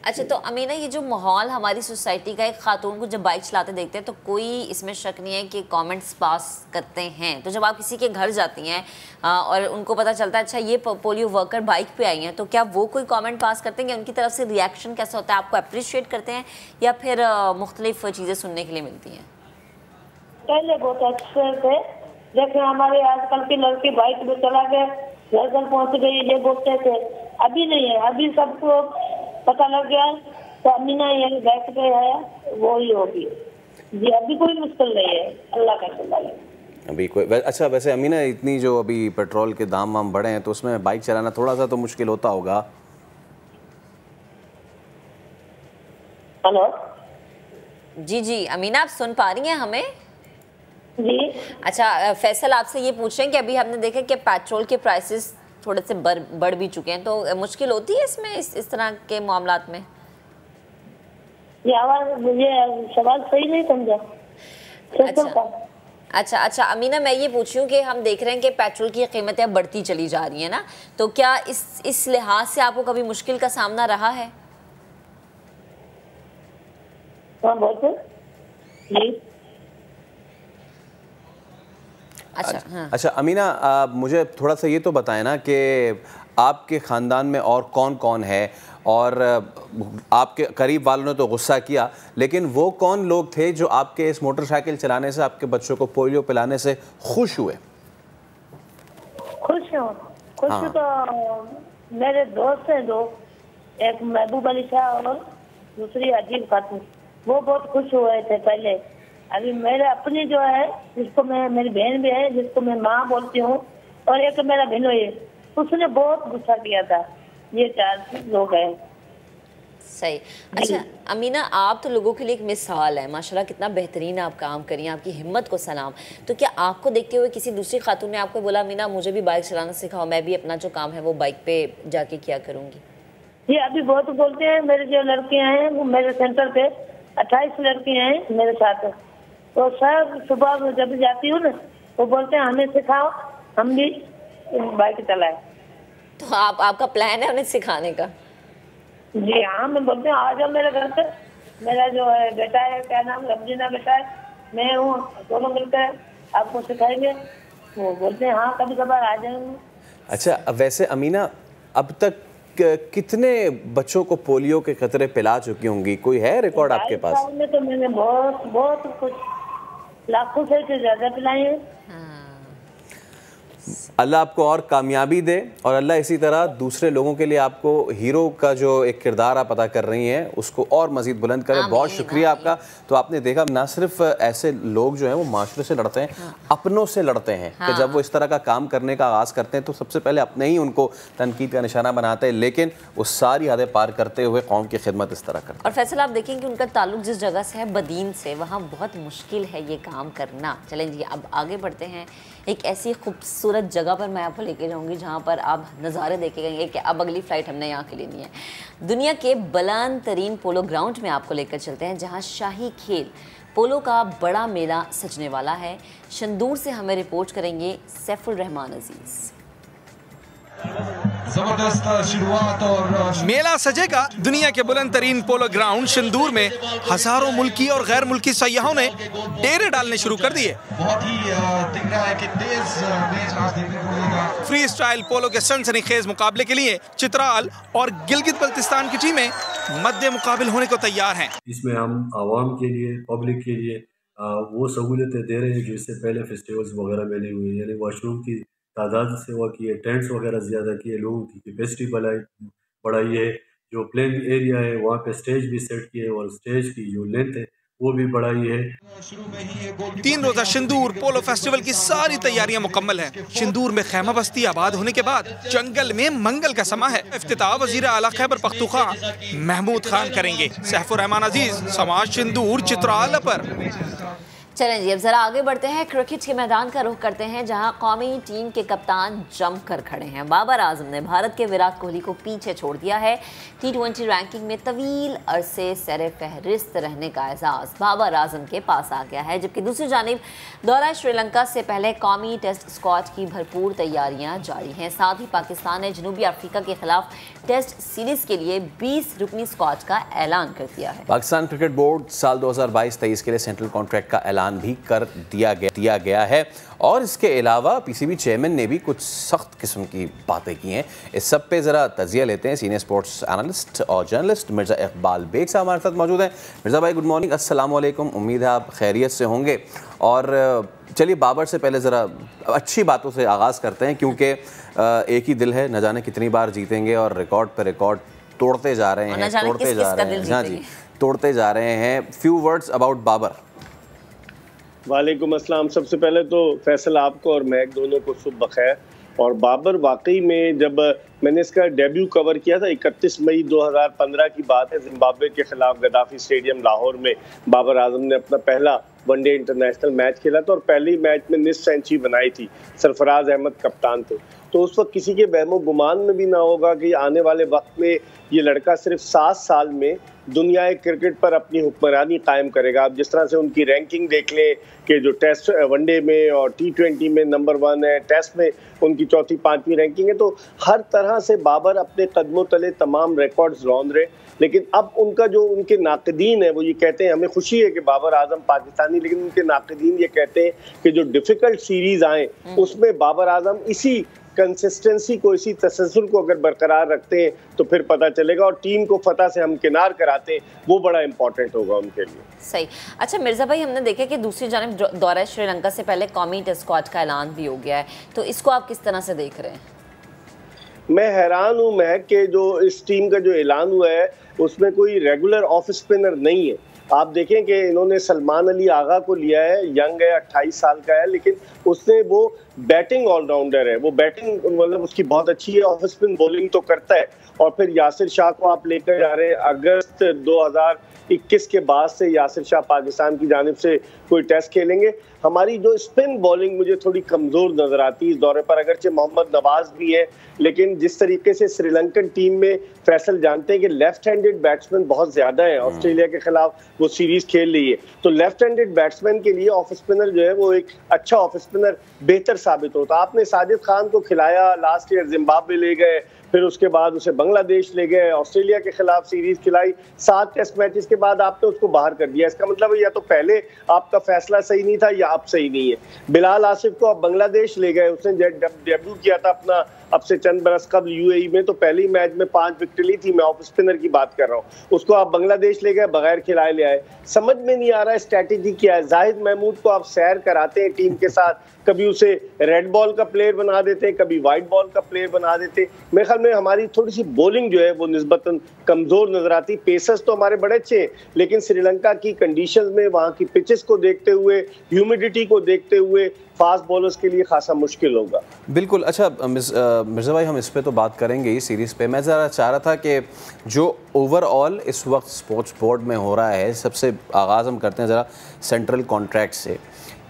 अच्छा, तो अमीना, ये जो माहौल हमारी सोसाइटी का, एक खातून को जब बाइक चलाते देखते हैं तो कोई इसमें शक नहीं है कि कमेंट्स पास करते हैं। तो जब आप किसी के घर जाती हैं और उनको पता चलता है अच्छा ये पोलियो वर्कर बाइक पे आई हैं, तो क्या वो कोई कमेंट पास करते हैं? उनकी तरफ से रिएक्शन कैसा होता है? आपको अप्रिशिएट करते हैं या फिर मुख्तलिफ चीज़ें सुनने के लिए मिलती हैं? पहले बहुत अच्छे थे, जैसे हमारे आजकल की लड़की बाइक में चला गए, घर पहुँच गई, ये बोलते थे। अभी नहीं है, अभी सबको पता लग गया तो अमीना ये बैठ पे है, वो ही होगी जी। अभी कोई मुश्किल नहीं है, अल्लाह का शुक्र है अभी कोई। अच्छा, वैसे अमीना, इतनी जो अभी पेट्रोल के दाम वाम बढ़े हैं तो उसमें बाइक चलाना थोड़ा सा तो मुश्किल होता होगा। हेलो जी जी अमीना, आप सुन पा रही हैं हमें? जी। अच्छा, फैसल आपसे ये पूछ रहे हैं कि अभी हमने देखा कि पेट्रोल के प्राइसेस थोड़े से बढ़ भी चुके हैं, तो मुश्किल होती है इसमें इस तरह के मामलात में? ये आवाज, मुझे सवाल सही नहीं समझा। अच्छा अमीना, मैं ये पूछ रही हूँ कि हम देख रहे हैं कि पेट्रोल की कीमतें बढ़ती चली जा रही हैं ना, तो क्या इस लिहाज से आपको कभी मुश्किल का सामना रहा है? अच्छा अमीना, मुझे थोड़ा सा ये तो बताएं ना कि आपके ख़ानदान में और कौन कौन है, और आपके करीब वालों ने तो गुस्सा किया, लेकिन वो कौन लोग थे जो आपके इस मोटरसाइकिल चलाने से, आपके बच्चों को पोलियो पिलाने से खुश हुए? खुश तो मेरे दोस्त हैं दो, एक महबूब अली शाह और दूसरी अजीब खातून, वो बहुत खुश हुए थे पहले। अभी मेरे अपनी जो है, जिसको मैं, मेरी बहन भी है जिसको मैं माँ बोलती हूँ, और एक मेरा भिनोई है, उसने बहुत गुस्सा किया था। ये 4 लोग हैं। सही। अच्छा अमीना, आप तो लोगों के लिए एक मिसाल है, माशाल्लाह कितना बेहतरीन आप काम करिए, आपकी हिम्मत को सलाम। तो क्या आपको देखते हुए किसी दूसरी खातून ने आपको बोला अमीना मुझे भी बाइक चलाना सिखाओ, मैं भी अपना जो काम है वो बाइक पे जाके किया करूँगी? ये अभी बहुत बोलते हैं। मेरे जो लड़कियाँ हैं वो मेरे सेंटर पे 28 लड़कियाँ हैं मेरे साथ, तो सब सुबह जब जाती हूँ ना वो बोलते हैं हमें सिखाओ, हम भी बाइक चलाए। तो आपका प्लान है उन्हें सिखाने का? जी हाँ, मैं बोलते हैं आ जाओ मेरे घर पे। मेरा जो है बेटा है, क्या नाम, रमजीना बेटा है, मैं हूँ, दोनों मिलकर आपको सिखाएंगे। वो बोलते हैं हाँ कभी कभार आ जाएंगे। अच्छा, वैसे अमीना, अब तक कितने बच्चों को पोलियो के खतरे पिला चुकी होंगी? कोई है रिकॉर्ड आपके पास? में तो मैंने बहुत कुछ, लाखों से ज्यादा पिलाए हैं। अल्लाह आपको और कामयाबी दे, और अल्लाह इसी तरह दूसरे लोगों के लिए आपको हीरो का जो एक किरदार आप अदा कर रही हैं उसको और मज़ीद बुलंद करे। बहुत शुक्रिया आपका। तो आपने देखा ना, सिर्फ ऐसे लोग जो हैं वो माशरे से लड़ते हैं, अपनों से लड़ते हैं कि जब वो इस तरह का काम करने का आगाज़ करते हैं तो सबसे पहले अपने ही उनको तनकीद का निशाना बनाते हैं, लेकिन वो सारी हदें पार करते हुए कौम की खिदमत इस तरह करते हैं। और फैसल, आप देखें कि उनका ताल्लुक जिस जगह से है, बदीन से, वहाँ बहुत मुश्किल है ये काम करना। चलें जी, अब आगे बढ़ते हैं। एक ऐसी खूबसूरत जगह पर मैं आपको लेके जाऊंगी जहाँ पर आप नज़ारे देखेंगे कि अब अगली फ़्लाइट हमने यहाँ के लेनी है। दुनिया के बुलंद तरीन पोलो ग्राउंड में आपको लेकर चलते हैं, जहाँ शाही खेल पोलो का बड़ा मेला सजने वाला है। शंदूर से हमें रिपोर्ट करेंगे सैफुल रहमान अजीज़। जबरदस्त शुरुआत और मेला सजेगा दुनिया के बुलंद तरीन पोलो ग्राउंड शंदूर में। हजारों मुल्की और गैर मुल्की सयाहों ने डेरे डालने शुरू कर दिए। बहुत ही दिख रहा है कि तेज मैच आज देखने को मिलेगा। फ्री स्टाइल पोलो के सनसनीखेज मुकाबले के लिए चित्राल और गिलगित बल्तिस्तान की टीमें मद्दे मुकाबिल होने को तैयार हैं। इसमें हम आवाम के लिए, पब्लिक के लिए वो सहूलतें दे रहे हैं जो इससे पहले फेस्टिवल्स वगैरह में नहीं हुई, यानी वॉशरूम की तादाद सेवा की है, टेंट्स वगैरह ज़्यादा किए, लोगों की कैपेसिटी बढ़ाई है, जो प्लेन एरिया है वहाँ पे स्टेज भी सेट किए और स्टेज की जो लेंथ है वो भी बढ़ाई है। 3 रोज़ा शंदूर पोलो फेस्टिवल की सारी तैयारियां मुकम्मल हैं। शंदूर में खैमा बस्ती आबाद होने के बाद जंगल में मंगल का समा है। इफ्तिताह वज़ीर आला खैबर पख्तूनख्वा महमूद खान करेंगे। सैफुर रहमान अजीज, समाज शंदूर, चित्राल पर। चलें जी, अब जरा आगे बढ़ते हैं। क्रिकेट के मैदान का रुख करते हैं, जहां कौमी टीम के कप्तान जमकर खड़े हैं। बाबर आजम ने भारत के विराट कोहली को पीछे छोड़ दिया है। T20 रैंकिंग में तवील अरसे सरे फहरिस्त रहने का एजाज बाबर आजम के पास आ गया है, जबकि दूसरी जानिब दौरा श्रीलंका से पहले कौमी टेस्ट स्क्वाड की भरपूर तैयारियां जारी हैं। साथ ही पाकिस्तान ने जनूबी अफ्रीका के खिलाफ टेस्ट सीरीज के लिए 20 रुकनी स्क्वाड का ऐलान कर दिया है। पाकिस्तान क्रिकेट बोर्ड साल 2022-23 के लिए सेंट्रल कॉन्ट्रैक्ट का ऐलान भी कर दिया गया है और इसके अलावा पीसीबी चेयरमैन ने भी कुछ सख्त किस्म की बातें की हैं। इस सब पे ज़रा तजिया लेते हैं। सीनियर स्पोर्ट्स एनालिस्ट और जर्नलिस्ट मिर्ज़ा इकबाल बेग साहब हमारे साथ मौजूद हैं। मिर्ज़ा भाई गुड मॉर्निंग, अस्सलाम वालेकुम। उम्मीद है आप खैरियत से होंगे। और चलिए बाबर से पहले ज़रा अच्छी बातों से आगाज़ करते हैं, क्योंकि एक ही दिल है, न जाने कितनी बार जीतेंगे और रिकॉर्ड पर रिकॉर्ड तोड़ते जा रहे हैं, तोड़ते जा रहे हैं। Few words about Babar. वालेकुम अस्सलाम। सबसे पहले तो फैसल आपको और महक दोनों को सुबह बखैर। और बाबर वाकई में जब मैंने इसका डेब्यू कवर किया था 31 मई 2015 की बात है, जिम्बाब्वे के खिलाफ गद्दाफी स्टेडियम लाहौर में बाबर आजम ने अपना पहला वनडे इंटरनेशनल मैच खेला था और पहले मैच में निस्फ सेंचुरी बनाई थी। सरफराज अहमद कप्तान थे। तो उस वक्त किसी के वहमो गुमान में भी ना होगा कि आने वाले वक्त में ये लड़का सिर्फ 7 साल में दुनिया क्रिकेट पर अपनी हुक्मरानी कायम करेगा। आप जिस तरह से उनकी रैंकिंग देख लें कि जो टेस्ट वनडे में और T20 में नंबर 1 है, टेस्ट में उनकी 4th 5वीं रैंकिंग है, तो हर तरह से बाबर अपने कदमों तले तमाम रिकॉर्ड्स रौंद रहे। लेकिन अब उनका जो उनके नाक़दीन है वो ये कहते हैं, हमें खुशी है कि बाबर आजम पाकिस्तानी, लेकिन उनके नाक़दीन ये कहते हैं कि जो डिफ़िकल्ट सीरीज़ आए उसमें बाबर आजम इसी कंसिस्टेंसी को, इसी तसलसल को अगर बरकरार रखते हैं तो फिर पता चलेगा और टीम को फतह से हम किनार कराते हैं, वो बड़ा इंपॉर्टेंट होगा उनके लिए। सही। अच्छा मिर्ज़ा भाई, हमने देखा कि दूसरी जानिब दौरा श्रीलंका से पहले कौमी टेस्ट स्क्वाड का ऐलान भी हो गया है, तो इसको आप किस तरह से देख रहे हैं? मैं हैरान हूँ महक के जो इस टीम का जो ऐलान हुआ है उसमें कोई रेगुलर ऑफ स्पिनर नहीं है। आप देखें कि इन्होंने सलमान अली आगा को लिया है, यंग है, 28 साल का है, लेकिन उसने वो बैटिंग ऑलराउंडर है, वो बैटिंग मतलब उसकी बहुत अच्छी है, ऑफ स्पिन बॉलिंग तो करता है। और फिर यासिर शाह को आप लेकर जा रहे हैं। अगस्त 2021 के बाद से यासिर शाह पाकिस्तान की जानिब से कोई टेस्ट खेलेंगे। हमारी जो स्पिन बॉलिंग मुझे थोड़ी कमज़ोर नज़र आती है इस दौरे पर, अगरचे मोहम्मद नवाज भी है, लेकिन जिस तरीके से श्रीलंकन टीम में फैसल जानते हैं कि लेफ्ट हैंडेड बैट्समैन बहुत ज़्यादा है, ऑस्ट्रेलिया के खिलाफ वो सीरीज़ खेल रही है, तो लेफ्ट हैंडेड बैट्समैन के लिए ऑफ स्पिनर जो है वो एक अच्छा ऑफ स्पिनर बेहतर साबित होता। आपने साजिद खान को खिलाया, लास्ट ईयर जिम्बाब्वे ले गए, फिर उसके बाद उसे बांग्लादेश ले गए, ऑस्ट्रेलिया के खिलाफ सीरीज खिलाई, 7 टेस्ट मैचेस के बाद आपने उसको बाहर कर दिया। इसका मतलब है या तो पहले आपका फैसला सही नहीं था या अब सही नहीं है। बिलाल आसिफ को आप बांग्लादेश ले गए, उसने डेब्यू किया था अपना अब से चंद बरस कबल यूएई में, तो पहली मैच में 5 विकेट ली थी। मैं ऑफ स्पिनर की बात कर रहा हूँ, उसको आप बांग्लादेश ले गए, बगैर खिलाए ले आए। समझ में नहीं आ रहा है स्ट्रैटेजी क्या है। जाहिद महमूद को आप सैर कराते हैं टीम के साथ, कभी उसे रेड बॉल का प्लेयर बना देते, कभी वाइट बॉल का प्लेयर बना देते। मेरे ख्याल में हमारी थोड़ी सी बॉलिंग जो है वो निस्बतन कमजोर नजर आती। पेसर्स तो हमारे बड़े अच्छे हैं, लेकिन श्रीलंका की कंडीशंस में, वहाँ की पिचेस को देखते हुए, ह्यूमिडिटी को देखते हुए फास्ट बॉलर्स के लिए खासा मुश्किल होगा। बिल्कुल। अच्छा मिर्ज़ा भाई, हम इस पे तो बात करेंगे इस सीरीज़ पे। मैं ज़रा चाह रहा था कि जो ओवरऑल इस वक्त स्पोर्ट्स बोर्ड में हो रहा है, सबसे आगाज़ हम करते हैं ज़रा सेंट्रल कॉन्ट्रैक्ट से।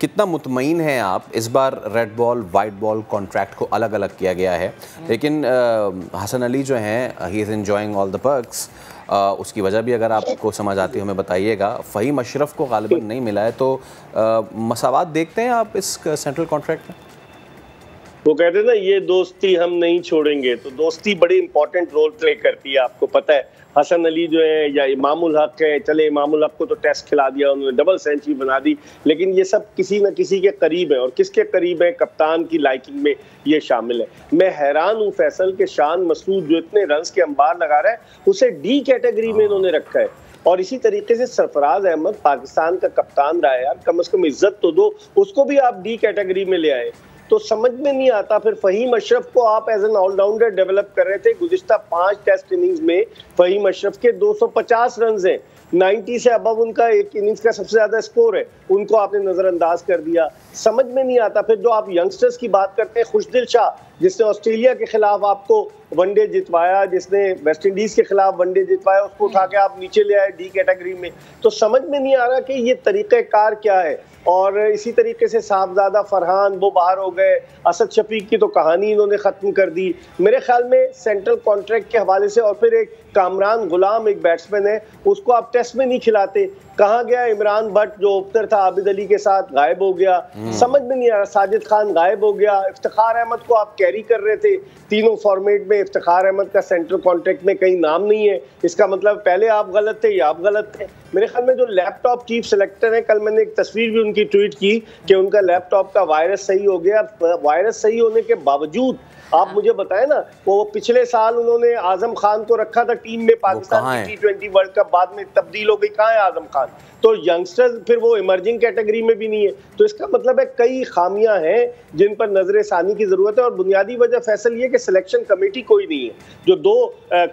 कितना मुतमईन हैं आप? इस बार red ball white ball contract को अलग अलग किया गया है, लेकिन हसन अली जो हैं, he is enjoying all the perks. उसकी वजह भी अगर आपको समझ आती है हमें बताइएगा। फ़हीम अशरफ को गालिबन नहीं मिला है, तो मसावात देखते हैं आप इस सेंट्रल कॉन्ट्रैक्ट में? वो कहते हैं ना, ये दोस्ती हम नहीं छोड़ेंगे, तो दोस्ती बड़ी इंपॉर्टेंट रोल प्ले करती है। आपको पता है हसन अली जो है या इमामुल हक है, चले इमामुल हक को तो टेस्ट खिला दिया, उन्होंने डबल सेंचुरी बना दी, लेकिन ये सब किसी न किसी के करीब है। और किसके करीब है? कप्तान की लाइकिंग में ये शामिल है। मैं हैरान हूँ फैसल के शान मसूद जो इतने रन्स के अंबार लगा रहा है, उसे डी कैटेगरी में इन्होंने रखा है। और इसी तरीके से सरफराज अहमद पाकिस्तान का कप्तान रहा है, यार कम से कम इज्जत तो दो, उसको भी आप डी कैटेगरी में ले आए। तो समझ में नहीं आता। फिर फ़हीम अशरफ को आप एज एन ऑलराउंडर डेवलप कर रहे थे। गुज़िश्ता 5 टेस्ट इनिंग्स में फ़हीम अशरफ के 250 रन हैं, 90 से अबव उनका एक इनिंग्स का सबसे ज्यादा स्कोर है, उनको आपने नजरअंदाज कर दिया। समझ में नहीं आता। फिर जो आप यंगस्टर्स की बात करते हैं, खुशदिल शाह जिसने ऑस्ट्रेलिया के खिलाफ आपको वनडे जितवाया, जिसने वेस्ट इंडीज के खिलाफ वनडे जितवाया, उसको उठा के आप नीचे ले आए डी कैटेगरी में। तो समझ में नहीं आ रहा कि ये तरीक़ेकार क्या है। और इसी तरीके से साहबजादा फरहान वो बाहर हो गए, असद शफीक की तो कहानी इन्होंने ख़त्म कर दी मेरे ख्याल में सेंट्रल कॉन्ट्रैक्ट के हवाले से। और फिर एक कामरान गुलाम एक बैट्समैन है, उसको आप टेस्ट में नहीं खिलाते। कहाँ गया इमरान भट्ट जो ओपनर था आबिद अली के साथ, गायब हो गया। समझ में नहीं आ रहा। साजिद खान गायब हो गया। इफ्तिखार अहमद को आप कैरी कर रहे थे तीनों फॉर्मेट में, इफ्तिखार अहमद का सेंट्रल कॉन्ट्रैक्ट में कहीं नाम नहीं है। इसका मतलब पहले आप गलत थे या आप गलत थे। मेरे ख्याल में जो लैपटॉप चीफ सेलेक्टर है, कल मैंने एक तस्वीर भी उनकी ट्वीट की कि उनका लैपटॉप का वायरस सही हो गया। वायरस सही होने के बावजूद आप मुझे बताएं ना, वो पिछले साल उन्होंने आजम खान को रखा था टीम में, पाकिस्तान की T20 वर्ल्ड कप बाद में तब्दील हो गई, कहाँ है आजम खान? तो यंगस्टर्स फिर वो इमर्जिंग कैटेगरी में भी नहीं है। तो इसका मतलब है कई खामियां हैं जिन पर नजर सानी की जरूरत है। और बुनियादी वजह फैसल ये कि सिलेक्शन कमेटी कोई नहीं है। जो दो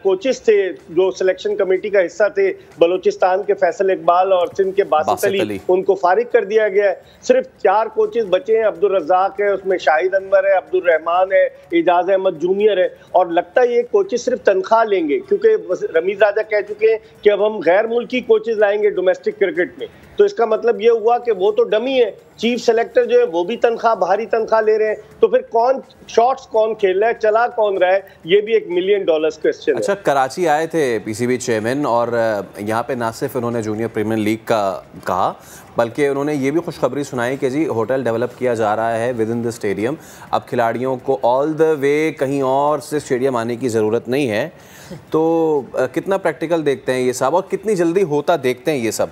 कोचेस थे जो सिलेक्शन कमेटी का हिस्सा थे, बलूचिस्तान के फैसल इकबाल और सिंध के बासित अली, उनको फारिग कर दिया गया है। सिर्फ 4 कोचेस बचे हैं। अब्दुल रज़ाक है, उसमें शाहिद अनवर है, अब्दुल रहमान है, इजाज अहमद जूनियर है। और लगता है ये कोचेस सिर्फ तनख्वाह लेंगे, क्योंकि रमीज राजा कह चुके हैं कि अब हम गैर मुल्की कोचेस लाएंगे डोमेस्टिक क्रिकेट में। तो इसका मतलब ये हुआ कि वो तो डमी है। चीफ सेलेक्टर जो है वो भी तनख्वाह, भारी तनख्वाह ले रहे हैं। तो फिर कौन शॉट्स कौन खेल रहा है, चला कौन रहा है, ये भी एक $1 मिलियन क्वेश्चन है। अच्छा, कराची आए थे पीसीबी चेयरमैन और यहाँ पे ना सिर्फ उन्होंने जूनियर प्रीमियर लीग का कहा, बल्कि उन्होंने ये भी खुशखबरी सुनाई कि जी होटल डेवलप किया जा रहा है विद इन द स्टेडियम। अब खिलाड़ियों को ऑल द वे कहीं और से स्टेडियम आने की ज़रूरत नहीं है। तो कितना प्रैक्टिकल देखते हैं ये सब और कितनी जल्दी होता देखते हैं ये सब?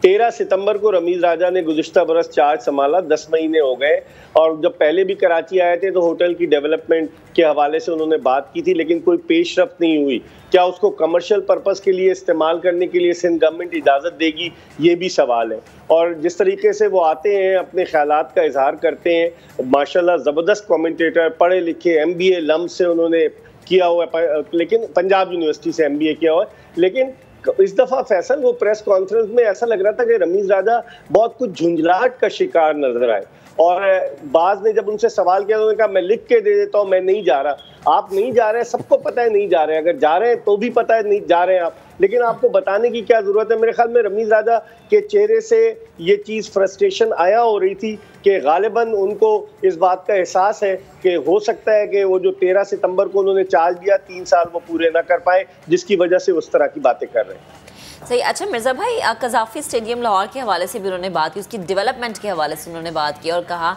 13 सितंबर को रमीज राजा ने गुज़िश्ता बरस चार्ज संभाला, 10 महीने हो गए। और जब पहले भी कराची आए थे तो होटल की डेवलपमेंट के हवाले से उन्होंने बात की थी, लेकिन कोई पेशरफ्त नहीं हुई। क्या उसको कमर्शियल पर्पस के लिए इस्तेमाल करने के लिए सिंध गवर्नमेंट इजाज़त देगी, ये भी सवाल है। और जिस तरीके से वो आते हैं, अपने ख्यालात का इजहार करते हैं, माशाल्लाह ज़बरदस्त कमेंटेटर, पढ़े लिखे, MBA लम्ब से उन्होंने किया हुआ है, लेकिन पंजाब यूनिवर्सिटी से MBA किया हुआ है। लेकिन इस दफा फैसल वो प्रेस कॉन्फ्रेंस में ऐसा लग रहा था कि रमीज राजा बहुत कुछ झुंझलाहट का शिकार नजर आए। और बाज ने जब उनसे सवाल किया तो उन्होंने कहा मैं लिख के दे देता हूँ, मैं नहीं जा रहा। आप नहीं जा रहे हैं, सबको पता है नहीं जा रहे हैं। अगर जा रहे हैं तो भी पता है नहीं जा रहे हैं आप, लेकिन आपको बताने की क्या जरूरत है? मेरे ख्याल में रमीज राजा के चेहरे से ये चीज़ फ्रस्ट्रेशन आया हो रही थी कि गालिबन उनको इस बात का एहसास है कि हो सकता है कि वो जो 13 सितंबर को उन्होंने चार्ज दिया 3 साल वो पूरे ना कर पाए, जिसकी वजह से उस तरह की बातें कर रहे हैं। सही। अच्छा मिर्ज़ा भाई, कज़ाफ़ी स्टेडियम लाहौर के हवाले से भी उन्होंने बात की, उसकी डेवलपमेंट के हवाले से उन्होंने बात की और कहा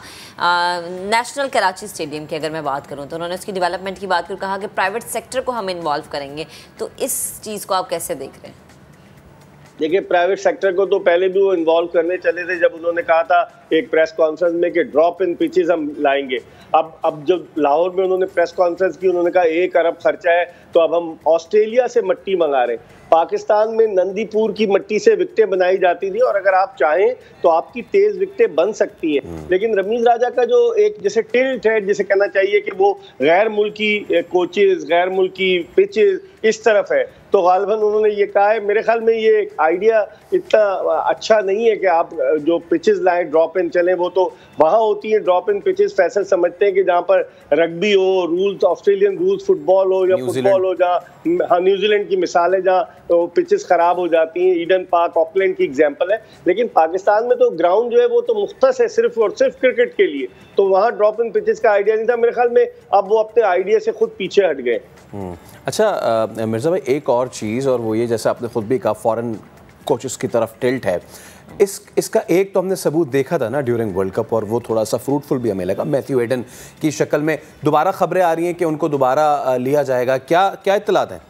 नेशनल कराची स्टेडियम की अगर मैं बात करूं तो उन्होंने उसकी डेवलपमेंट की बात की और कहा कि प्राइवेट सेक्टर को हम इन्वॉल्व करेंगे। तो इस चीज़ को आप कैसे देख रहे हैं? देखिए, प्राइवेट सेक्टर को तो पहले भी वो इन्वॉल्व करने चले थे जब उन्होंने कहा था एक प्रेस कॉन्फ्रेंस में कि ड्रॉप इन पिचेस हम लाएंगे। अब जब लाहौर में उन्होंने प्रेस कॉन्फ्रेंस की, उन्होंने कहा 1 अरब खर्चा है तो अब हम ऑस्ट्रेलिया से मिट्टी मंगा रहे हैं। पाकिस्तान में नंदीपुर की मिट्टी से विकेटें बनाई जाती थी और अगर आप चाहें तो आपकी तेज विकेटें बन सकती हैं। लेकिन रमीज राजा का जो एक जैसे टिल्ट है, जिसे कहना चाहिए कि वो गैर मुल्की कोचेस, गैर मुल्की पिचेस इस तरफ है, तो गालिबन उन्होंने ये कहा है। मेरे ख्याल में ये आइडिया इतना अच्छा नहीं है कि आप जो पिचेस लाएं ड्रॉप इन चलें। वो तो वहाँ होती है ड्रॉप इन पिचेस, फैसल समझते हैं कि जहाँ पर रग्बी हो, रूल्स ऑस्ट्रेलियन रूल्स, फुटबॉल हो या फुटबॉल हो, जहाँ हाँ न्यूजीलैंड की मिसाल है जहाँ तो पिचेस खराब हो जाती हैं। ईडन पार्क ऑकलैंड की एग्जाम्पल है। लेकिन पाकिस्तान में तो ग्राउंड जो है वो तो मुख्तस है सिर्फ और सिर्फ क्रिकेट के लिए, तो वहाँ ड्रॉप इन पिचेस का आइडिया नहीं था। मेरे ख्याल में अब वो अपने आइडिया से खुद पीछे हट गए। अच्छा मिर्ज़ा भाई, एक और चीज़, और वो ये जैसे आपने खुद भी कहा फॉरेन कोचेस की तरफ टिल्ट है। इसका एक तो हमने सबूत देखा था ना ड्यूरिंग वर्ल्ड कप, और वो थोड़ा सा फ्रूटफुल भी हमें लगा। मैथ्यू हेडन की शक्ल में दोबारा खबरें आ रही हैं कि उनको दोबारा लिया जाएगा, क्या इत्तलात हैं?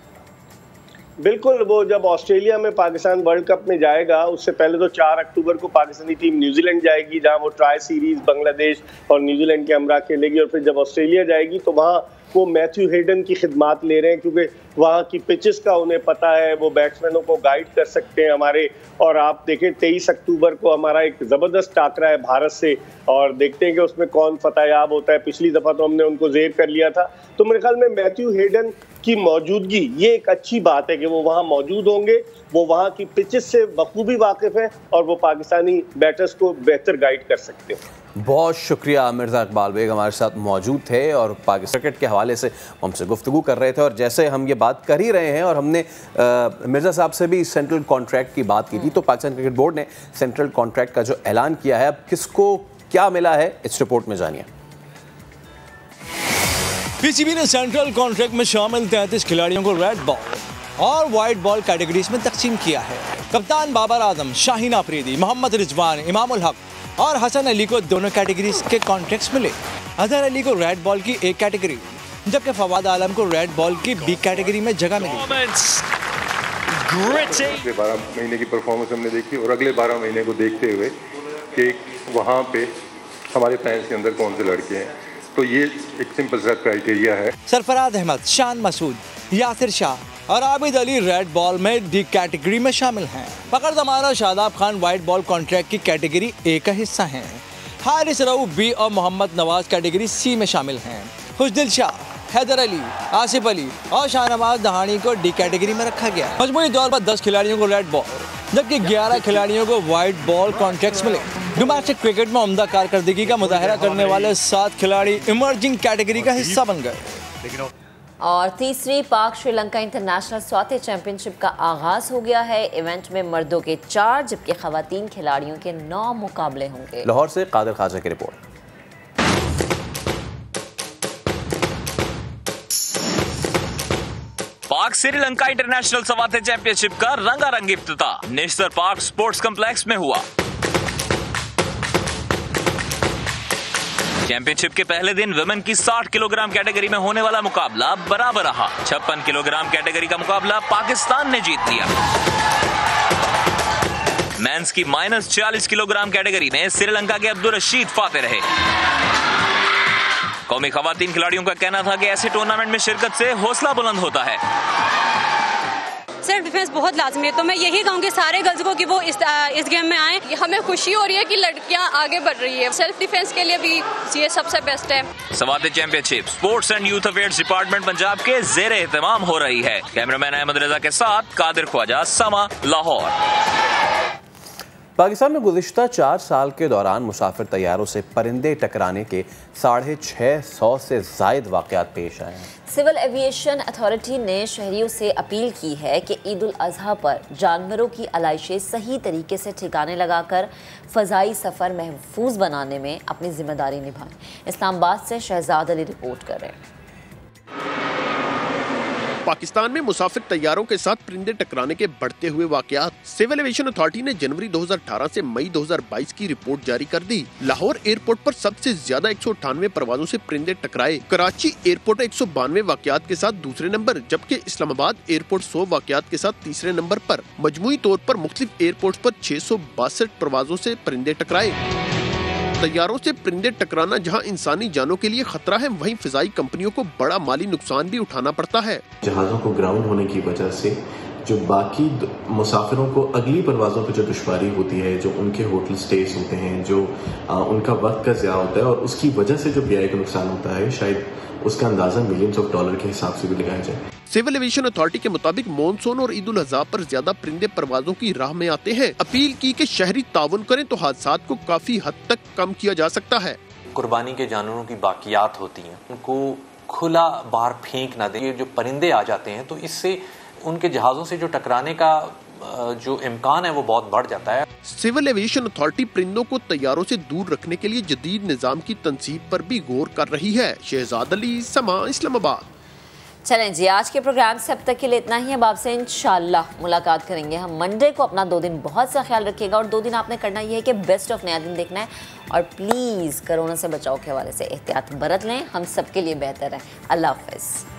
बिल्कुल, वो जब ऑस्ट्रेलिया में पाकिस्तान वर्ल्ड कप में जाएगा उससे पहले तो 4 अक्टूबर को पाकिस्तानी टीम न्यूजीलैंड जाएगी, जहां वो ट्राई सीरीज बांग्लादेश और न्यूजीलैंड के हमरा खेलेगी। और फिर जब ऑस्ट्रेलिया जाएगी तो वहाँ वो मैथ्यू हेडन की खिदमात ले रहे हैं, क्योंकि वहाँ की पिचेस का उन्हें पता है, वो बैट्समैनों को गाइड कर सकते हैं हमारे। और आप देखें 23 अक्टूबर को हमारा एक ज़बरदस्त टाकरा है भारत से, और देखते हैं कि उसमें कौन फतेहयाब होता है। पिछली दफ़ा तो हमने उनको ज़ेर कर लिया था। तो मेरे ख्याल में मैथ्यू हेडन उसकी मौजूदगी, ये एक अच्छी बात है कि वो वहाँ मौजूद होंगे, वो वहाँ की पिचेस से बखूबी वाकिफ हैं और वो पाकिस्तानी बैटर्स को बेहतर गाइड कर सकते हैं। बहुत शुक्रिया मिर्ज़ा इकबाल बेग हमारे साथ मौजूद थे और पाकिस्तान क्रिकेट के हवाले से हमसे गुफ्तगू कर रहे थे। और जैसे हम ये बात कर ही रहे हैं और हमने मिर्ज़ा साहब से भी सेंट्रल कॉन्ट्रैक्ट की बात की थी, तो पाकिस्तान क्रिकेट बोर्ड ने सेंट्रल कॉन्ट्रैक्ट का जो ऐलान किया है, अब किसको क्या मिला है इस रिपोर्ट में जानिए। पीसीबी ने सेंट्रल कॉन्ट्रैक्ट में शामिल 33 खिलाड़ियों को रेड बॉल और वाइट बॉल कैटेगरीज में तकसीम किया है। कप्तान बाबर आजम, शाहीन आफरीदी, मोहम्मद रिजवान, इमामुल हक और हसन अली को दोनों कैटेगरीज के कॉन्ट्रैक्ट्स मिले। अजहर अली को रेड बॉल की एक कैटेगरी, जबकि फवाद आलम को रेड बॉल की बी कैटेगरी में जगह मिली। 12 महीने की परफॉर्मेंस हमने देखी और अगले 12 महीने को देखते हुए कि वहाँ पे हमारे फैंस के अंदर कौन से लड़के हैं, तो ये एक सिंपल सा क्राइटेरिया है। सरफराज अहमद, शान मसूद, यासिर शाह और आबिद अली रेड बॉल में डी कैटेगरी में शामिल हैं। फकर जमान और Shadab Khan white ball contract की कैटेगरी ए का हिस्सा हैं। हारिस रऊफ बी और मोहम्मद नवाज कैटेगरी सी में शामिल हैं। खुशदिल शाह, हैदर अली, आसिफ अली और शाहनवाज दहानी को डी कैटेगरी में रखा गया। मजमूई तौर पर 10 खिलाड़ियों को रेड बॉल जबकि 11 खिलाड़ियों को वाइट बॉल कॉन्ट्रैक्ट्स मिले। डोमेस्टिक क्रिकेट में उम्दा कारकर्दगी का मुजाहरा करने वाले 7 खिलाड़ी इमर्जिंग कैटेगरी का हिस्सा बन गए। और तीसरी पाक श्रीलंका इंटरनेशनल स्वाति चैंपियनशिप का आगाज हो गया है। इवेंट में मर्दों के 4 जबकि खवातीन खिलाड़ियों के 9 मुकाबले होंगे। लाहौर से कादिर खाजा की रिपोर्ट। पाक श्रीलंका इंटरनेशनल स्वाति चैंपियनशिप का रंगारंग इफ्तिताह नेशनल पार्क स्पोर्ट्स कॉम्प्लेक्स में हुआ। चैंपियनशिप के पहले दिन वुमेन की 60 किलोग्राम कैटेगरी में होने वाला मुकाबला बराबर रहा। 56 किलोग्राम कैटेगरी का मुकाबला पाकिस्तान ने जीत लिया। मेंस की -40 किलोग्राम कैटेगरी में श्रीलंका के अब्दुल रशीद फाते रहे। कौमी खवातीन खिलाड़ियों का कहना था कि ऐसे टूर्नामेंट में शिरकत से हौसला बुलंद होता है। सेल्फ डिफेंस बहुत लाजमी है, तो मैं यही कहूँगी सारे गर्ल्स को कि वो इस गेम में आए। हमें खुशी हो रही है कि लड़कियां आगे बढ़ रही है। सेल्फ डिफेंस के लिए भी ये सबसे बेस्ट है। Swati championship sports and youth affairs department Punjab के ज़ेरे एहतमाम हो रही है। कैमरामैन अहमद रजा के साथ कादिर ख्वाजा, समा, लाहौर। पाकिस्तान में गुज़िश्ता 4 साल के दौरान मुसाफिर तैयारों से परिंदे टकराने के 650 से ज़ायद वाक़यात पेश आए हैं। सिविल एविएशन अथॉरिटी ने शहरियों से अपील की है कि ईद उल अजहा पर जानवरों की आलाइशें सही तरीके से ठिकाने लगाकर फ़ज़ाई सफ़र महफूज बनाने में अपनी जिम्मेदारी निभाएं। इस्लामाबाद से शहजाद अली रिपोर्ट कर रहे हैं। पाकिस्तान में मुसाफिर तैयारों के साथ परिंदे टकराने के बढ़ते हुए वाकयात। सिविल एविएशन अथॉरिटी ने जनवरी 2018 से मई 2022 की रिपोर्ट जारी कर दी। लाहौर एयरपोर्ट पर सबसे ज्यादा 198 परवाजों से परिंदे टकराए। कराची एयरपोर्ट 192 वाकयात के साथ दूसरे नंबर, जबकि इस्लामाबाद एयरपोर्ट 100 वाकयात के साथ तीसरे नंबर पर। मजमूई तौर पर मुख्तलिफ एयरपोर्ट पर 662 परवाजों से परिंदे टकराए। तैयारों से परिंदे टकराना जहां इंसानी जानों के लिए खतरा है, वहीं फिजाई कंपनियों को बड़ा माली नुकसान भी उठाना पड़ता है। जहाज़ों को ग्राउंड होने की वजह से जो बाकी मुसाफिरों को अगली परवाज़ों पर जो दुश्वारी होती है, जो उनके होटल स्टेज होते हैं, जो उनका वक्त का ज़्यादा होता है और उसकी वजह से जो बीआई का नुकसान होता है, शायद उसका अंदाजा मिलियंस ऑफ डॉलर के हिसाब से भी लगाया जाए। सिविल एविएशन अथॉरिटी के मुताबिक मॉनसून और ईद उल अज़हा पर ज्यादा परिंदे परवाजों की राह में आते हैं। अपील की कि शहरी ताउन करें तो हादसात को काफी हद तक कम किया जा सकता है। कुर्बानी के जानवरों की बाकियात होती हैं, उनको खुला बाहर फेंक ना दें। ये जो परिंदे आ जाते हैं तो इससे उनके जहाज़ों से जो टकराने का जो इम्कान है वो बहुत बढ़ जाता है। सिविल एविएशन अथॉरिटी परिंदों को तैयारों से दूर रखने के लिए जदीद निजाम की तनसीब पर भी गौर कर रही है। शहजाद अली, समा, इस्लामाबाद। चलें जी, आज के प्रोग्राम से अब तक के लिए इतना ही। अब आपसे इंशाल्लाह मुलाकात करेंगे हम मंडे को। अपना 2 दिन बहुत सा ख्याल रखिएगा और 2 दिन आपने करना ये है कि बेस्ट ऑफ नया दिन देखना है और प्लीज़ कोरोना से बचाव के हवाले से एहतियात बरत लें, हम सबके लिए बेहतर है। अल्लाह हाफ़िज़।